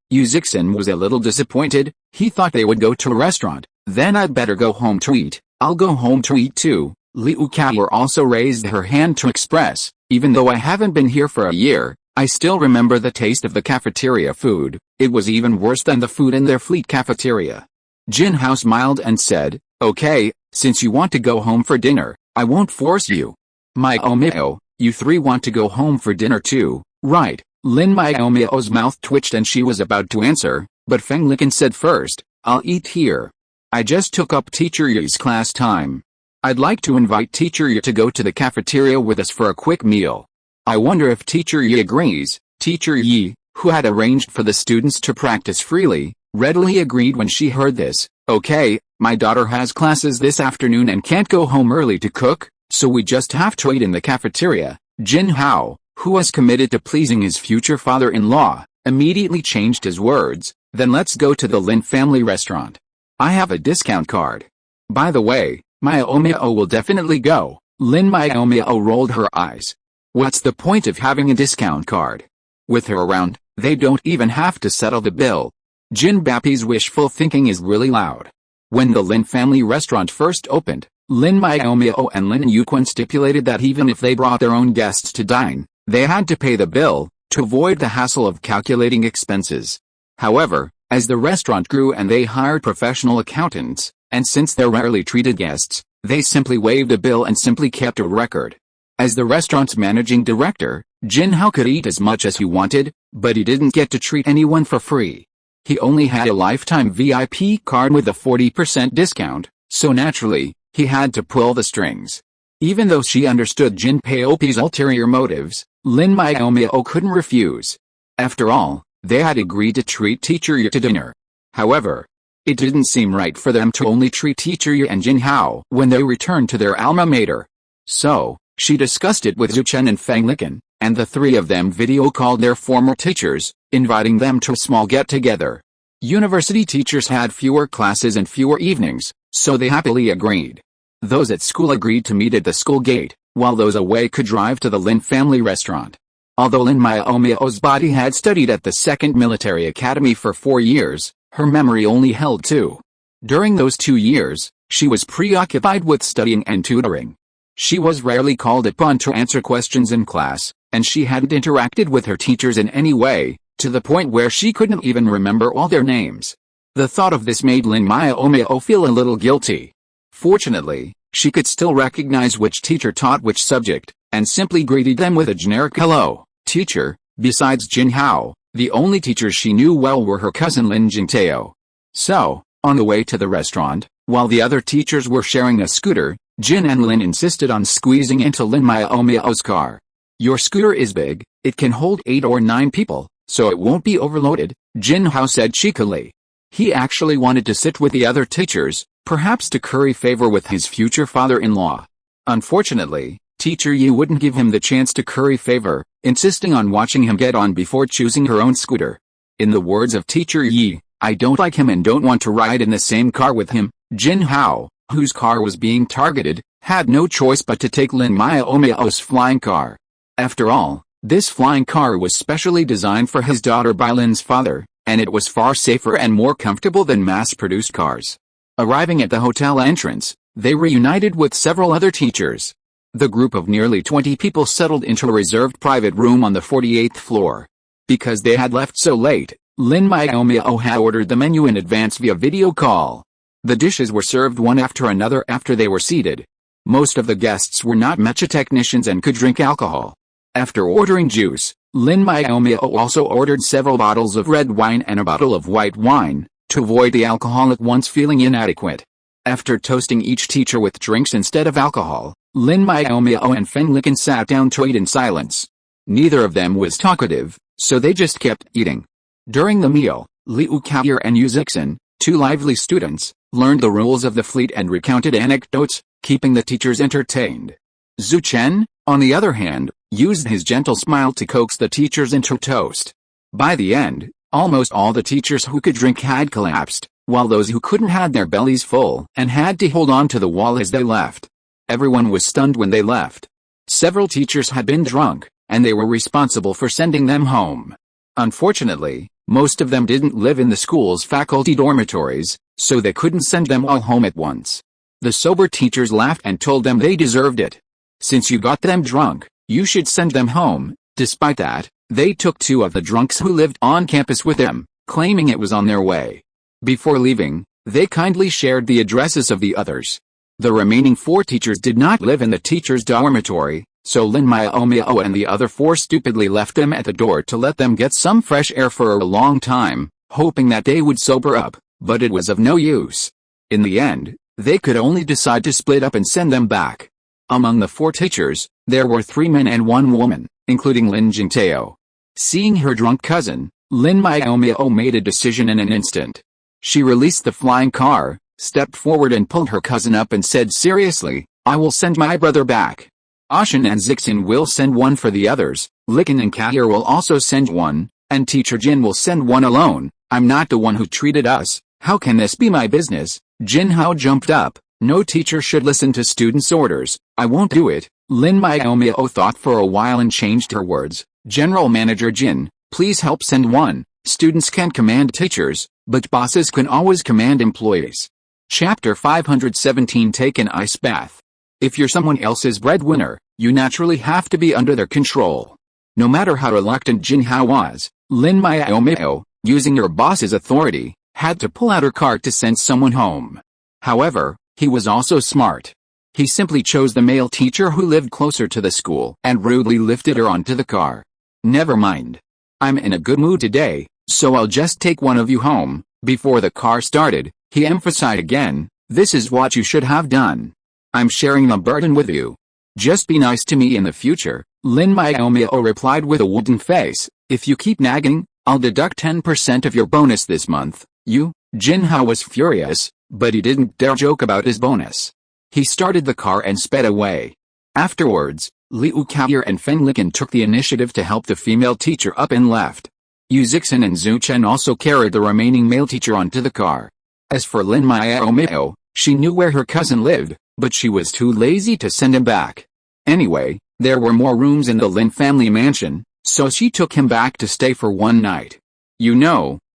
Yu Zixin was a little disappointed. He thought they would go to a restaurant. Then I'd better go home to eat. I'll go home to eat too. Liu Kaoye also raised her hand to express, even though I haven't been here for a year, I still remember the taste of the cafeteria food. It was even worse than the food in their fleet cafeteria. Jin Hao smiled and said, okay, since you want to go home for dinner, I won't force you. Miaomiao, you 3 want to go home for dinner too, right? Lin Miaomiao's mouth twitched and she was about to answer, but Feng Liken said first, I'll eat here. I just took up Teacher Yi's class time. I'd like to invite Teacher Yi to go to the cafeteria with us for a quick meal. I wonder if Teacher Yi agrees. Teacher Yi, who had arranged for the students to practice freely, readily agreed when she heard this. Okay, my daughter has classes this afternoon and can't go home early to cook, so we just have to eat in the cafeteria. Jin Hao, who was committed to pleasing his future father-in-law, immediately changed his words. Then let's go to the Lin family restaurant. I have a discount card. By the way, Miaomiao will definitely go. Lin Miaomiao rolled her eyes. What's the point of having a discount card? With her around, they don't even have to settle the bill. Jin Bapi's wishful thinking is really loud. When the Lin family restaurant first opened, Lin Miaomiao and Lin Yin stipulated that even if they brought their own guests to dine, they had to pay the bill, to avoid the hassle of calculating expenses. However, as the restaurant grew and they hired professional accountants, and since they rarely treated guests, they simply waived a bill and simply kept a record. As the restaurant's managing director, Jin Hao could eat as much as he wanted, but he didn't get to treat anyone for free. He only had a lifetime VIP card with a 40% discount, so naturally, he had to pull the strings. Even though she understood Jin Paopi's ulterior motives, Lin Miaomiao couldn't refuse. After all, they had agreed to treat Teacher Yi to dinner. However, it didn't seem right for them to only treat Teacher Yi and Jin Hao when they returned to their alma mater. So, she discussed it with Zhu Chen and Feng Liken, and the three of them video-called their former teachers, inviting them to a small get-together. University teachers had fewer classes and fewer evenings, so they happily agreed. Those at school agreed to meet at the school gate, while those away could drive to the Lin family restaurant. Although Lin Miaomiao's body had studied at the 2nd Military Academy for 4 years, her memory only held 2. During those 2 years, she was preoccupied with studying and tutoring. She was rarely called upon to answer questions in class, and she hadn't interacted with her teachers in any way, to the point where she couldn't even remember all their names. The thought of this made Lin Miaomiao feel a little guilty. Fortunately, she could still recognize which teacher taught which subject, and simply greeted them with a generic hello, teacher. Besides Jin Hao, the only teachers she knew well were her cousin Lin Jingtao. So, on the way to the restaurant, while the other teachers were sharing a scooter, Jin and Lin insisted on squeezing into Lin Miaomiao's car. "Your scooter is big, it can hold 8 or 9 people, so it won't be overloaded," Jin Hao said cheekily. He actually wanted to sit with the other teachers, perhaps to curry favor with his future father-in-law. Unfortunately, Teacher Yi wouldn't give him the chance to curry favor, insisting on watching him get on before choosing her own scooter. In the words of Teacher Yi, "I don't like him and don't want to ride in the same car with him." Jin Hao, whose car was being targeted, had no choice but to take Lin Miaomiao's flying car. After all, this flying car was specially designed for his daughter by Lin's father, and it was far safer and more comfortable than mass-produced cars. Arriving at the hotel entrance, they reunited with several other teachers. The group of nearly 20 people settled into a reserved private room on the 48th floor. Because they had left so late, Lin Miaomiao had ordered the menu in advance via video call. The dishes were served one after another after they were seated. Most of the guests were not mecha technicians and could drink alcohol. After ordering juice, Lin Miaomiao also ordered several bottles of red wine and a bottle of white wine, to avoid the alcoholic ones feeling inadequate. After toasting each teacher with drinks instead of alcohol, Lin Miaomiao and Feng Liken sat down to eat in silence. Neither of them was talkative, so they just kept eating. During the meal, Liu Kaoyer and Yu Zixin, 2 lively students, learned the rules of the fleet and recounted anecdotes, keeping the teachers entertained. Zhu Chen, on the other hand, used his gentle smile to coax the teachers into toast. By the end, almost all the teachers who could drink had collapsed, while those who couldn't had their bellies full and had to hold on to the wall as they left. Everyone was stunned when they left. Several teachers had been drunk, and they were responsible for sending them home. Unfortunately, most of them didn't live in the school's faculty dormitories, so they couldn't send them all home at once. The sober teachers laughed and told them they deserved it. "Since you got them drunk, you should send them home." Despite that, they took 2 of the drunks who lived on campus with them, claiming it was on their way. Before leaving, they kindly shared the addresses of the others. The remaining 4 teachers did not live in the teachers' dormitory, so Lin Miaomiao and the other 4 stupidly left them at the door to let them get some fresh air for a long time, hoping that they would sober up, but it was of no use. In the end, they could only decide to split up and send them back. Among the 4 teachers, there were 3 men and 1 woman, including Lin Jingtao. Seeing her drunk cousin, Lin Miaomiao made a decision in an instant. She released the flying car, stepped forward and pulled her cousin up and said seriously, "I will send my brother back. Ashin and Zixin will send one for the others, Liken and Kaoyer will also send one, and Teacher Jin will send one alone. I'm not the one who treated us, how can this be my business?" Jin Hao jumped up. "No teacher should listen to students' orders, I won't do it." Lin Miaomiao thought for a while and changed her words. "General Manager Jin, please help send one. Students can command teachers, but bosses can always command employees." Chapter 517. Take an ice bath. If you're someone else's breadwinner, you naturally have to be under their control. No matter how reluctant Jinhao was, Lin Miaomiao, using her boss's authority, had to pull out her cart to send someone home. However, he was also smart. He simply chose the male teacher who lived closer to the school and rudely lifted her onto the car. Never mind. I'm in a good mood today, so I'll just take one of you home. Before the car started, he emphasized again, this is what you should have done. I'm sharing the burden with you. Just be nice to me in the future, Lin Miaomiao replied with a wooden face. If you keep nagging, I'll deduct 10% of your bonus this month. Jinhao was furious, but he didn't dare joke about his bonus. He started the car and sped away. Afterwards, Liu Kaoyer and Feng Liken took the initiative to help the female teacher up and left. Yu Zixin and Zhu Chen also carried the remaining male teacher onto the car. As for Lin Miaomiao, she knew where her cousin lived, but she was too lazy to send him back. Anyway, there were more rooms in the Lin family mansion, so she took him back to stay for one night.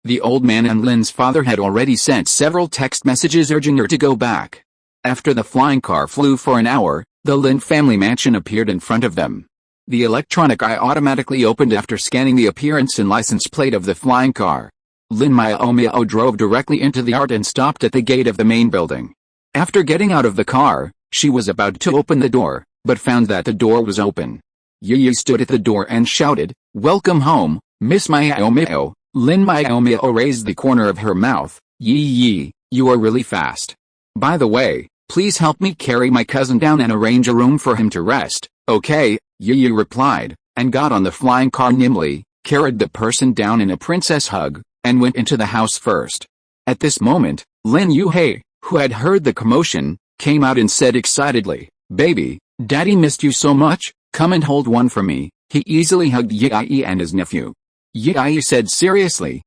The old man and Lin's father had already sent several text messages urging her to go back. After the flying car flew for an hour, the Lin family mansion appeared in front of them. The electronic eye automatically opened after scanning the appearance and license plate of the flying car. Lin Miaomiao drove directly into the yard and stopped at the gate of the main building. After getting out of the car, she was about to open the door, but found that the door was open. Yi stood at the door and shouted, "Welcome home, Miss Miaomiao." Lin Miaomiao raised the corner of her mouth. "Yi, you are really fast. By the way, please help me carry my cousin down and arrange a room for him to rest." "Okay," Yi replied, and got on the flying car nimbly, carried the person down in a princess hug, and went into the house first. At this moment, Lin Yuhei, who had heard the commotion, came out and said excitedly, "Baby, Daddy missed you so much, come and hold one for me." He easily hugged Yi and his nephew. Yi said seriously,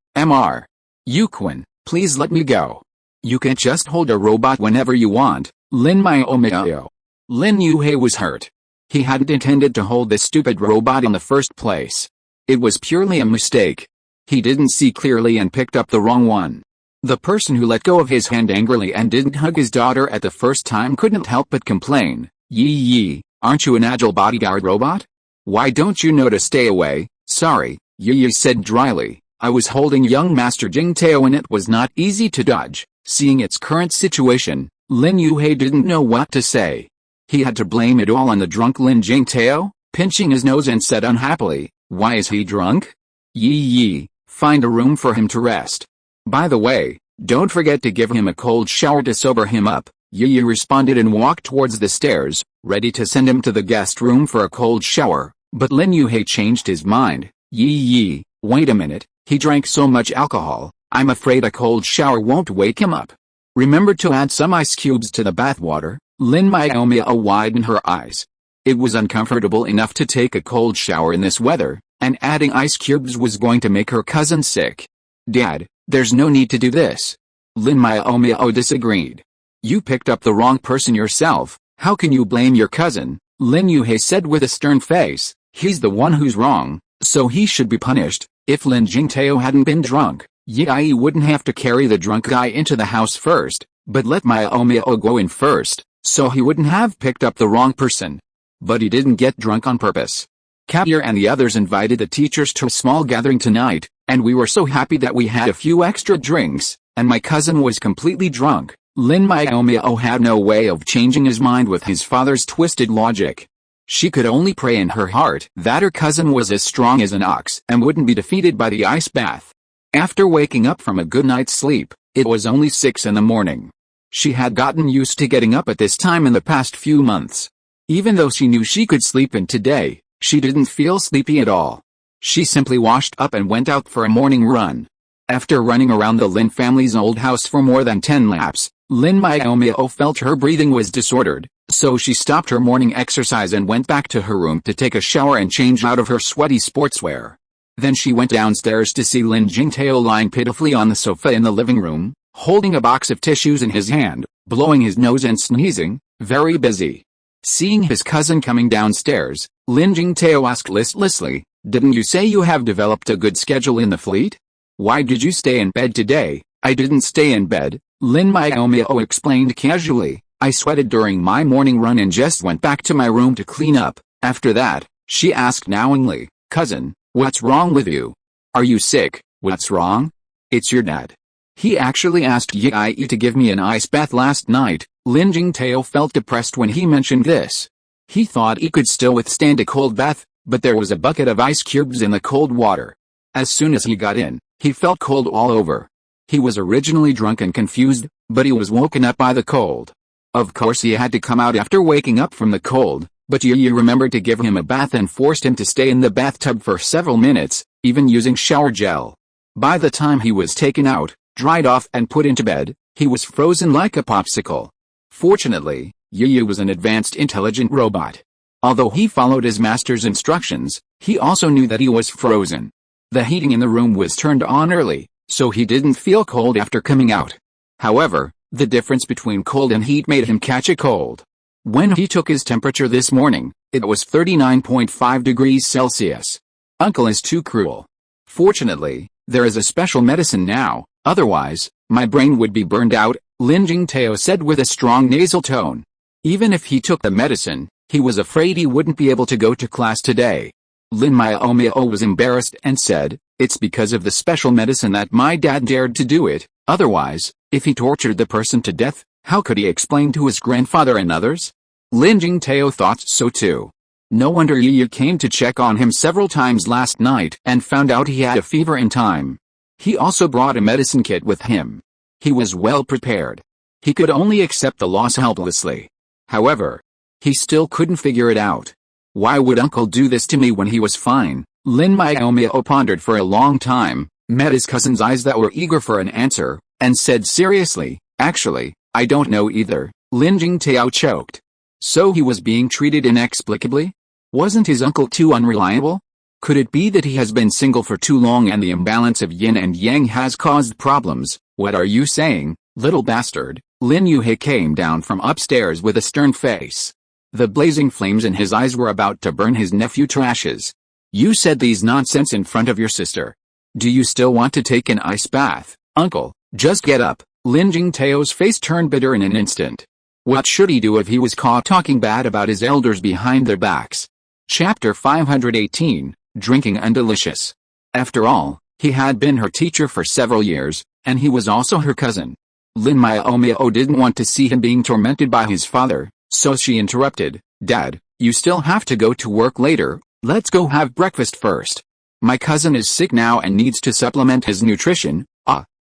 "Yu-kun, please let me go. You can't just hold a robot whenever you want." Lin Miaomiao. Lin Yuhei was hurt. He hadn't intended to hold this stupid robot in the first place. It was purely a mistake. He didn't see clearly and picked up the wrong one. The person who let go of his hand angrily and didn't hug his daughter at the first time couldn't help but complain, "Yi, aren't you an agile bodyguard robot? Why don't you know to stay away?" "Sorry," Yi said dryly, "I was holding young Master Jingtao and it was not easy to dodge." Seeing its current situation, Lin Yuhei didn't know what to say. He had to blame it all on the drunk Lin Jingtao, pinching his nose and said unhappily, "Why is he drunk? Yi, find a room for him to rest. By the way, don't forget to give him a cold shower to sober him up." Yi responded and walked towards the stairs, ready to send him to the guest room for a cold shower, but Lin Yuhei changed his mind. "Yi, wait a minute, he drank so much alcohol, I'm afraid a cold shower won't wake him up. Remember to add some ice cubes to the bathwater." Lin Miaomiao widened her eyes. It was uncomfortable enough to take a cold shower in this weather, and adding ice cubes was going to make her cousin sick. "Dad, there's no need to do this." Lin Miaomiao disagreed. "You picked up the wrong person yourself, how can you blame your cousin?" Lin Yuhei said with a stern face, "He's the one who's wrong, so he should be punished." If Lin Jingtao hadn't been drunk, Yi wouldn't have to carry the drunk guy into the house first, but let Miaomiao go in first, so he wouldn't have picked up the wrong person. But he didn't get drunk on purpose. Kaoyer and the others invited the teachers to a small gathering tonight, and we were so happy that we had a few extra drinks, and my cousin was completely drunk. Lin Miaomiao had no way of changing his mind with his father's twisted logic. She could only pray in her heart that her cousin was as strong as an ox and wouldn't be defeated by the ice bath. After waking up from a good night's sleep, it was only 6 in the morning. She had gotten used to getting up at this time in the past few months. Even though she knew she could sleep in today, she didn't feel sleepy at all. She simply washed up and went out for a morning run. After running around the Lin family's old house for more than 10 laps, Lin Miaomiao felt her breathing was disordered, so she stopped her morning exercise and went back to her room to take a shower and change out of her sweaty sportswear. Then she went downstairs to see Lin Jingtao lying pitifully on the sofa in the living room, holding a box of tissues in his hand, blowing his nose and sneezing, very busy. Seeing his cousin coming downstairs, Lin Jingtao asked listlessly, "Didn't you say you have developed a good schedule in the fleet? Why did you stay in bed today?" I didn't stay in bed, Lin Miaomiao explained casually. I sweated during my morning run and just went back to my room to clean up. After that, she asked knowingly, cousin, what's wrong with you? Are you sick? What's wrong? It's your dad. He actually asked Yi to give me an ice bath last night. Lin Jingtao felt depressed when he mentioned this. He thought he could still withstand a cold bath, but there was a bucket of ice cubes in the cold water. As soon as he got in, he felt cold all over. He was originally drunk and confused, but he was woken up by the cold. Of course he had to come out after waking up from the cold, but Yi remembered to give him a bath and forced him to stay in the bathtub for several minutes, even using shower gel. By the time he was taken out, dried off and put into bed, he was frozen like a popsicle. Fortunately, Yi was an advanced intelligent robot. Although he followed his master's instructions, he also knew that he was frozen. The heating in the room was turned on early, so he didn't feel cold after coming out. However, the difference between cold and heat made him catch a cold. When he took his temperature this morning, it was 39.5 degrees Celsius. Uncle is too cruel. Fortunately, there is a special medicine now, otherwise, my brain would be burned out, Lin Jingtao said with a strong nasal tone. Even if he took the medicine, he was afraid he wouldn't be able to go to class today. Lin Miaomiao was embarrassed and said, it's because of the special medicine that my dad dared to do it, otherwise, if he tortured the person to death, how could he explain to his grandfather and others? Lin Jingtao thought so too. No wonder Yi came to check on him several times last night and found out he had a fever in time. He also brought a medicine kit with him. He was well prepared. He could only accept the loss helplessly. However, he still couldn't figure it out. Why would Uncle do this to me when he was fine? Lin Miaomiao pondered for a long time, met his cousin's eyes that were eager for an answer, and said seriously, actually, I don't know either. Lin Jingtao choked. So he was being treated inexplicably? Wasn't his uncle too unreliable? Could it be that he has been single for too long and the imbalance of yin and yang has caused problems? What are you saying, little bastard? Lin Yuhe came down from upstairs with a stern face. The blazing flames in his eyes were about to burn his nephew to ashes. You said these nonsense in front of your sister. Do you still want to take an ice bath, uncle? Just get up. Lin Jingtao's face turned bitter in an instant. What should he do if he was caught talking bad about his elders behind their backs? Chapter 518, Drinking Undelicious. After all, he had been her teacher for several years, and he was also her cousin. Lin Miaomiao didn't want to see him being tormented by his father, so she interrupted, Dad, you still have to go to work later, let's go have breakfast first. My cousin is sick now and needs to supplement his nutrition.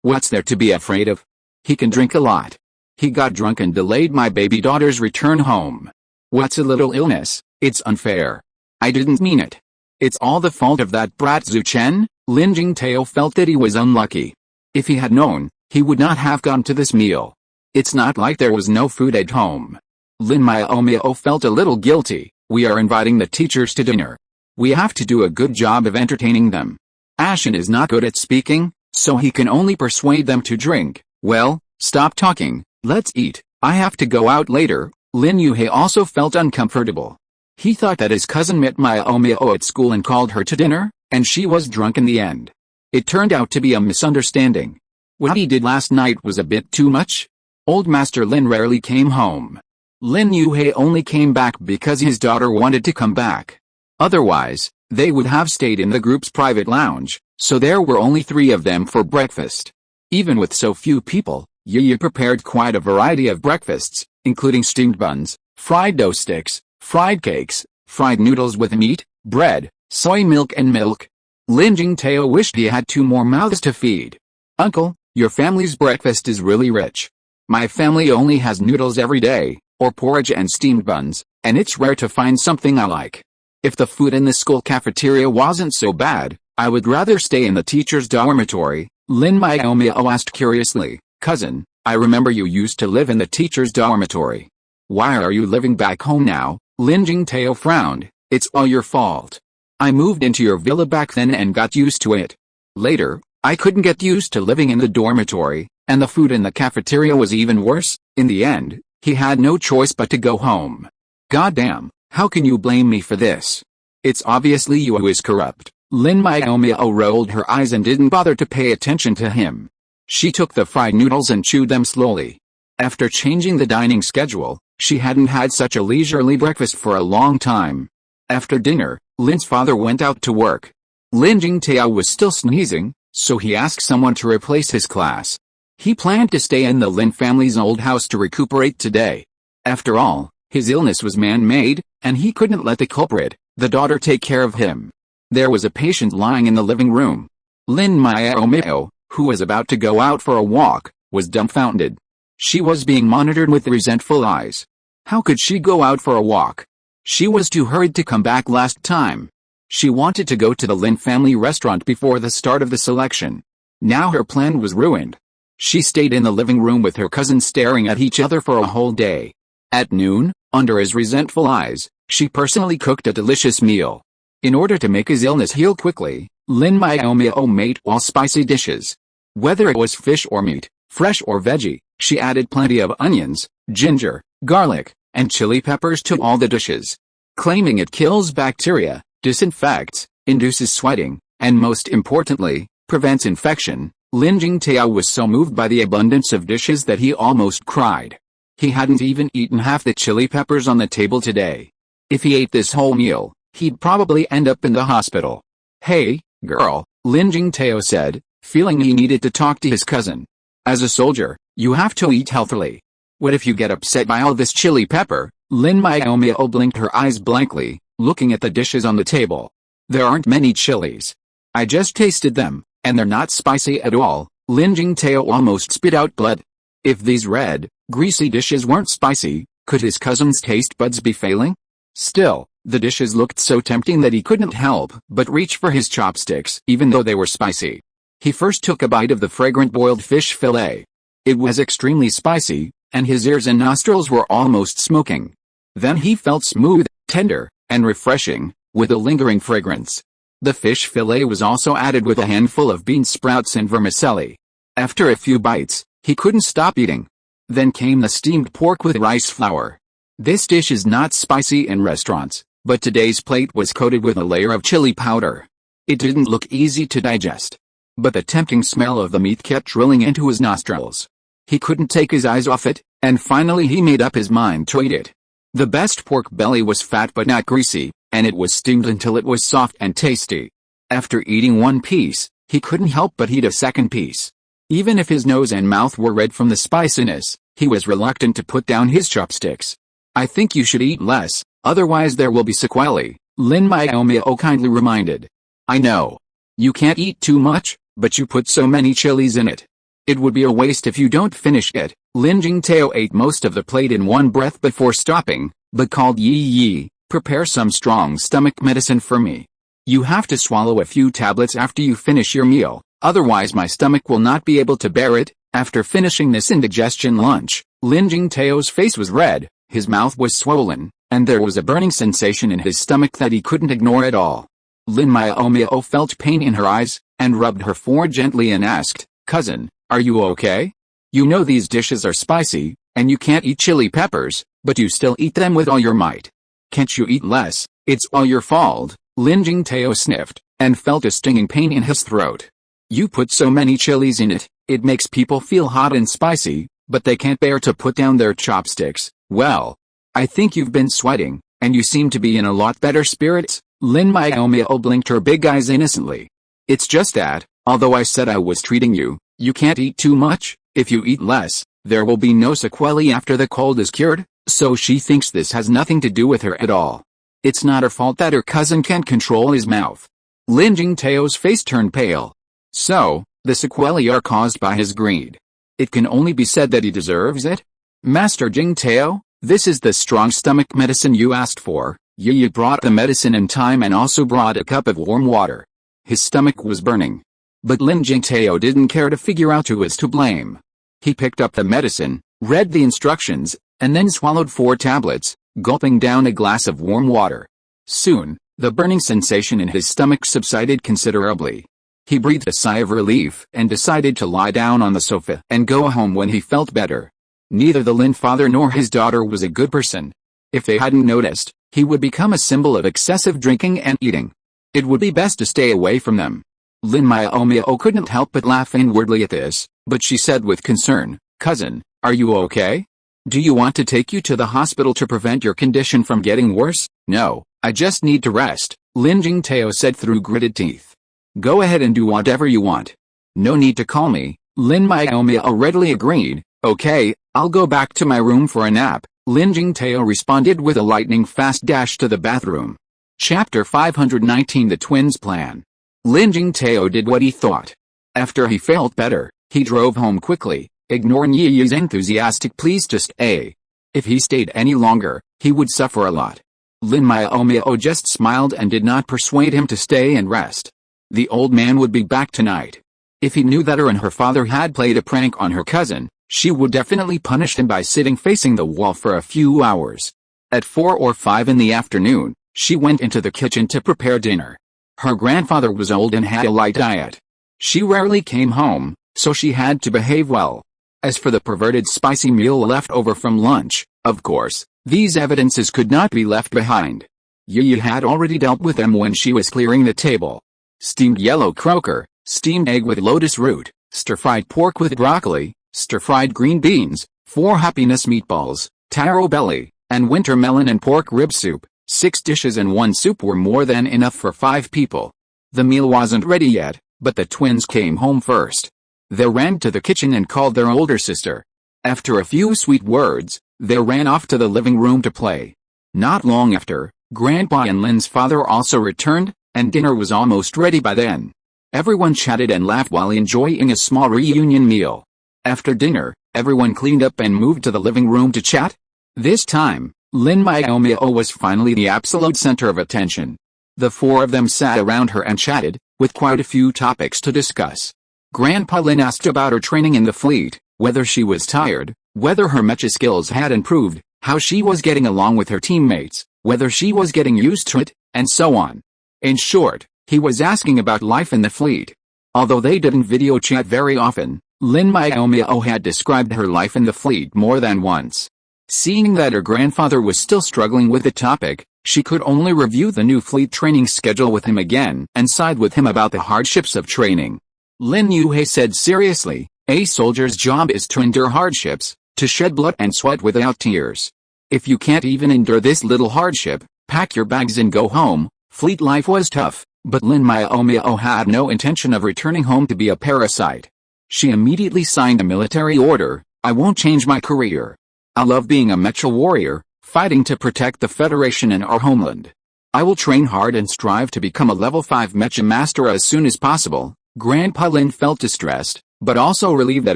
What's there to be afraid of? He can drink a lot. He got drunk and delayed my baby daughter's return home. What's a little illness? It's unfair. I didn't mean it. It's all the fault of that brat Zhu Chen. Lin Jingtao felt that he was unlucky. If he had known, he would not have gone to this meal. It's not like there was no food at home. Lin Miaomiao felt a little guilty. We are inviting the teachers to dinner. We have to do a good job of entertaining them. Ashen is not good at speaking, so he can only persuade them to drink. Well, stop talking, let's eat. I have to go out later. Lin Yuhe also felt uncomfortable. He thought that his cousin met Miaomiao at school and called her to dinner, and she was drunk in the end. It turned out to be a misunderstanding. What he did last night was a bit too much. Old Master Lin rarely came home. Lin Yuhe only came back because his daughter wanted to come back. Otherwise, they would have stayed in the group's private lounge, so there were only 3 of them for breakfast. Even with so few people, Yi prepared quite a variety of breakfasts, including steamed buns, fried dough sticks, fried cakes, fried noodles with meat, bread, soy milk and milk. Lin Jingtao wished he had 2 more mouths to feed. Uncle, your family's breakfast is really rich. My family only has noodles every day, or porridge and steamed buns, and it's rare to find something I like. If the food in the school cafeteria wasn't so bad, I would rather stay in the teacher's dormitory. Lin Miaomiao asked curiously, Cousin, I remember you used to live in the teacher's dormitory. Why are you living back home now? Lin Jingtao frowned. It's all your fault. I moved into your villa back then and got used to it. Later, I couldn't get used to living in the dormitory, and the food in the cafeteria was even worse. In the end, he had no choice but to go home. Goddamn, how can you blame me for this? It's obviously you who is corrupt. Lin Miaomiao rolled her eyes and didn't bother to pay attention to him. She took the fried noodles and chewed them slowly. After changing the dining schedule, she hadn't had such a leisurely breakfast for a long time. After dinner, Lin's father went out to work. Lin Jingtao was still sneezing, so he asked someone to replace his class. He planned to stay in the Lin family's old house to recuperate today. After all, his illness was man-made, and he couldn't let the culprit, the daughter, take care of him. There was a patient lying in the living room. Lin Miaomiao, who was about to go out for a walk, was dumbfounded. She was being monitored with resentful eyes. How could she go out for a walk? She was too hurried to come back last time. She wanted to go to the Lin family restaurant before the start of the selection. Now her plan was ruined. She stayed in the living room with her cousins staring at each other for a whole day. At noon, under his resentful eyes, she personally cooked a delicious meal. In order to make his illness heal quickly, Lin Miaomiao made all spicy dishes. Whether it was fish or meat, fresh or veggie, she added plenty of onions, ginger, garlic, and chili peppers to all the dishes. Claiming it kills bacteria, disinfects, induces sweating, and most importantly, prevents infection, Lin Jingtao was so moved by the abundance of dishes that he almost cried. He hadn't even eaten half the chili peppers on the table today. If he ate this whole meal, he'd probably end up in the hospital. "Hey, girl," Lin Jingtao said, feeling he needed to talk to his cousin. "As a soldier, you have to eat healthily. What if you get upset by all this chili pepper?" Lin Miaomiao blinked her eyes blankly, looking at the dishes on the table. "There aren't many chilies. I just tasted them, and they're not spicy at all." Lin Jingtao almost spit out blood. If these red, greasy dishes weren't spicy, could his cousin's taste buds be failing? Still, the dishes looked so tempting that he couldn't help but reach for his chopsticks, even though they were spicy. He first took a bite of the fragrant boiled fish fillet. It was extremely spicy, and his ears and nostrils were almost smoking. Then he felt smooth, tender, and refreshing, with a lingering fragrance. The fish fillet was also added with a handful of bean sprouts and vermicelli. After a few bites, he couldn't stop eating. Then came the steamed pork with rice flour. This dish is not spicy in restaurants, but today's plate was coated with a layer of chili powder. It didn't look easy to digest. But the tempting smell of the meat kept drilling into his nostrils. He couldn't take his eyes off it, and finally he made up his mind to eat it. The best pork belly was fat but not greasy, and it was steamed until it was soft and tasty. After eating one piece, he couldn't help but eat a second piece. Even if his nose and mouth were red from the spiciness, he was reluctant to put down his chopsticks. "I think you should eat less, otherwise there will be sequelae," Lin Miaomiao kindly reminded. "I know. You can't eat too much, but you put so many chilies in it. It would be a waste if you don't finish it." Lin Jingtao ate most of the plate in one breath before stopping, but called Yi, "Prepare some strong stomach medicine for me. You have to swallow a few tablets after you finish your meal, otherwise my stomach will not be able to bear it." After finishing this indigestion lunch, Lin Jingtao's face was red, his mouth was swollen, and there was a burning sensation in his stomach that he couldn't ignore at all. Lin Miaomiao felt pain in her eyes, and rubbed her forehead gently and asked, "Cousin, are you okay? You know these dishes are spicy, and you can't eat chili peppers, but you still eat them with all your might. Can't you eat less? It's all your fault." Lin Jingtao sniffed, and felt a stinging pain in his throat. "You put so many chilies in it, it makes people feel hot and spicy, but they can't bear to put down their chopsticks. Well, I think you've been sweating, and you seem to be in a lot better spirits." Lin Miaomiao blinked her big eyes innocently. "It's just that, although I said I was treating you, you can't eat too much. If you eat less, there will be no sequelae after the cold is cured." So she thinks this has nothing to do with her at all. It's not her fault that her cousin can't control his mouth. Lin Jingtao's face turned pale. So, the sequelae are caused by his greed. It can only be said that he deserves it. "Master Jingtao, this is the strong stomach medicine you asked for." Yi brought the medicine in time and also brought a cup of warm water. His stomach was burning. But Lin Jingtao didn't care to figure out who was to blame. He picked up the medicine, read the instructions, and then swallowed 4 tablets, gulping down a glass of warm water. Soon, the burning sensation in his stomach subsided considerably. He breathed a sigh of relief and decided to lie down on the sofa and go home when he felt better. Neither the Lin father nor his daughter was a good person. If they hadn't noticed, he would become a symbol of excessive drinking and eating. It would be best to stay away from them. Lin Miaomiao couldn't help but laugh inwardly at this. but she said with concern, "Cousin, are you okay? Do you want to take you to the hospital to prevent your condition from getting worse?" "No, I just need to rest," Lin Jingtao said through gritted teeth. "Go ahead and do whatever you want. No need to call me," Lin Miaomiao readily agreed. "Okay, I'll go back to my room for a nap," Lin Jingtao responded with a lightning-fast dash to the bathroom. Chapter 519 The Twins' Plan. Lin Jingtao did what he thought. After he felt better, he drove home quickly, ignoring Yi Yi's enthusiastic pleas to stay. If he stayed any longer, he would suffer a lot. Lin Miaomiao just smiled and did not persuade him to stay and rest. The old man would be back tonight. If he knew that her and her father had played a prank on her cousin, she would definitely punish him by sitting facing the wall for a few hours. At 4 or 5 in the afternoon, she went into the kitchen to prepare dinner. Her grandfather was old and had a light diet. She rarely came home, so she had to behave well. As for the perverted spicy meal left over from lunch, of course, these evidences could not be left behind. Yi had already dealt with them when she was clearing the table. Steamed yellow croaker, steamed egg with lotus root, stir-fried pork with broccoli, stir-fried green beans, 4 happiness meatballs, taro belly, and winter melon and pork rib soup. 6 dishes and 1 soup were more than enough for 5 people. The meal wasn't ready yet, but the twins came home first. They ran to the kitchen and called their older sister. After a few sweet words, they ran off to the living room to play. Not long after, Grandpa and Lin's father also returned, and dinner was almost ready by then. Everyone chatted and laughed while enjoying a small reunion meal. After dinner, everyone cleaned up and moved to the living room to chat. This time, Lin Miaomiao was finally the absolute center of attention. The 4 of them sat around her and chatted, with quite a few topics to discuss. Grandpa Lin asked about her training in the fleet, whether she was tired, whether her mecha skills had improved, how she was getting along with her teammates, whether she was getting used to it, and so on. In short, he was asking about life in the fleet. Although they didn't video chat very often, Lin Miaomiao had described her life in the fleet more than once. Seeing that her grandfather was still struggling with the topic, she could only review the new fleet training schedule with him again and side with him about the hardships of training. Lin Yuhei said seriously, "A soldier's job is to endure hardships, to shed blood and sweat without tears. If you can't even endure this little hardship, pack your bags and go home." Fleet life was tough, but Lin Miaomiao had no intention of returning home to be a parasite. She immediately signed a military order. "I won't change my career. I love being a mecha warrior, fighting to protect the Federation and our homeland. I will train hard and strive to become a level 5 mecha master as soon as possible." Grandpa Lin felt distressed, but also relieved that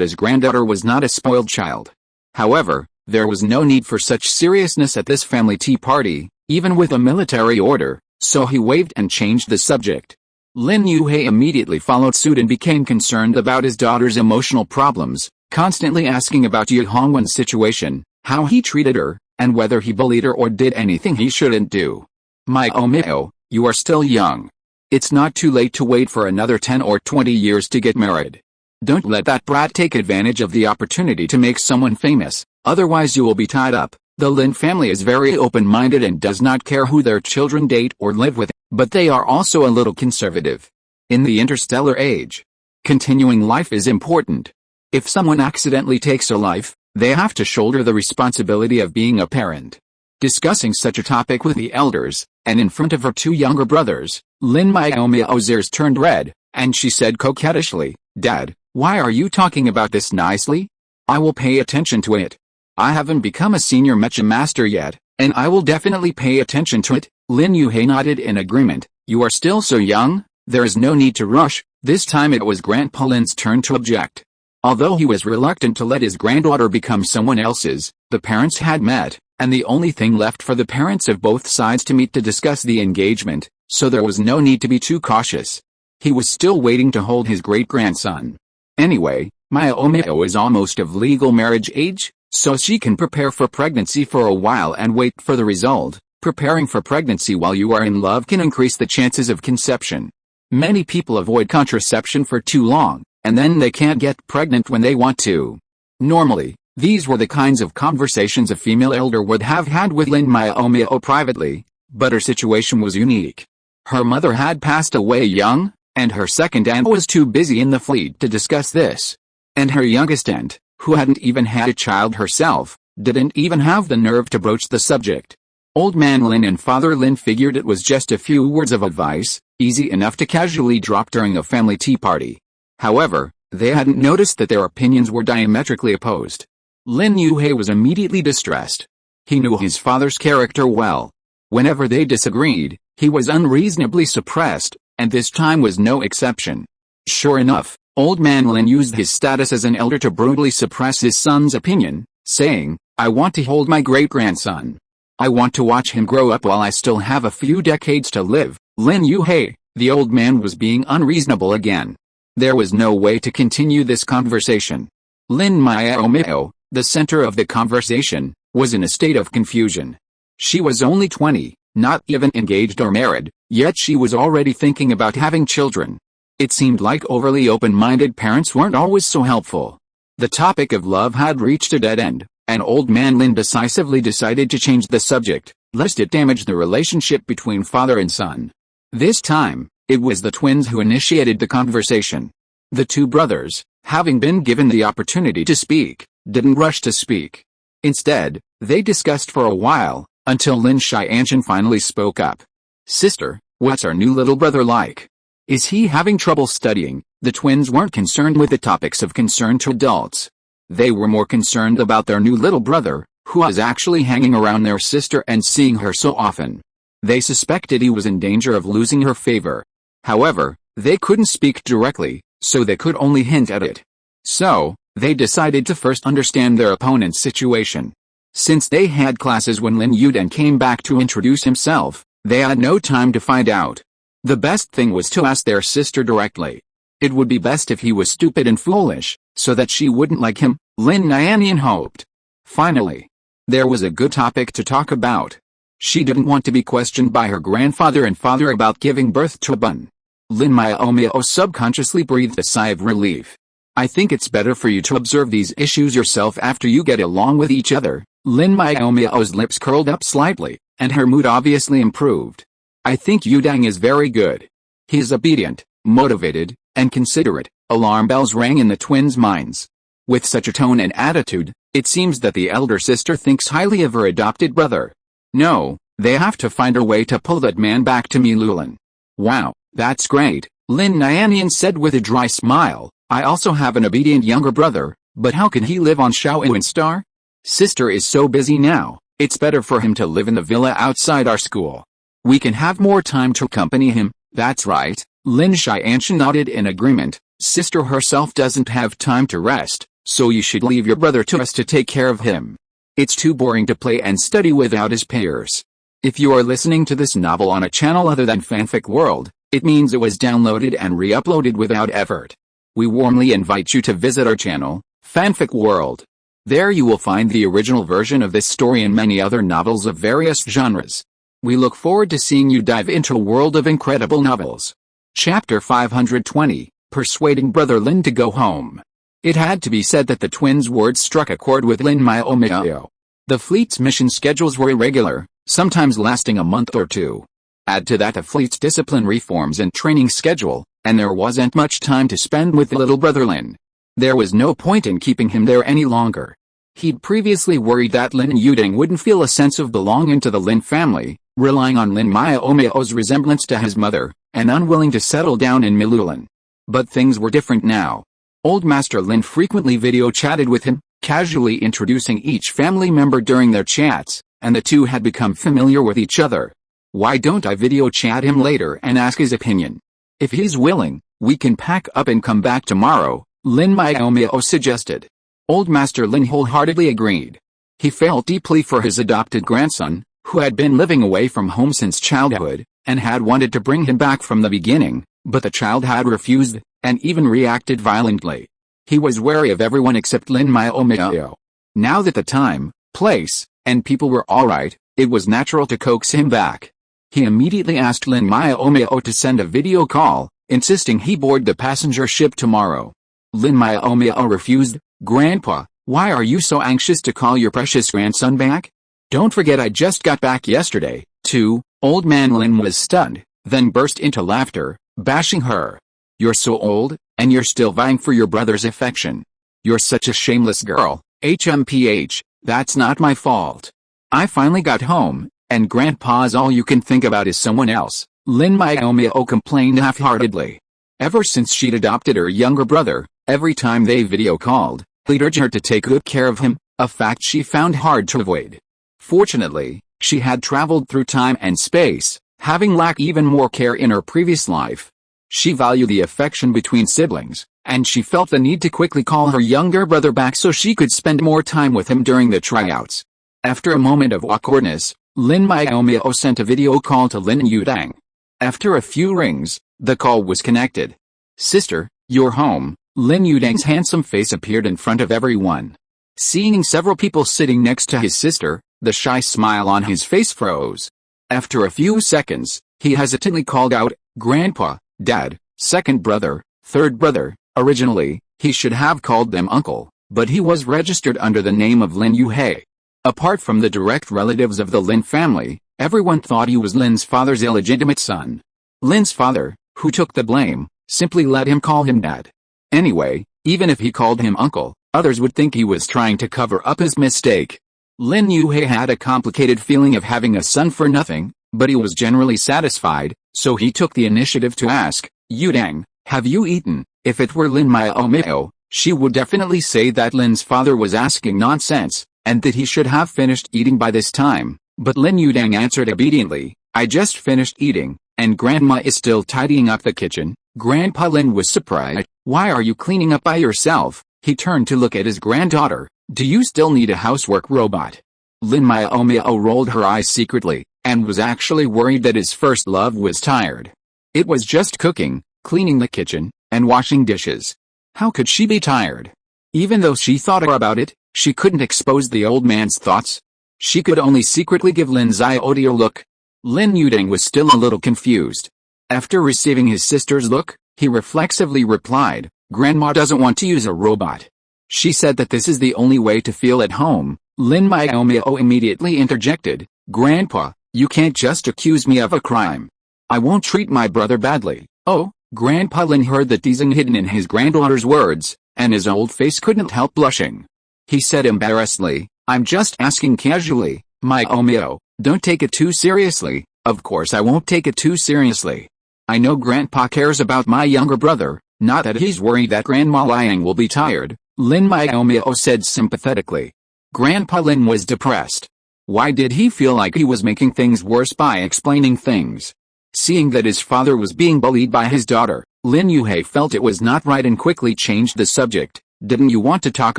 his granddaughter was not a spoiled child. However, there was no need for such seriousness at this family tea party, even with a military order, so he waved and changed the subject. Lin Yuhei immediately followed suit and became concerned about his daughter's emotional problems, constantly asking about Yi Hongwen's situation, how he treated her, and whether he bullied her or did anything he shouldn't do. "Miaomiao, you are still young. It's not too late to wait for another 10 or 20 years to get married. Don't let that brat take advantage of the opportunity to make someone famous, otherwise you will be tied up." The Lin family is very open-minded and does not care who their children date or live with, but they are also a little conservative. In the interstellar age, continuing life is important. If someone accidentally takes a life, they have to shoulder the responsibility of being a parent. Discussing such a topic with the elders, and in front of her 2 younger brothers, Lin Miaomiao's ears turned red, and she said coquettishly, "Dad, why are you talking about this nicely? I will pay attention to it. I haven't become a senior mecha master yet, and I will definitely pay attention to it." Lin Yuhei nodded in agreement. "You are still so young, there is no need to rush." This time it was Grandpa Lin's turn to object. Although he was reluctant to let his granddaughter become someone else's, the parents had met, and the only thing left for the parents of both sides to meet to discuss the engagement, so there was no need to be too cautious. He was still waiting to hold his great-grandson. Anyway, Miaomiao is almost of legal marriage age, so she can prepare for pregnancy for a while and wait for the result. Preparing for pregnancy while you are in love can increase the chances of conception. Many people avoid contraception for too long, and then they can't get pregnant when they want to. Normally, these were the kinds of conversations a female elder would have had with Lin Miaomiao privately, but her situation was unique. Her mother had passed away young, and her second aunt was too busy in the fleet to discuss this. And her youngest aunt, who hadn't even had a child herself, didn't even have the nerve to broach the subject. Old Man Lin and Father Lin figured it was just a few words of advice, easy enough to casually drop during a family tea party. However, they hadn't noticed that their opinions were diametrically opposed. Lin Yuhei was immediately distressed. He knew his father's character well. Whenever they disagreed, he was unreasonably suppressed, and this time was no exception. Sure enough, Old Man Lin used his status as an elder to brutally suppress his son's opinion, saying, "I want to hold my great-grandson. I want to watch him grow up while I still have a few decades to live." Lin Yuhei, the old man, was being unreasonable again. There was no way to continue this conversation. Lin Miaomiao, the center of the conversation, was in a state of confusion. She was only 20, not even engaged or married, yet she was already thinking about having children. It seemed like overly open-minded parents weren't always so helpful. The topic of love had reached a dead end, and Old Man Lin decisively decided to change the subject, lest it damage the relationship between father and son. This time, it was the twins who initiated the conversation. The two brothers, having been given the opportunity to speak, didn't rush to speak. Instead, they discussed for a while, until Lin Xianshan finally spoke up. "Sister, what's our new little brother like? Is he having trouble studying?" The twins weren't concerned with the topics of concern to adults. They were more concerned about their new little brother, who was actually hanging around their sister and seeing her so often. They suspected he was in danger of losing her favor. However, they couldn't speak directly, so they could only hint at it. So, they decided to first understand their opponent's situation. Since they had classes when Lin Yuden came back to introduce himself, they had no time to find out. The best thing was to ask their sister directly. It would be best if he was stupid and foolish, so that she wouldn't like him, Lin Miaomiao hoped. Finally, there was a good topic to talk about. She didn't want to be questioned by her grandfather and father about giving birth to a bun. Lin Miaomiao subconsciously breathed a sigh of relief. "I think it's better for you to observe these issues yourself after you get along with each other." Lin Miaomiao's lips curled up slightly, and her mood obviously improved. "I think Yudang is very good. He is obedient, motivated, and considerate." Alarm bells rang in the twins' minds. With such a tone and attitude, it seems that the elder sister thinks highly of her adopted brother. No, they have to find a way to pull that man back to Milulan. "Wow, that's great," Lin Miaomiao said with a dry smile. "I also have an obedient younger brother, but how can he live on Shaoyuan Star? Sister is so busy now, it's better for him to live in the villa outside our school. We can have more time to accompany him." "That's right," Lin Xianshan nodded in agreement. "Sister herself doesn't have time to rest, so you should leave your brother to us to take care of him. It's too boring to play and study without his peers." If you are listening to this novel on a channel other than Fanfic World, it means it was downloaded and re-uploaded without effort. We warmly invite you to visit our channel, Fanfic World. There you will find the original version of this story and many other novels of various genres. We look forward to seeing you dive into a world of incredible novels. Chapter 520, Persuading Brother Lin to Go Home. It had to be said that the twins' words struck a chord with Lin Miaomiao. The fleet's mission schedules were irregular, sometimes lasting a month or two. Add to that the fleet's discipline reforms and training schedule, and there wasn't much time to spend with little brother Lin. There was no point in keeping him there any longer. He'd previously worried that Lin Yuding wouldn't feel a sense of belonging to the Lin family, relying on Lin Miaomiao's resemblance to his mother, and unwilling to settle down in Milulan. But things were different now. Old Master Lin frequently video chatted with him, casually introducing each family member during their chats, and the two had become familiar with each other. "Why don't I video chat him later and ask his opinion? If he's willing, we can pack up and come back tomorrow," Lin Miaomiao suggested. Old Master Lin wholeheartedly agreed. He felt deeply for his adopted grandson, who had been living away from home since childhood, and had wanted to bring him back from the beginning, but the child had refused, and even reacted violently. He was wary of everyone except Lin Miaomiao. Now that the time, place, and people were alright, it was natural to coax him back. He immediately asked Lin Miaomiao to send a video call, insisting he board the passenger ship tomorrow. Lin Miaomiao refused. "Grandpa, why are you so anxious to call your precious grandson back? Don't forget I just got back yesterday, too." Old Man Lin was stunned, then burst into laughter, bashing her. "You're so old, and you're still vying for your brother's affection. You're such a shameless girl, HMPH, that's not my fault. I finally got home, and Grandpa's all you can think about is someone else, Lin Miaomiao complained half-heartedly. Ever since she'd adopted her younger brother, every time they video called, he'd urge her to take good care of him, a fact she found hard to avoid. Fortunately, she had traveled through time and space, having lacked even more care in her previous life. She valued the affection between siblings, and she felt the need to quickly call her younger brother back so she could spend more time with him during the tryouts. After a moment of awkwardness, Lin Miaomiao sent a video call to Lin Yin. After a few rings, the call was connected. "Sister, you're home." Lin Ying's handsome face appeared in front of everyone. Seeing several people sitting next to his sister, the shy smile on his face froze. After a few seconds, he hesitantly called out, "Grandpa, Dad, second brother, third brother." Originally, he should have called them uncle, but he was registered under the name of Lin Yuhei. Apart from the direct relatives of the Lin family, everyone thought he was Lin's father's illegitimate son. Lin's father, who took the blame, simply let him call him Dad. Anyway, even if he called him uncle, others would think he was trying to cover up his mistake. Lin Yuhei had a complicated feeling of having a son for nothing, but he was generally satisfied, so he took the initiative to ask, "Yudang, have you eaten?" If it were Lin Miaomiao, she would definitely say that Lin's father was asking nonsense, and that he should have finished eating by this time, but Lin Yudang answered obediently, "I just finished eating, and Grandma is still tidying up the kitchen." Grandpa Lin was surprised. "Why are you cleaning up by yourself?" He turned to look at his granddaughter. "Do you still need a housework robot?" Lin Miaomiao rolled her eyes secretly, and was actually worried that his first love was tired. It was just cooking, cleaning the kitchen, and washing dishes. How could she be tired? Even though she thought about it, she couldn't expose the old man's thoughts. She could only secretly give Lin's eye-odio look. Lin Yudang was still a little confused. After receiving his sister's look, he reflexively replied, "Grandma doesn't want to use a robot. She said that this is the only way to feel at home." Lin Miaomiao immediately interjected, "Grandpa, you can't just accuse me of a crime. I won't treat my brother badly." "Oh." Grandpa Lin heard the teasing hidden in his granddaughter's words, and his old face couldn't help blushing. He said embarrassedly, "I'm just asking casually, Miaomiao, don't take it too seriously." "Of course I won't take it too seriously. I know Grandpa cares about my younger brother, not that he's worried that Grandma Liang will be tired," Lin Miaomiao said sympathetically. Grandpa Lin was depressed. Why did he feel like he was making things worse by explaining things? Seeing that his father was being bullied by his daughter, Lin Yuhei felt it was not right and quickly changed the subject. "Didn't you want to talk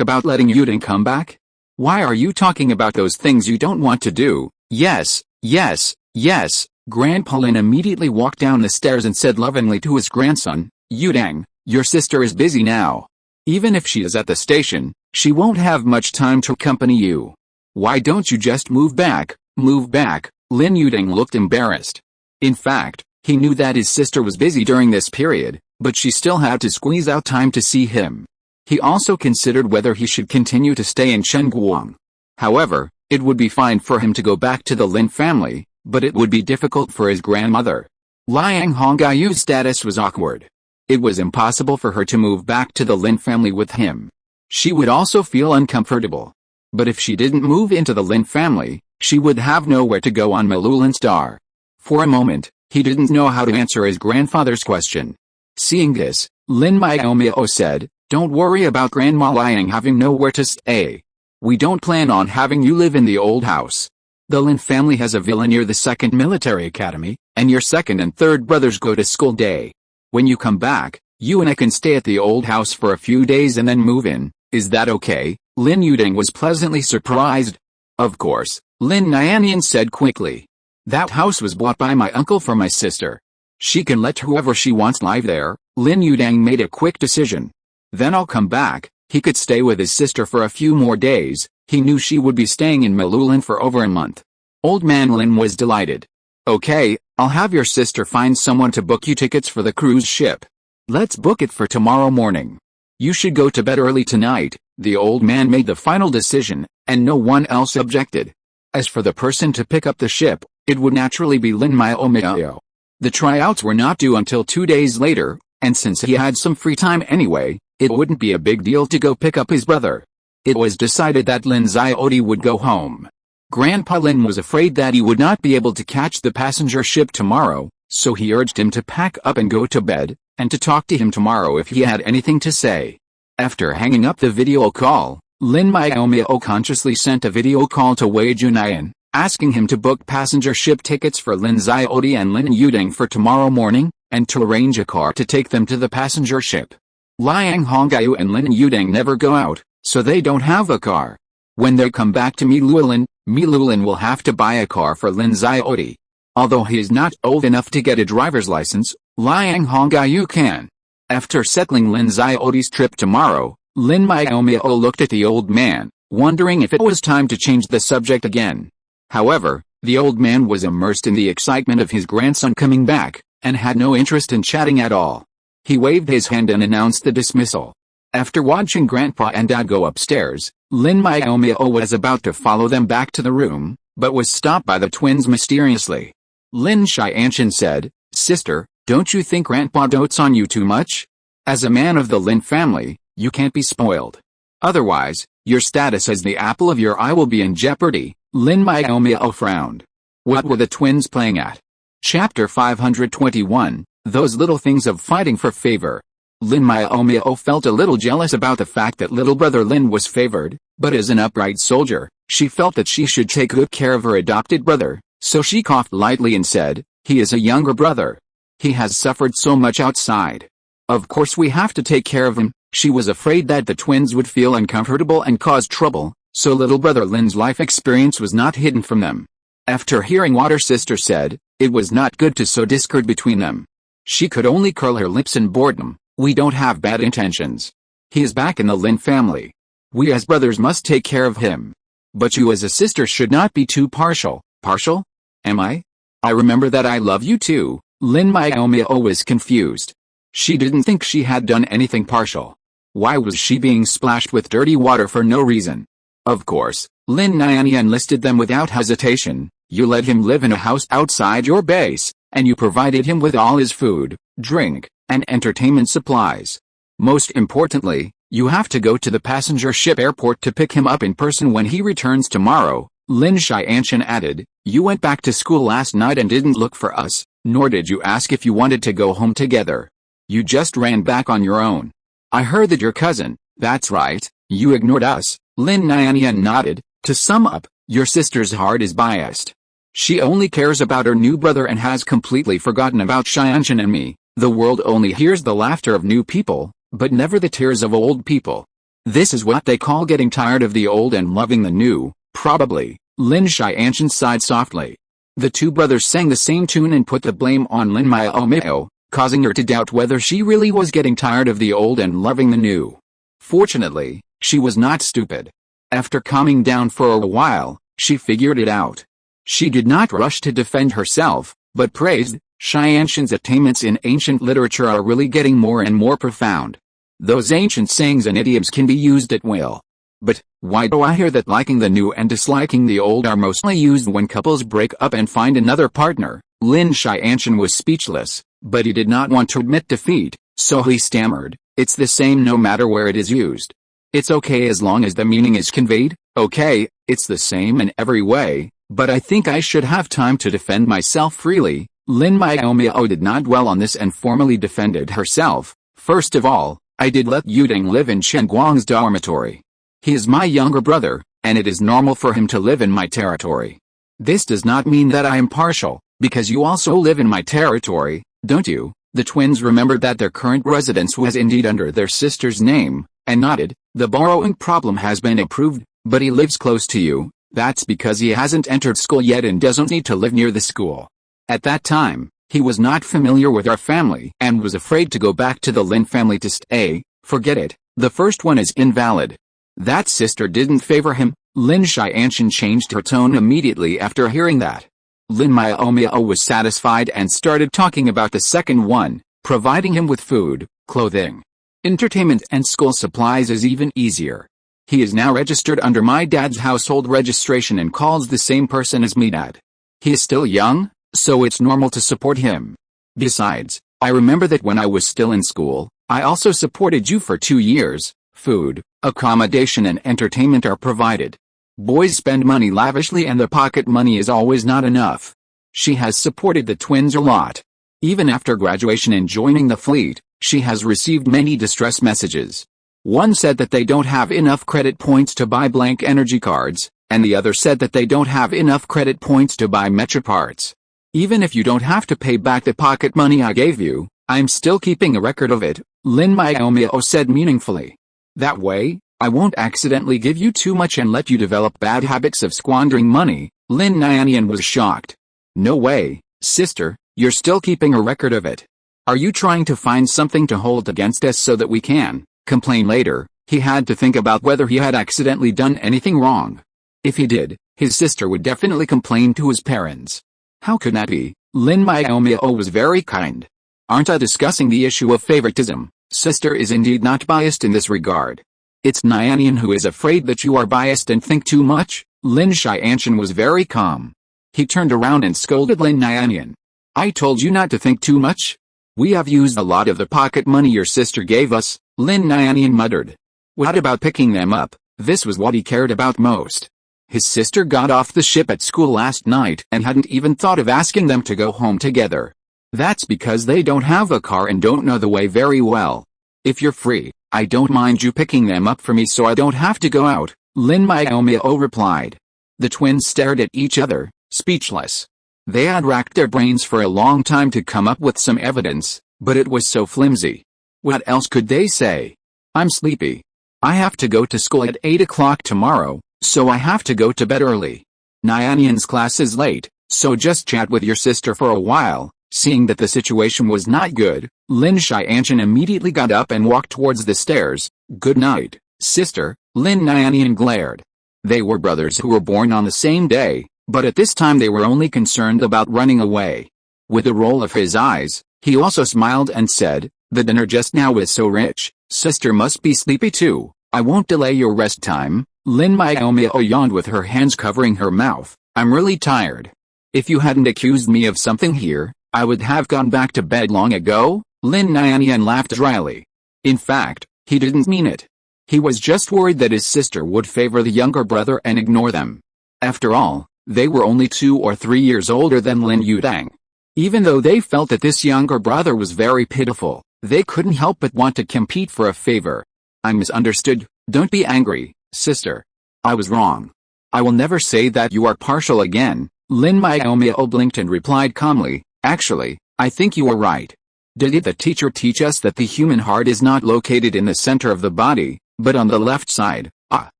about letting Yudang come back? Why are you talking about those things you don't want to do?" "Yes, yes, yes." Grandpa Lin immediately walked down the stairs and said lovingly to his grandson, "Yudang, your sister is busy now. Even if she is at the station, she won't have much time to accompany you. Why don't you just move back?" "Move back?" Lin Yudang looked embarrassed. In fact, he knew that his sister was busy during this period, but she still had to squeeze out time to see him. He also considered whether he should continue to stay in Chengguang. However, it would be fine for him to go back to the Lin family, but it would be difficult for his grandmother. Liang Hongayu's status was awkward. It was impossible for her to move back to the Lin family with him. She would also feel uncomfortable. But if she didn't move into the Lin family, she would have nowhere to go on Malulin Star. For a moment, he didn't know how to answer his grandfather's question. Seeing this, Lin Miaomiao said, "Don't worry about Grandma Liang having nowhere to stay. We don't plan on having you live in the old house. The Lin family has a villa near the second military academy, and your second and third brothers go to school day. When you come back, you and I can stay at the old house for a few days and then move in. Is that okay?" Lin Yudang was pleasantly surprised. "Of course," Lin Yin said quickly. "That house was bought by my uncle for my sister. She can let whoever she wants live there." Lin Yudang made a quick decision. "Then I'll come back." He could stay with his sister for a few more days. He knew she would be staying in Malulin for over a month. Old man Lin was delighted. "Okay, I'll have your sister find someone to book you tickets for the cruise ship. Let's book it for tomorrow morning. You should go to bed early tonight." The old man made the final decision, and no one else objected. As for the person to pick up the ship, it would naturally be Lin Miaomiao. The tryouts were not due until 2 days later, and since he had some free time anyway, It wouldn't be a big deal to go pick up his brother. It was decided that Lin Xiaodi would go home. Grandpa Lin was afraid that he would not be able to catch the passenger ship tomorrow, so he urged him to pack up and go to bed, and to talk to him tomorrow if he had anything to say. After hanging up the video call, Lin Miaomiao consciously sent a video call to Wei Junayan, asking him to book passenger ship tickets for Lin Xiaodi and Lin Yuding for tomorrow morning, and to arrange a car to take them to the passenger ship. Liang Hongyu and Lin Yuding never go out, so they don't have a car. When they come back to Milulin will have to buy a car for Lin Xiaodi. Although he is not old enough to get a driver's license, Liang Hongyu can. After settling Lin Xiaodi's trip tomorrow, Lin Miaomiao looked at the old man, wondering if it was time to change the subject again. However, the old man was immersed in the excitement of his grandson coming back, and had no interest in chatting at all. He waved his hand and announced the dismissal. After watching Grandpa and Dad go upstairs, Lin Miaomiao was about to follow them back to the room, but was stopped by the twins mysteriously. Lin Xianshan said, "Sister, don't you think Grandpa dotes on you too much? As a man of the Lin family, you can't be spoiled. Otherwise, your status as the apple of your eye will be in jeopardy." Lin Miaomiao frowned. What were the twins playing at? Chapter 521, Those Little Things of Fighting for Favor. Lin Miaomiao felt a little jealous about the fact that little brother Lin was favored, but as an upright soldier, she felt that she should take good care of her adopted brother, so she coughed lightly and said, "He is a younger brother. He has suffered so much outside. Of course we have to take care of him." She was afraid that the twins would feel uncomfortable and cause trouble, so little brother Lin's life experience was not hidden from them. After hearing what her sister said, it was not good to sow discord between them. She could only curl her lips in boredom. "We don't have bad intentions. He is back in the Lin family. We as brothers must take care of him. But you as a sister should not be too partial." "Partial? Am I? I remember that I love you too." Lin Miaomiao was confused. She didn't think she had done anything partial. Why was she being splashed with dirty water for no reason? Of course, Lin Yin enlisted them without hesitation. "You let him live in a house outside your base, and you provided him with all his food, drink, and entertainment supplies. Most importantly, you have to go to the passenger ship airport to pick him up in person when he returns tomorrow." Lin Xianshan added, "You went back to school last night and didn't look for us, nor did you ask if you wanted to go home together. You just ran back on your own. I heard that your cousin—" "That's right, you ignored us." Lin Yin nodded. "To sum up, your sister's heart is biased. She only cares about her new brother and has completely forgotten about Xianshan and me. The world only hears the laughter of new people, but never the tears of old people. This is what they call getting tired of the old and loving the new, probably." Lin Xianshan sighed softly. The two brothers sang the same tune and put the blame on Lin Miaomiao, causing her to doubt whether she really was getting tired of the old and loving the new. Fortunately, she was not stupid. After calming down for a while, she figured it out. She did not rush to defend herself, but praised, "Xianshan's attainments in ancient literature are really getting more and more profound. Those ancient sayings and idioms can be used at will. But, why do I hear that liking the new and disliking the old are mostly used when couples break up and find another partner?" Lin Xianshan was speechless, but he did not want to admit defeat, so he stammered, "It's the same no matter where it is used. It's okay as long as the meaning is conveyed." "Okay, it's the same in every way, but I think I should have time to defend myself freely." Lin Miaomiao did not dwell on this and formally defended herself. "First of all, I did let Yuding live in Chen Guang's dormitory. He is my younger brother, and it is normal for him to live in my territory. This does not mean that I am partial, because you also live in my territory, don't you?" The twins remembered that their current residence was indeed under their sister's name, and nodded. "The borrowing problem has been approved, but he lives close to you. That's because he hasn't entered school yet and doesn't need to live near the school. At that time, he was not familiar with our family and was afraid to go back to the Lin family to stay." "Forget it, the first one is invalid. That sister didn't favor him." Lin Xianshan changed her tone immediately after hearing that. Lin Miaomiao was satisfied and started talking about the second one. "Providing him with food, clothing, entertainment and school supplies is even easier. He is now registered under my dad's household registration and calls the same person as me dad. He is still young, so it's normal to support him. Besides, I remember that when I was still in school, I also supported you for 2 years. Food, accommodation and entertainment are provided. Boys spend money lavishly and the pocket money is always not enough. She has supported the twins a lot. Even after graduation and joining the fleet, she has received many distress messages. One said that they don't have enough credit points to buy blank energy cards, and the other said that they don't have enough credit points to buy mecha parts. Even if you don't have to pay back the pocket money I gave you, I'm still keeping a record of it, Lin Miaomiao said meaningfully. That way, I won't accidentally give you too much and let you develop bad habits of squandering money. Lin Yin was shocked. No way, sister, you're still keeping a record of it. Are you trying to find something to hold against us so that we can complain later? He had to think about whether he had accidentally done anything wrong. If he did, his sister would definitely complain to his parents. How could that be? Lin Miaomiao was very kind. Aren't I discussing the issue of favoritism? Sister is indeed not biased in this regard. It's Nyan who is afraid that you are biased and think too much. Lin Xianshan was very calm. He turned around and scolded Lin Nyan. I told you not to think too much? We have used a lot of the pocket money your sister gave us, Lin Nyan muttered. What about picking them up? This was what he cared about most. His sister got off the ship at school last night and hadn't even thought of asking them to go home together. That's because they don't have a car and don't know the way very well. If you're free, I don't mind you picking them up for me so I don't have to go out, Lin Miaomiao replied. The twins stared at each other, speechless. They had racked their brains for a long time to come up with some evidence, but it was so flimsy. What else could they say? I'm sleepy. I have to go to school at 8 o'clock tomorrow, so I have to go to bed early. Nyan's class is late, so just chat with your sister for a while. Seeing that the situation was not good, Lin Xianshan immediately got up and walked towards the stairs. Good night, sister, Lin Nyan glared. They were brothers who were born on the same day, but at this time they were only concerned about running away. With a roll of his eyes, he also smiled and said, the dinner just now is so rich, sister must be sleepy too. I won't delay your rest time. Lin Miaomiao yawned with her hands covering her mouth. I'm really tired. If you hadn't accused me of something here, I would have gone back to bed long ago, Lin Nyan laughed dryly. In fact, he didn't mean it. He was just worried that his sister would favor the younger brother and ignore them. After all, they were only 2 or 3 years older than Lin Yudang. Even though they felt that this younger brother was very pitiful, they couldn't help but want to compete for a favor. I misunderstood. Don't be angry, sister. I was wrong. I will never say that you are partial again. Lin Miaomiao blinked and replied calmly, actually, I think you are right. Did the teacher teach us that the human heart is not located in the center of the body, but on the left side? Ah.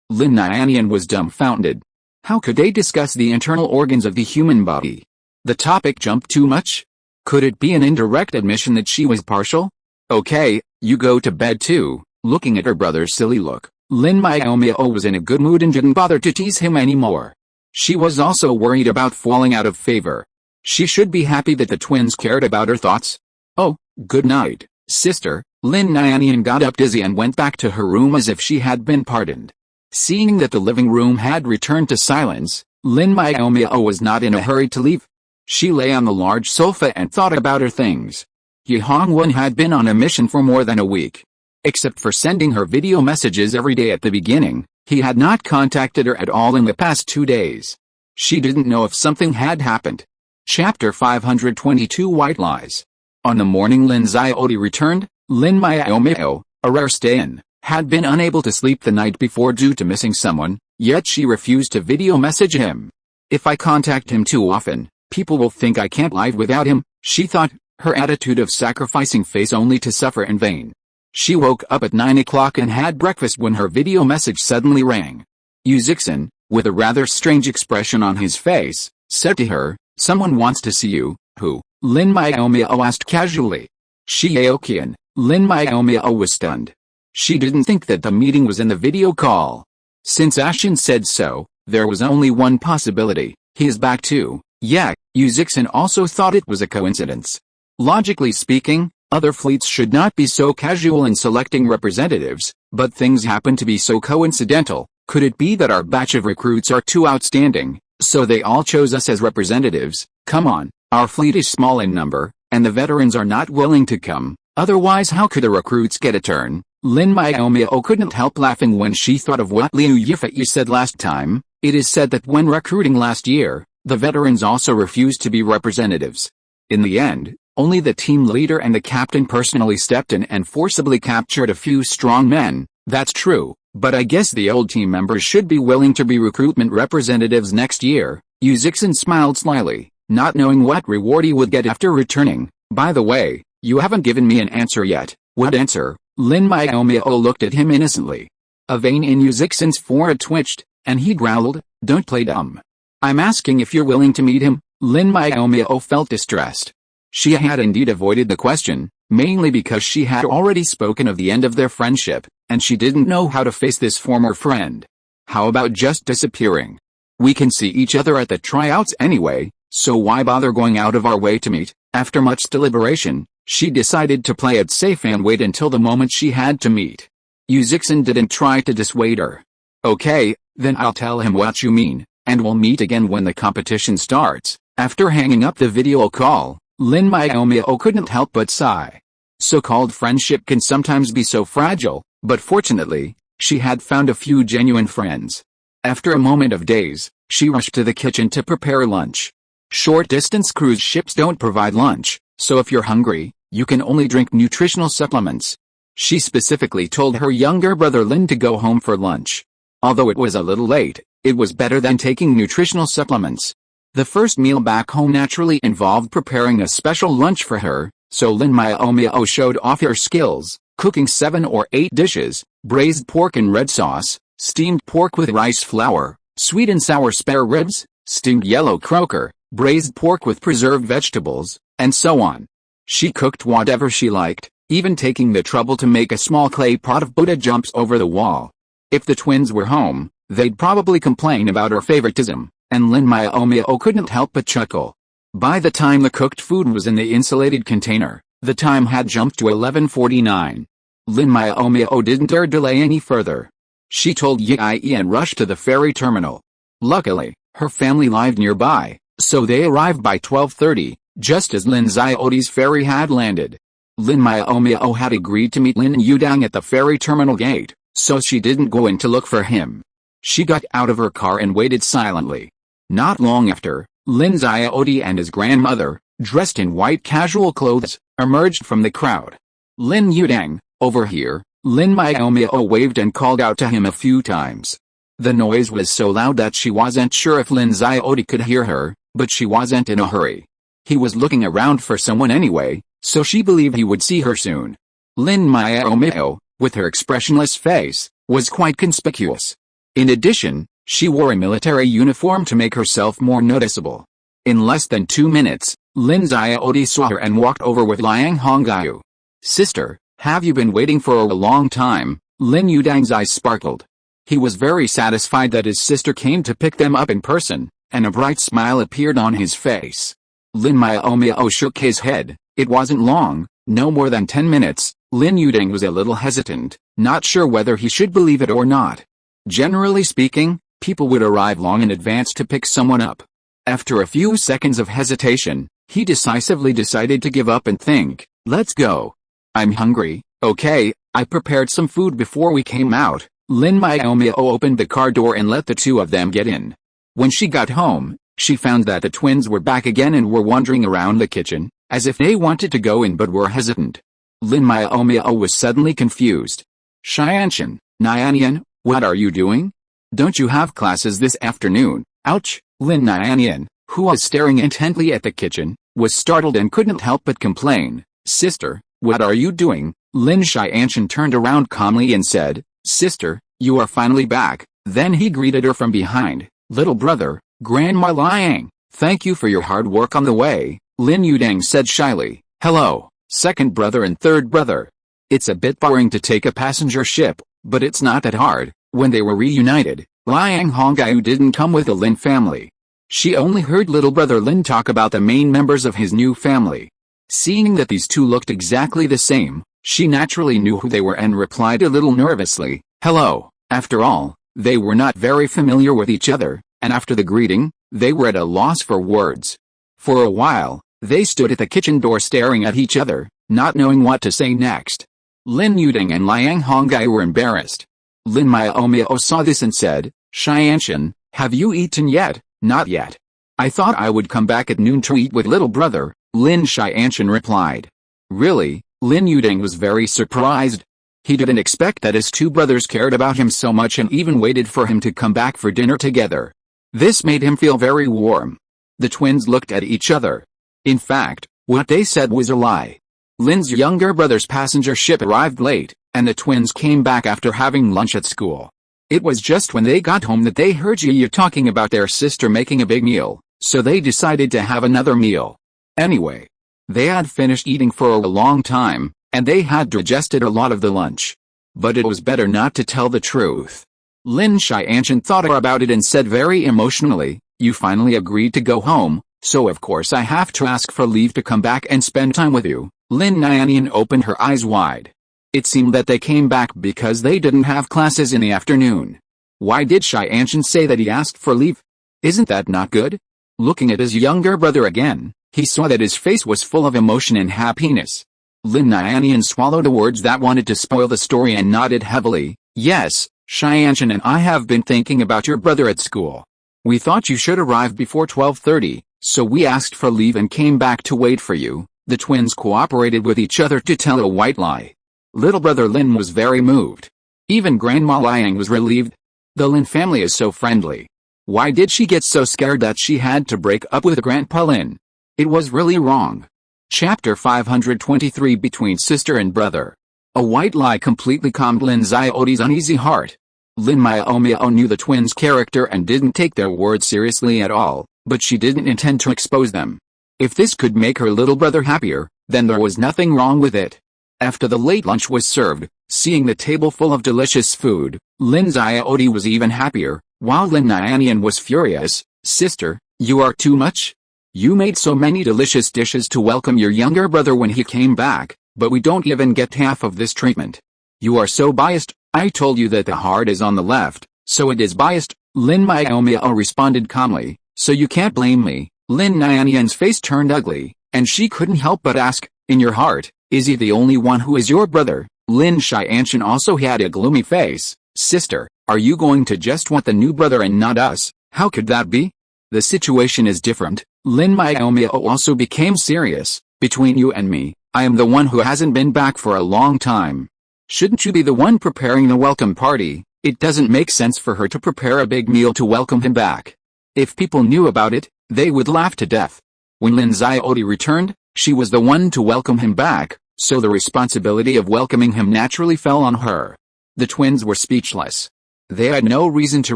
Lin Nyan was dumbfounded. How could they discuss the internal organs of the human body? The topic jumped too much? Could it be an indirect admission that she was partial? Okay, you go to bed too. Looking at her brother's silly look, Lin Miaomiao was in a good mood and didn't bother to tease him anymore. She was also worried about falling out of favor. She should be happy that the twins cared about her thoughts. Oh, good night, sister. Lin Nyan got up dizzy and went back to her room as if she had been pardoned. Seeing that the living room had returned to silence, Lin Miaomiao was not in a hurry to leave. She lay on the large sofa and thought about her things. Ye Hongwen had been on a mission for more than a week. Except for sending her video messages every day at the beginning, he had not contacted her at all in the past 2 days. She didn't know if something had happened. Chapter 522 White Lies. On the morning Lin Xiaodi returned, Lin Miaomiao, a rare stay-in, had been unable to sleep the night before due to missing someone, yet she refused to video message him. If I contact him too often, people will think I can't live without him, she thought, her attitude of sacrificing face only to suffer in vain. She woke up at 9 o'clock and had breakfast when her video message suddenly rang. Yu Zixin, with a rather strange expression on his face, said to her, someone wants to see you. Who? Lin Miaomiao asked casually. Shi Yaoqian. Lin Miaomiao was stunned. She didn't think that the meeting was in the video call. Since Ashin said so, there was only one possibility, he is back too. Yeah, Yu Zixin also thought it was a coincidence. Logically speaking, other fleets should not be so casual in selecting representatives, but things happen to be so coincidental. Could it be that our batch of recruits are too outstanding, so they all chose us as representatives? Come on, our fleet is small in number, and the veterans are not willing to come. Otherwise how could the recruits get a turn? Lin Miaomiao couldn't help laughing when she thought of what Liu Yifei said last time. It is said that when recruiting last year, the veterans also refused to be representatives. In the end, only the team leader and the captain personally stepped in and forcibly captured a few strong men. That's true, but I guess the old team members should be willing to be recruitment representatives next year. Yu Zixin smiled slyly, not knowing what reward he would get after returning. By the way, you haven't given me an answer yet. What answer? Lin Miaomiao looked at him innocently. A vein in Yu Zixin's forehead twitched, and he growled, "Don't play dumb. I'm asking if you're willing to meet him." Lin Miaomiao felt distressed. She had indeed avoided the question, mainly because she had already spoken of the end of their friendship, and she didn't know how to face this former friend. How about just disappearing? We can see each other at the tryouts anyway, so why bother going out of our way to meet? After much deliberation, she decided to play it safe and wait until the moment she had to meet. Yu Zixin didn't try to dissuade her. "Okay, then I'll tell him what you mean, and we'll meet again when the competition starts." After hanging up the video call, Lin Miaomiao couldn't help but sigh. So-called friendship can sometimes be so fragile, but fortunately, she had found a few genuine friends. After a moment of daze, she rushed to the kitchen to prepare lunch. Short-distance cruise ships don't provide lunch, so if you're hungry, you can only drink nutritional supplements. She specifically told her younger brother Lin to go home for lunch. Although it was a little late, it was better than taking nutritional supplements. The first meal back home naturally involved preparing a special lunch for her, so Lin Miaomiao showed off her skills, cooking 7 or 8 dishes: braised pork in red sauce, steamed pork with rice flour, sweet and sour spare ribs, steamed yellow croaker, braised pork with preserved vegetables, and so on. She cooked whatever she liked, even taking the trouble to make a small clay pot of Buddha jumps over the wall. If the twins were home, they'd probably complain about her favoritism, and Lin Miaomiao couldn't help but chuckle. By the time the cooked food was in the insulated container, the time had jumped to 11:49. Lin Miaomiao didn't dare delay any further. She told Yi and rushed to the ferry terminal. Luckily, her family lived nearby, so they arrived by 12:30, just as Lin Xiaoti's ferry had landed. Lin Miaomiao had agreed to meet Lin Yudang at the ferry terminal gate, so she didn't go in to look for him. She got out of her car and waited silently. Not long after, Lin Xiaoti and his grandmother, dressed in white casual clothes, emerged from the crowd. "Lin Yudang, over here." Lin Miaomiao waved and called out to him a few times. The noise was so loud that she wasn't sure if Lin Xiaoti could hear her, but she wasn't in a hurry. He was looking around for someone anyway, so she believed he would see her soon. Lin Miaomiao, with her expressionless face, was quite conspicuous. In addition, she wore a military uniform to make herself more noticeable. In less than 2 minutes, Lin Xiaoti saw her and walked over with Liang Hongyu. "Sister, have you been waiting for a long time?" Lin Yudang's eyes sparkled. He was very satisfied that his sister came to pick them up in person, and a bright smile appeared on his face. Lin Miaomiao shook his head. It wasn't long, no more than 10 minutes. Lin Yudang was a little hesitant, not sure whether he should believe it or not. Generally speaking, people would arrive long in advance to pick someone up. After a few seconds of hesitation, he decisively decided to give up and think, "Let's go. I'm hungry." "Okay, I prepared some food before we came out." Lin Miaomiao opened the car door and let the two of them get in. When she got home, she found that the twins were back again and were wandering around the kitchen, as if they wanted to go in but were hesitant. Lin Miaomiao was suddenly confused. "Xianshan, Nianian, what are you doing? Don't you have classes this afternoon?" "Ouch!" Lin Nianian, who was staring intently at the kitchen, was startled and couldn't help but complain. "Sister, what are you doing?" Lin Xianshan turned around calmly and said, "Sister, you are finally back." Then he greeted her from behind. "Little brother, Grandma Liang, thank you for your hard work on the way," Lin Yudang said shyly. "Hello, second brother and third brother. It's a bit boring to take a passenger ship, but it's not that hard." When they were reunited, Liang Hongyu didn't come with the Lin family. She only heard little brother Lin talk about the main members of his new family. Seeing that these two looked exactly the same, she naturally knew who they were and replied a little nervously, "Hello." After all, they were not very familiar with each other, and after the greeting, they were at a loss for words. For a while, they stood at the kitchen door staring at each other, not knowing what to say next. Lin Yuding and Liang Honggai were embarrassed. Lin Miaomiao saw this and said, "Xianshan, have you eaten yet?" "Not yet. I thought I would come back at noon to eat with little brother," Lin Xianshan replied. Really? Lin Yuding was very surprised. He didn't expect that his two brothers cared about him so much and even waited for him to come back for dinner together. This made him feel very warm. The twins looked at each other. In fact, what they said was a lie. Lin's younger brother's passenger ship arrived late, and the twins came back after having lunch at school. It was just when they got home that they heard Yi talking about their sister making a big meal, so they decided to have another meal. Anyway, they had finished eating for a long time, and they had digested a lot of the lunch. But it was better not to tell the truth. Lin Xianshan thought about it and said very emotionally, "You finally agreed to go home, so of course I have to ask for leave to come back and spend time with you." Lin Yin opened her eyes wide. It seemed that they came back because they didn't have classes in the afternoon. Why did Xianshan say that he asked for leave? Isn't that not good? Looking at his younger brother again, he saw that his face was full of emotion and happiness. Lin Yin swallowed the words that wanted to spoil the story and nodded heavily. "Yes, Xianshan and I have been thinking about your brother at school. We thought you should arrive before 12:30, so we asked for leave and came back to wait for you." The twins cooperated with each other to tell a white lie. Little brother Lin was very moved. Even Grandma Liang was relieved. The Lin family is so friendly. Why did she get so scared that she had to break up with Grandpa Lin? It was really wrong. Chapter 523 Between Sister and Brother. A white lie completely calmed Lin Xiaoti's uneasy heart. Lin Miaomiao knew the twins' character and didn't take their words seriously at all, but she didn't intend to expose them. If this could make her little brother happier, then there was nothing wrong with it. After the late lunch was served, seeing the table full of delicious food, Lin Xiaoti was even happier, while Lin Yin was furious. "Sister, you are too much. You made so many delicious dishes to welcome your younger brother when he came back, but we don't even get half of this treatment. You are so biased. I told you that the heart is on the left, so it is biased," Lin Miaomiao responded calmly, "so you can't blame me." Lin Yin's face turned ugly, and she couldn't help but ask, "In your heart, is he the only one who is your brother?" Lin Xianshan also had a gloomy face. "Sister, are you going to just want the new brother and not us? How could that be? The situation is different." Lin Miaomiao also became serious. "Between you and me, I am the one who hasn't been back for a long time. Shouldn't you be the one preparing the welcome party? It doesn't make sense for her to prepare a big meal to welcome him back. If people knew about it, they would laugh to death." When Lin Xiaoti returned, she was the one to welcome him back, so the responsibility of welcoming him naturally fell on her. The twins were speechless. They had no reason to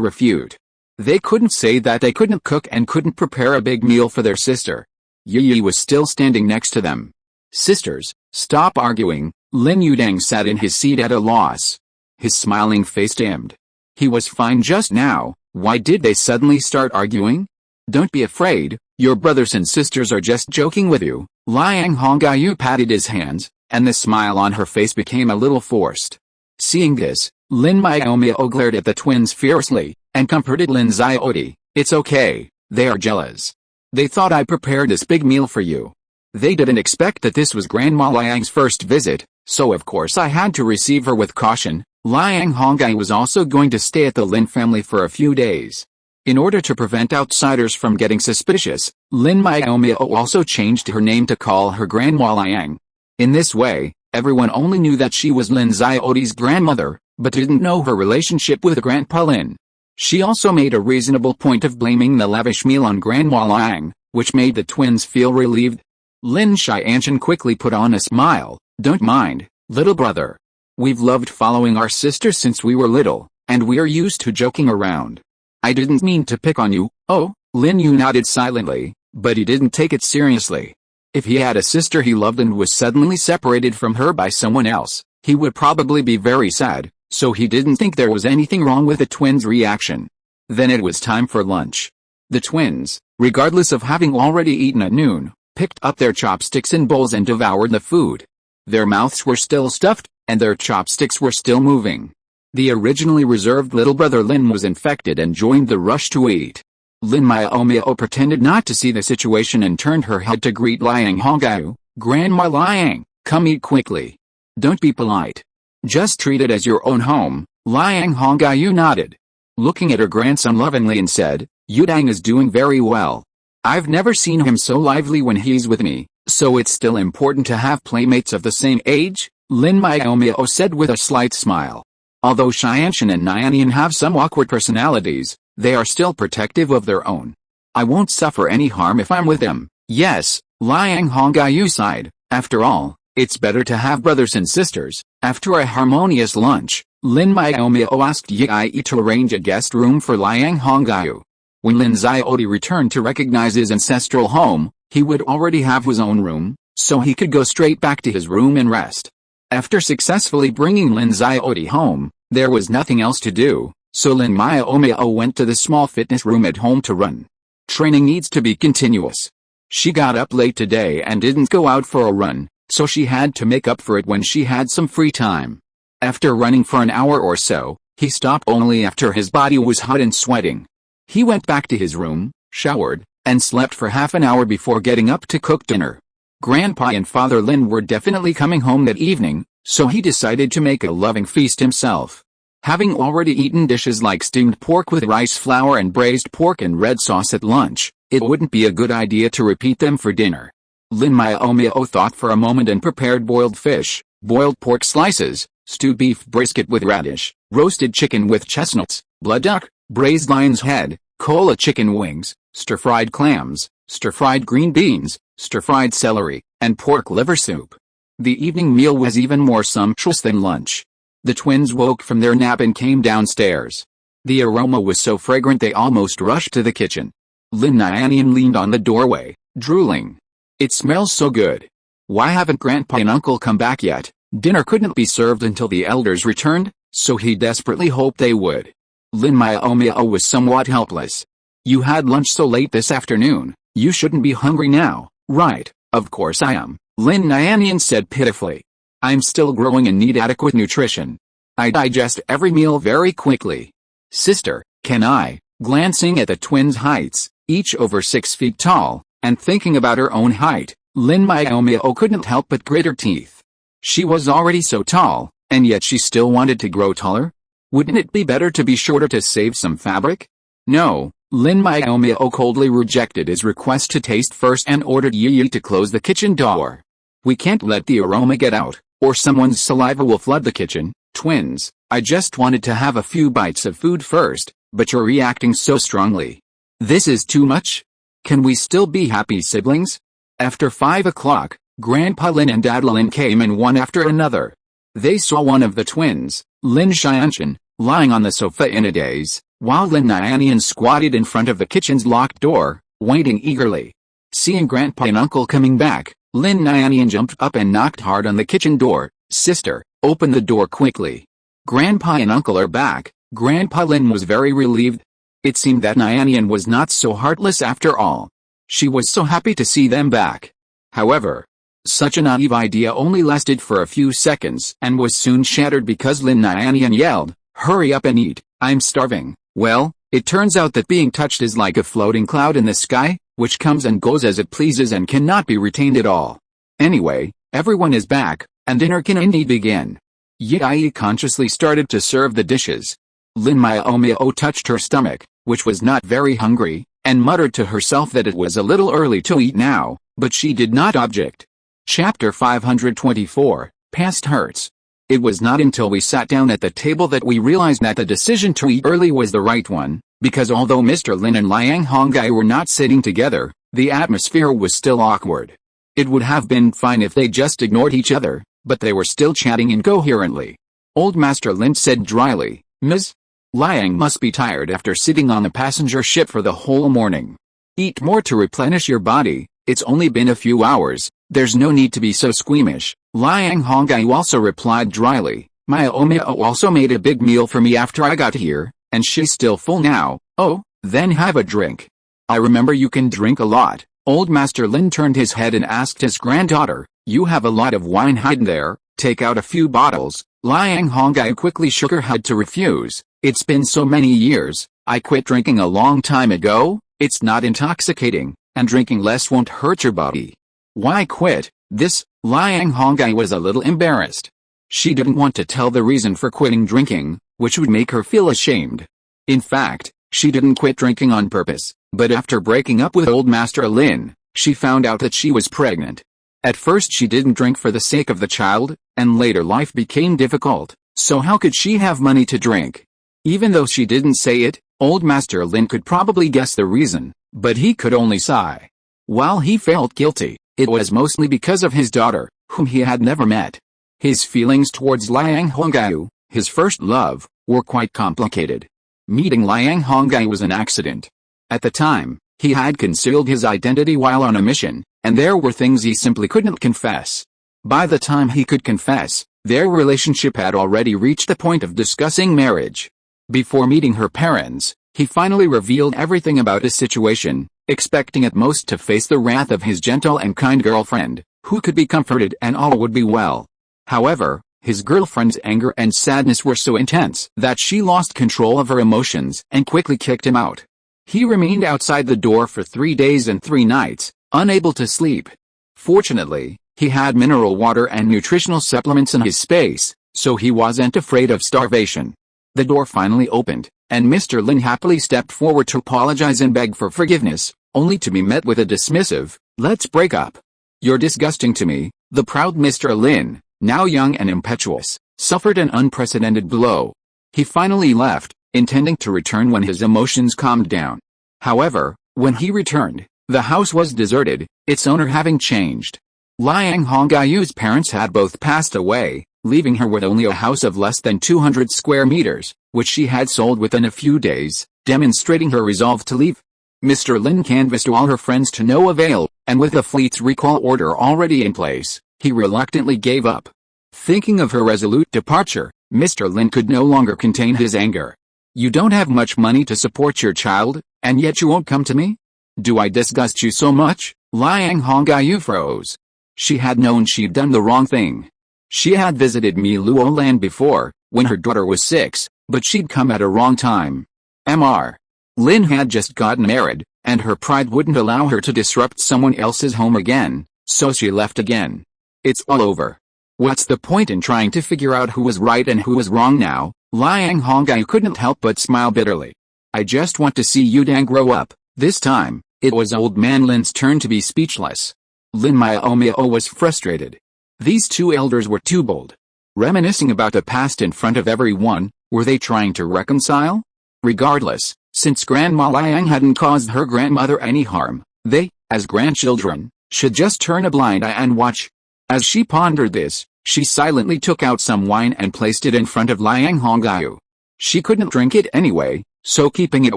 refute. They couldn't say that they couldn't cook and couldn't prepare a big meal for their sister. Yi was still standing next to them. "Sisters, stop arguing." Lin Yuding sat in his seat at a loss. His smiling face dimmed. He was fine just now. Why did they suddenly start arguing? "Don't be afraid, your brothers and sisters are just joking with you." Liang Honggai patted his hands, and the smile on her face became a little forced. Seeing this, Lin Miaomiao glared at the twins fiercely, and comforted Lin Xiaoti. "It's okay, they are jealous. They thought I prepared this big meal for you. They didn't expect that this was Grandma Liang's first visit, so of course I had to receive her with caution." Liang Honggai was also going to stay at the Lin family for a few days. In order to prevent outsiders from getting suspicious, Lin Miaomiao also changed her name to call her Grandma Liang. In this way, everyone only knew that she was Lin Xiaoti's grandmother, but didn't know her relationship with Grandpa Lin. She also made a reasonable point of blaming the lavish meal on Grandma Liang, which made the twins feel relieved. Lin Xianshan quickly put on a smile. "Don't mind, little brother. We've loved following our sister since we were little, and we're used to joking around. I didn't mean to pick on you." "Oh," Lin Yu nodded silently, but he didn't take it seriously. If he had a sister he loved and was suddenly separated from her by someone else, he would probably be very sad, so he didn't think there was anything wrong with the twins' reaction. Then it was time for lunch. The twins, regardless of having already eaten at noon, picked up their chopsticks and bowls and devoured the food. Their mouths were still stuffed, and their chopsticks were still moving. The originally reserved little brother Lin was infected and joined the rush to eat. Lin Miaomiao pretended not to see the situation and turned her head to greet Liang Honggai. "Grandma Liang, Come eat quickly. Don't be polite. Just treat it as your own home. Liang Hongyu nodded, looking at her grandson lovingly, and said, Yudang is doing very well. I've never seen him so lively when he's with me, so it's still important to have playmates of the same age, Lin Miaomiao said with a slight smile. Although Xianshan and Nianian have some awkward personalities, they are still protective of their own. I won't suffer any harm if I'm with them. Yes, Liang Hongyu sighed. After all, it's better to have brothers and sisters. After a harmonious lunch, Lin Miaomiao asked Yi to arrange a guest room for Liang Hongyu. When Lin Xiaodi returned to recognize his ancestral home, he would already have his own room, so he could go straight back to his room and rest. After successfully bringing Lin Xiaodi home, there was nothing else to do, so Lin Miaomiao went to the small fitness room at home to run. Training needs to be continuous. She got up late today and didn't go out for a run, so she had to make up for it when she had some free time. After running for an hour or so, he stopped only after his body was hot and sweating. He went back to his room, showered, and slept for half an hour before getting up to cook dinner. Grandpa and Father Lin were definitely coming home that evening, so he decided to make a loving feast himself. Having already eaten dishes like steamed pork with rice flour and braised pork and red sauce at lunch, it wouldn't be a good idea to repeat them for dinner. Lin Miaomiao thought for a moment and prepared boiled fish, boiled pork slices, stewed beef brisket with radish, roasted chicken with chestnuts, blood duck, braised lion's head, cola chicken wings, stir-fried clams, stir-fried green beans, stir-fried celery, and pork liver soup. The evening meal was even more sumptuous than lunch. The twins woke from their nap and came downstairs. The aroma was so fragrant they almost rushed to the kitchen. Lin Nianian leaned on the doorway, drooling. It smells so good. Why haven't Grandpa and Uncle come back yet? Dinner couldn't be served until the elders returned, so he desperately hoped they would. Lin Miaomiao was somewhat helpless. You had lunch so late this afternoon, you shouldn't be hungry now, right? Of course I am, Lin Nianian said pitifully. I'm still growing and need adequate nutrition. I digest every meal very quickly. Sister, can I? Glancing at the twins' heights, each over 6 feet tall, and thinking about her own height, Lin Miaomiao couldn't help but grit her teeth. She was already so tall, and yet she still wanted to grow taller? Wouldn't it be better to be shorter to save some fabric? No, Lin Miaomiao coldly rejected his request to taste first and ordered Yi to close the kitchen door. We can't let the aroma get out, or someone's saliva will flood the kitchen. Twins, I just wanted to have a few bites of food first, but you're reacting so strongly. This is too much? Can we still be happy siblings? After 5 o'clock, Grandpa Lin and Dad Lin came in one after another. They saw one of the twins, Lin Xianshan, lying on the sofa in a daze, while Lin Nianian squatted in front of the kitchen's locked door, waiting eagerly. Seeing Grandpa and Uncle coming back, Lin Nianian jumped up and knocked hard on the kitchen door. Sister, open the door quickly. Grandpa and Uncle are back. Grandpa Lin was very relieved. It seemed that Nianian was not so heartless after all. She was so happy to see them back. However, such a naive idea only lasted for a few seconds and was soon shattered because Lin Nianian yelled, Hurry up and eat, I'm starving. Well, it turns out that being touched is like a floating cloud in the sky, which comes and goes as it pleases and cannot be retained at all. Anyway, everyone is back, and dinner can indeed begin. Yi consciously started to serve the dishes. Lin Miaomiao touched her stomach, which was not very hungry, and muttered to herself that it was a little early to eat now, but she did not object. Chapter 524, Past Hurts. It was not until we sat down at the table that we realized that the decision to eat early was the right one, because although Mr. Lin and Liang Hongyu were not sitting together, the atmosphere was still awkward. It would have been fine if they just ignored each other, but they were still chatting incoherently. Old Master Lin said dryly, Ms. Liang must be tired after sitting on the passenger ship for the whole morning. Eat more to replenish your body, it's only been a few hours, there's no need to be so squeamish. Liang Hongyu also replied dryly, Miaomiao also made a big meal for me after I got here, and she's still full now. Oh, then have a drink. I remember you can drink a lot. Old Master Lin turned his head and asked his granddaughter, You have a lot of wine hidden there, take out a few bottles. Liang Hongyu quickly shook her head to refuse. It's been so many years, I quit drinking a long time ago, it's not intoxicating, and drinking less won't hurt your body. Why quit? This, Liang Honggai was a little embarrassed. She didn't want to tell the reason for quitting drinking, which would make her feel ashamed. In fact, she didn't quit drinking on purpose, but after breaking up with old Master Lin, she found out that she was pregnant. At first she didn't drink for the sake of the child, and later life became difficult, so how could she have money to drink? Even though she didn't say it, old Master Lin could probably guess the reason, but he could only sigh. While he felt guilty, it was mostly because of his daughter, whom he had never met. His feelings towards Liang Honggai, his first love, were quite complicated. Meeting Liang Honggai was an accident. At the time, he had concealed his identity while on a mission, and there were things he simply couldn't confess. By the time he could confess, their relationship had already reached the point of discussing marriage. Before meeting her parents, he finally revealed everything about his situation, expecting at most to face the wrath of his gentle and kind girlfriend, who could be comforted and all would be well. However, his girlfriend's anger and sadness were so intense that she lost control of her emotions and quickly kicked him out. He remained outside the door for 3 days and 3 nights, unable to sleep. Fortunately, he had mineral water and nutritional supplements in his space, so he wasn't afraid of starvation. The door finally opened, and Mr. Lin happily stepped forward to apologize and beg for forgiveness, only to be met with a dismissive, "Let's break up. You're disgusting to me." The proud Mr. Lin, now young and impetuous, suffered an unprecedented blow. He finally left, intending to return when his emotions calmed down. However, when he returned, the house was deserted, its owner having changed. Liang Honggai's parents had both passed away, leaving her with only a house of less than 200 square meters, which she had sold within a few days, demonstrating her resolve to leave. Mr. Lin canvassed all her friends to no avail, and with the fleet's recall order already in place, he reluctantly gave up. Thinking of her resolute departure, Mr. Lin could no longer contain his anger. "You don't have much money to support your child, and yet you won't come to me? Do I disgust you so much?" Liang Honggai froze. She had known she'd done the wrong thing. She had visited Miluo Land before, when her daughter was 6, but she'd come at a wrong time. Mr. Lin had just gotten married, and her pride wouldn't allow her to disrupt someone else's home again, so she left again. It's all over. What's the point in trying to figure out who was right and who was wrong now? Liang Honggai couldn't help but smile bitterly. "I just want to see Yudang grow up." This time, it was old man Lin's turn to be speechless. Lin Miaomiao was frustrated. These two elders were too bold. Reminiscing about the past in front of everyone, were they trying to reconcile? Regardless, since Grandma Liang hadn't caused her grandmother any harm, they, as grandchildren, should just turn a blind eye and watch. As she pondered this, she silently took out some wine and placed it in front of Liang Honggai. She couldn't drink it anyway, so keeping it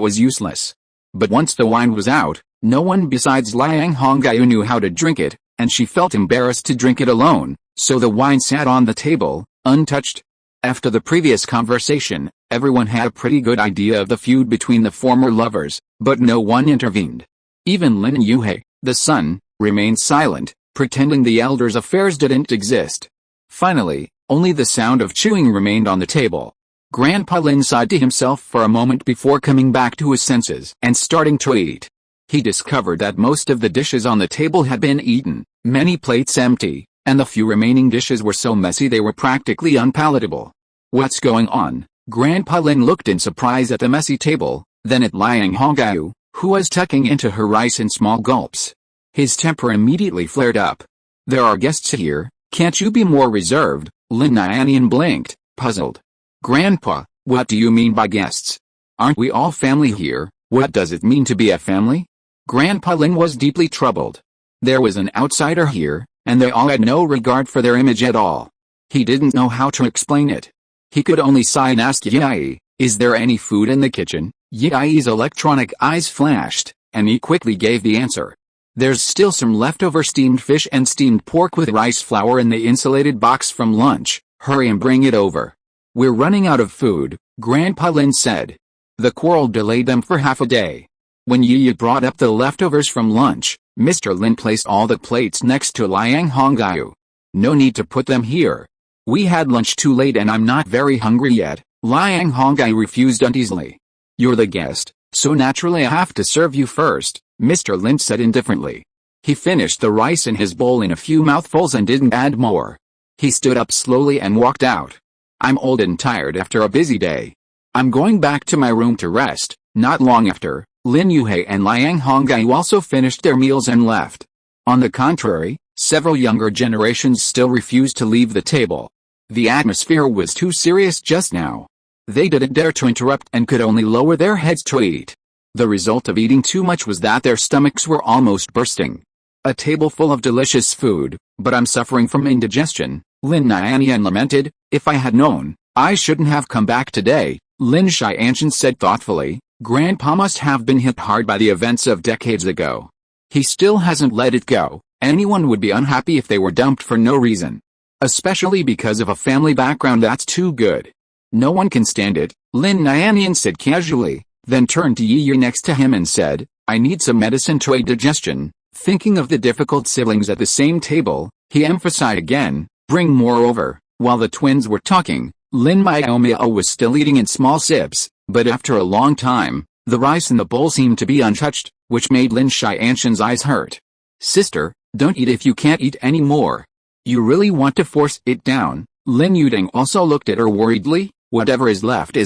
was useless. But once the wine was out, no one besides Liang Honggai knew how to drink it, and she felt embarrassed to drink it alone, so the wine sat on the table, untouched. After the previous conversation, everyone had a pretty good idea of the feud between the former lovers, but no one intervened. Even Lin Yuhei, the son, remained silent, pretending the elders' affairs didn't exist. Finally, only the sound of chewing remained on the table. Grandpa Lin sighed to himself for a moment before coming back to his senses and starting to eat. He discovered that most of the dishes on the table had been eaten, many plates empty, and the few remaining dishes were so messy they were practically unpalatable. "What's going on?" Grandpa Lin looked in surprise at the messy table, then at Liang Honggai, who was tucking into her rice in small gulps. His temper immediately flared up. "There are guests here, can't you be more reserved?" Lin Yin blinked, puzzled. "Grandpa, what do you mean by guests? Aren't we all family here? What does it mean to be a family?" Grandpa Lin was deeply troubled. There was an outsider here, and they all had no regard for their image at all. He didn't know how to explain it. He could only sigh and ask Yi, "Is there any food in the kitchen?" Yi's electronic eyes flashed, and he quickly gave the answer. "There's still some leftover steamed fish and steamed pork with rice flour in the insulated box from lunch. Hurry and bring it over." "We're running out of food," Grandpa Lin said. The quarrel delayed them for half a day. When Yi brought up the leftovers from lunch, Mr. Lin placed all the plates next to Liang Honggai. "No need to put them here. We had lunch too late and I'm not very hungry yet." Liang Honggai refused uneasily. "You're the guest, so naturally I have to serve you first," Mr. Lin said indifferently. He finished the rice in his bowl in a few mouthfuls and didn't add more. He stood up slowly and walked out. I'm old and tired after a busy day. I'm going back to my room to rest. Not long after, Lin Yuhei and Liang Hongyu also finished their meals and left. On the contrary, several younger generations still refused to leave the table. The atmosphere was too serious just now. They didn't dare to interrupt and could only lower their heads to eat. The result of eating too much was that their stomachs were almost bursting. A table full of delicious food, but I'm suffering from indigestion, Lin Miaomiao lamented. If I had known, I shouldn't have come back today, Lin Xianshan said thoughtfully. Grandpa must have been hit hard by the events of decades ago. He still hasn't let it go. Anyone would be unhappy if they were dumped for no reason. Especially because of a family background that's too good. No one can stand it, Lin Miaomiao said casually, then turned to Yi next to him and said, I need some medicine to aid digestion. Thinking of the difficult siblings at the same table, he emphasized again, bring more over. While the twins were talking, Lin Miaomiao was still eating in small sips, but after a long time, the rice in the bowl seemed to be untouched, which made Lin Xianshan's eyes hurt. Sister, don't eat if you can't eat any more. You really want to force it down? Lin Yuding also looked at her worriedly. Whatever is left.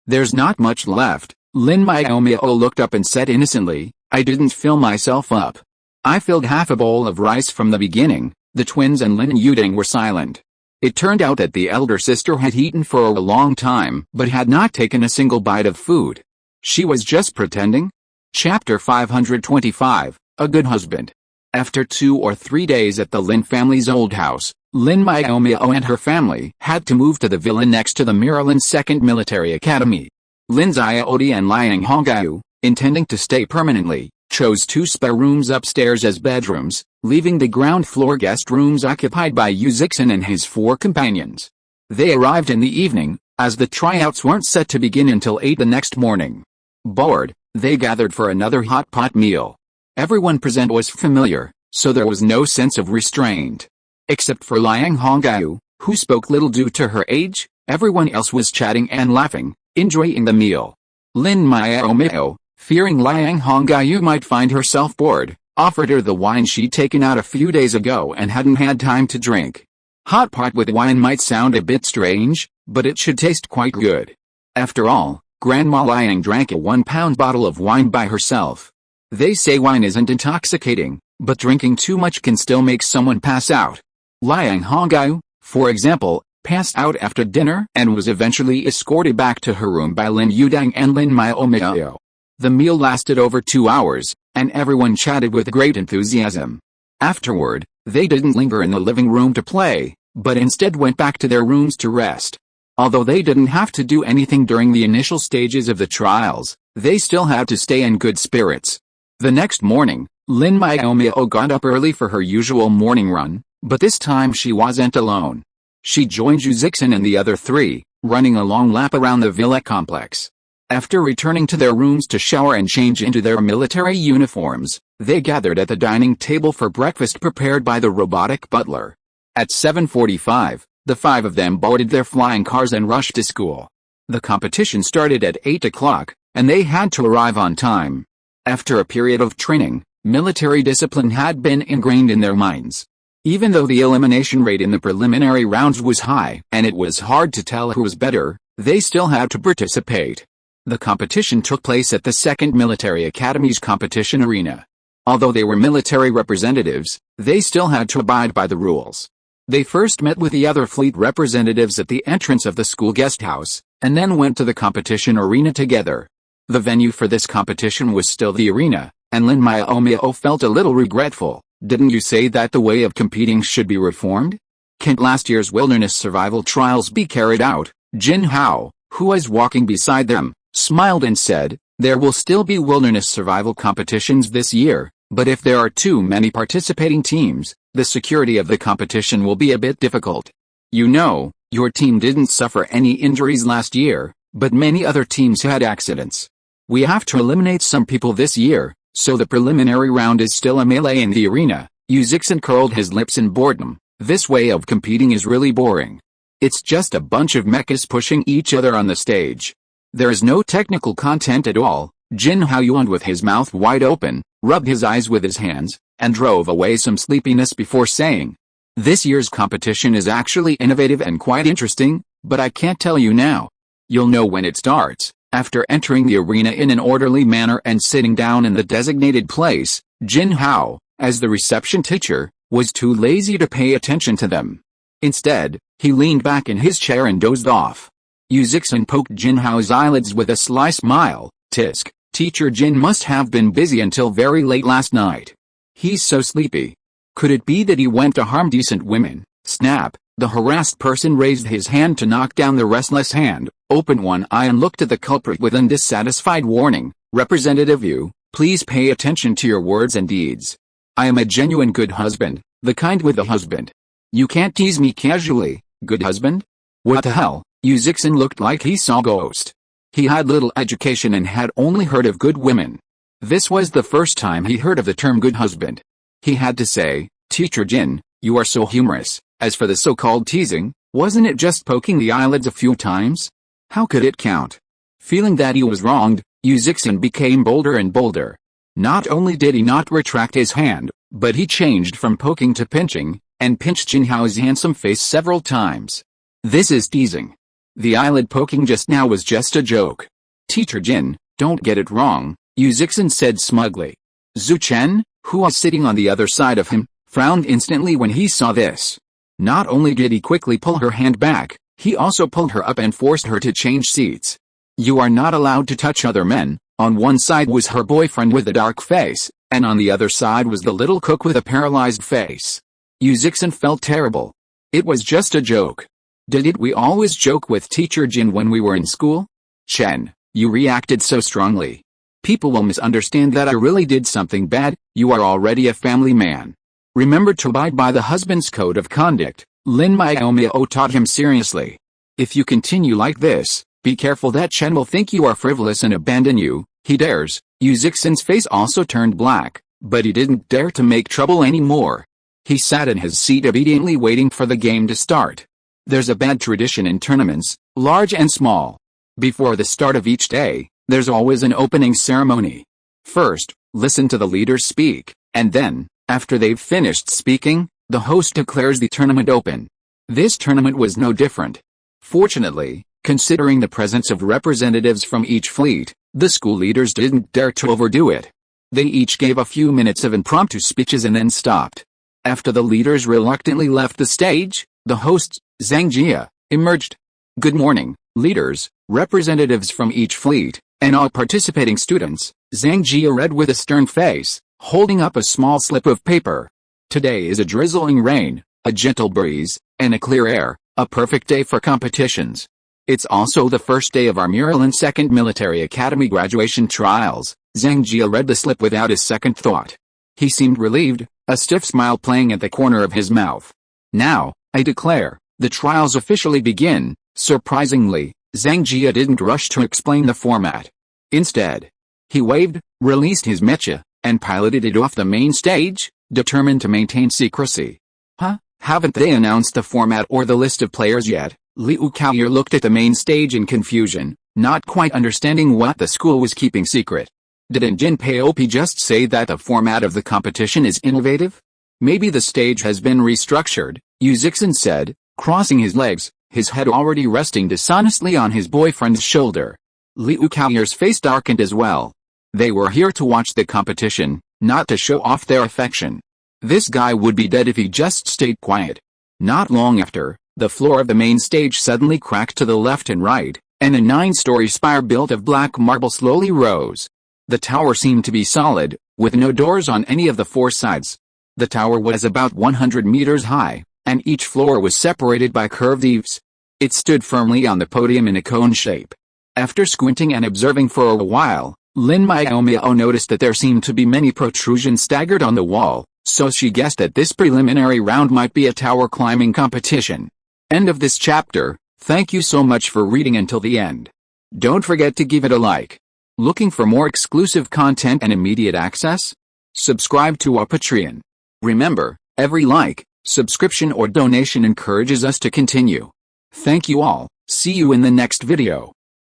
There's not much left. Lin Miaomiao looked up and said innocently, I didn't fill myself up. I filled half a bowl of rice from the beginning. The twins and Lin Yuding were silent. It turned out that the elder sister had eaten for a long time but had not taken a single bite of food. She was just pretending? Chapter 525, A Good Husband. After 2 or 3 days at the Lin family's old house, Lin Miaomiao and her family had to move to the villa next to the Maryland 2nd Military Academy. Lin Xiaodi and Liang Hongyu, intending to stay permanently, chose 2 spare rooms upstairs as bedrooms, leaving the ground floor guest rooms occupied by Yu Zixin and his 4 companions. They arrived in the evening, as the tryouts weren't set to begin until 8 the next morning. Bored, they gathered for another hot pot meal. Everyone present was familiar, so there was no sense of restraint. Except for Liang Hongyu, who spoke little due to her age, everyone else was chatting and laughing, enjoying the meal. Lin Miaomiao, fearing Liang Hongyu might find herself bored, offered her the wine she'd taken out a few days ago and hadn't had time to drink. Hot pot with wine might sound a bit strange, but it should taste quite good. After all, Grandma Liang drank a 1-pound bottle of wine by herself. They say wine isn't intoxicating, but drinking too much can still make someone pass out. Liang Hongyu, for example, passed out after dinner and was eventually escorted back to her room by Lin Yuding and Lin Miaomiao. The meal lasted over 2 hours, and everyone chatted with great enthusiasm. Afterward, they didn't linger in the living room to play, but instead went back to their rooms to rest. Although they didn't have to do anything during the initial stages of the trials, they still had to stay in good spirits. The next morning, Lin Miaomiao got up early for her usual morning run, but this time she wasn't alone. She joined Yu Zixin and the other 3, running a long lap around the villa complex. After returning to their rooms to shower and change into their military uniforms, they gathered at the dining table for breakfast prepared by the robotic butler. At 7:45, the 5 of them boarded their flying cars and rushed to school. The competition started at 8 o'clock, and they had to arrive on time. After a period of training, military discipline had been ingrained in their minds. Even though the elimination rate in the preliminary rounds was high, and it was hard to tell who was better, they still had to participate. The competition took place at the 2nd Military Academy's competition arena. Although they were military representatives, they still had to abide by the rules. They first met with the other fleet representatives at the entrance of the school guest house, and then went to the competition arena together. The venue for this competition was still the arena, and Lin Miaomiao felt a little regretful. Didn't you say that the way of competing should be reformed? Can't last year's wilderness survival trials be carried out? Jin Hao, who was walking beside them, smiled and said, there will still be wilderness survival competitions this year, but if there are too many participating teams, the security of the competition will be a bit difficult. You know, your team didn't suffer any injuries last year, but many other teams had accidents. We have to eliminate some people this year, so the preliminary round is still a melee in the arena. Yu Zixin curled his lips in boredom. This way of competing is really boring. It's just a bunch of mechas pushing each other on the stage. There is no technical content at all. Jin Hao yawned with his mouth wide open, rubbed his eyes with his hands, and drove away some sleepiness before saying, "This year's competition is actually innovative and quite interesting, but I can't tell you now. You'll know when it starts." After entering the arena in an orderly manner and sitting down in the designated place, Jin Hao, as the reception teacher, was too lazy to pay attention to them. Instead, he leaned back in his chair and dozed off. Yu Zixin poked Jin Hao's eyelids with a sly smile. "Tisk, Teacher Jin must have been busy until very late last night. He's so sleepy. Could it be that he went to harm decent women?" Snap! The harassed person raised his hand to knock down the restless hand, opened one eye and looked at the culprit with an dissatisfied warning. "Representative Yu, please pay attention to your words and deeds. I am a genuine good husband, the kind with a husband. You can't tease me casually, good husband?" What the hell? Yu Zixin looked like he saw ghost. He had little education and had only heard of good women. This was the first time he heard of the term good husband. He had to say, "Teacher Jin, you are so humorous. As for the so-called teasing, wasn't it just poking the eyelids a few times? How could it count?" Feeling that he was wronged, Yu Zixin became bolder and bolder. Not only did he not retract his hand, but he changed from poking to pinching, and pinched Jin Hao's handsome face several times. "This is teasing. The eyelid poking just now was just a joke. Teacher Jin, don't get it wrong," Yu Zixin said smugly. Zhu Chen, who was sitting on the other side of him, frowned instantly when he saw this. Not only did he quickly pull her hand back, he also pulled her up and forced her to change seats. "You are not allowed to touch other men." On one side was her boyfriend with a dark face, and on the other side was the little cook with a paralyzed face. Yu Zixin felt terrible. It was just a joke. Didn't we always joke with Teacher Jin when we were in school? Chen, you reacted so strongly. People will misunderstand that I really did something bad. You are already a family man. Remember to abide by the husband's code of conduct, Lin Miaomiao taught him seriously. If you continue like this, be careful that Chen will think you are frivolous and abandon you. He dares. Yu Zixin's face also turned black, but he didn't dare to make trouble anymore. He sat in his seat obediently waiting for the game to start. There's a bad tradition in tournaments, large and small. Before the start of each day, there's always an opening ceremony. First, listen to the leaders speak, and then, after they've finished speaking, the host declares the tournament open. This tournament was no different. Fortunately, considering the presence of representatives from each fleet, the school leaders didn't dare to overdo it. They each gave a few minutes of impromptu speeches and then stopped. After the leaders reluctantly left the stage, the host, Zhang Jia, emerged. "Good morning, leaders, representatives from each fleet, and all participating students," Zhang Jia read with a stern face, holding up a small slip of paper. "Today is a drizzling rain, a gentle breeze, and a clear air, a perfect day for competitions. It's also the first day of our Mural and Second Military Academy graduation trials." Zhang Jia read the slip without a second thought. He seemed relieved, a stiff smile playing at the corner of his mouth. "Now, I declare, the trials officially begin." Surprisingly, Zhang Jia didn't rush to explain the format. Instead, he waved, released his mecha, and piloted it off the main stage, determined to maintain secrecy. "Huh? Haven't they announced the format or the list of players yet?" Liu Kaoyer looked at the main stage in confusion, not quite understanding what the school was keeping secret. Didn't Jin Paop just say that the format of the competition is innovative? Maybe the stage has been restructured, Yu Zixin said, crossing his legs, his head already resting dishonestly on his boyfriend's shoulder. Liu Kaoyer's face darkened as well. They were here to watch the competition, not to show off their affection. This guy would be dead if he just stayed quiet. Not long after, the floor of the main stage suddenly cracked to the left and right, and a 9-story spire built of black marble slowly rose. The tower seemed to be solid, with no doors on any of the 4 sides. The tower was about 100 meters high, and each floor was separated by curved eaves. It stood firmly on the podium in a cone shape. After squinting and observing for a while, Lin Miaomiao noticed that there seemed to be many protrusions staggered on the wall, so she guessed that this preliminary round might be a tower climbing competition. End of this chapter. Thank you so much for reading until the end. Don't forget to give it a like. Looking for more exclusive content and immediate access? Subscribe to our Patreon. Remember, every like, subscription or donation encourages us to continue. Thank you all. See you in the next video.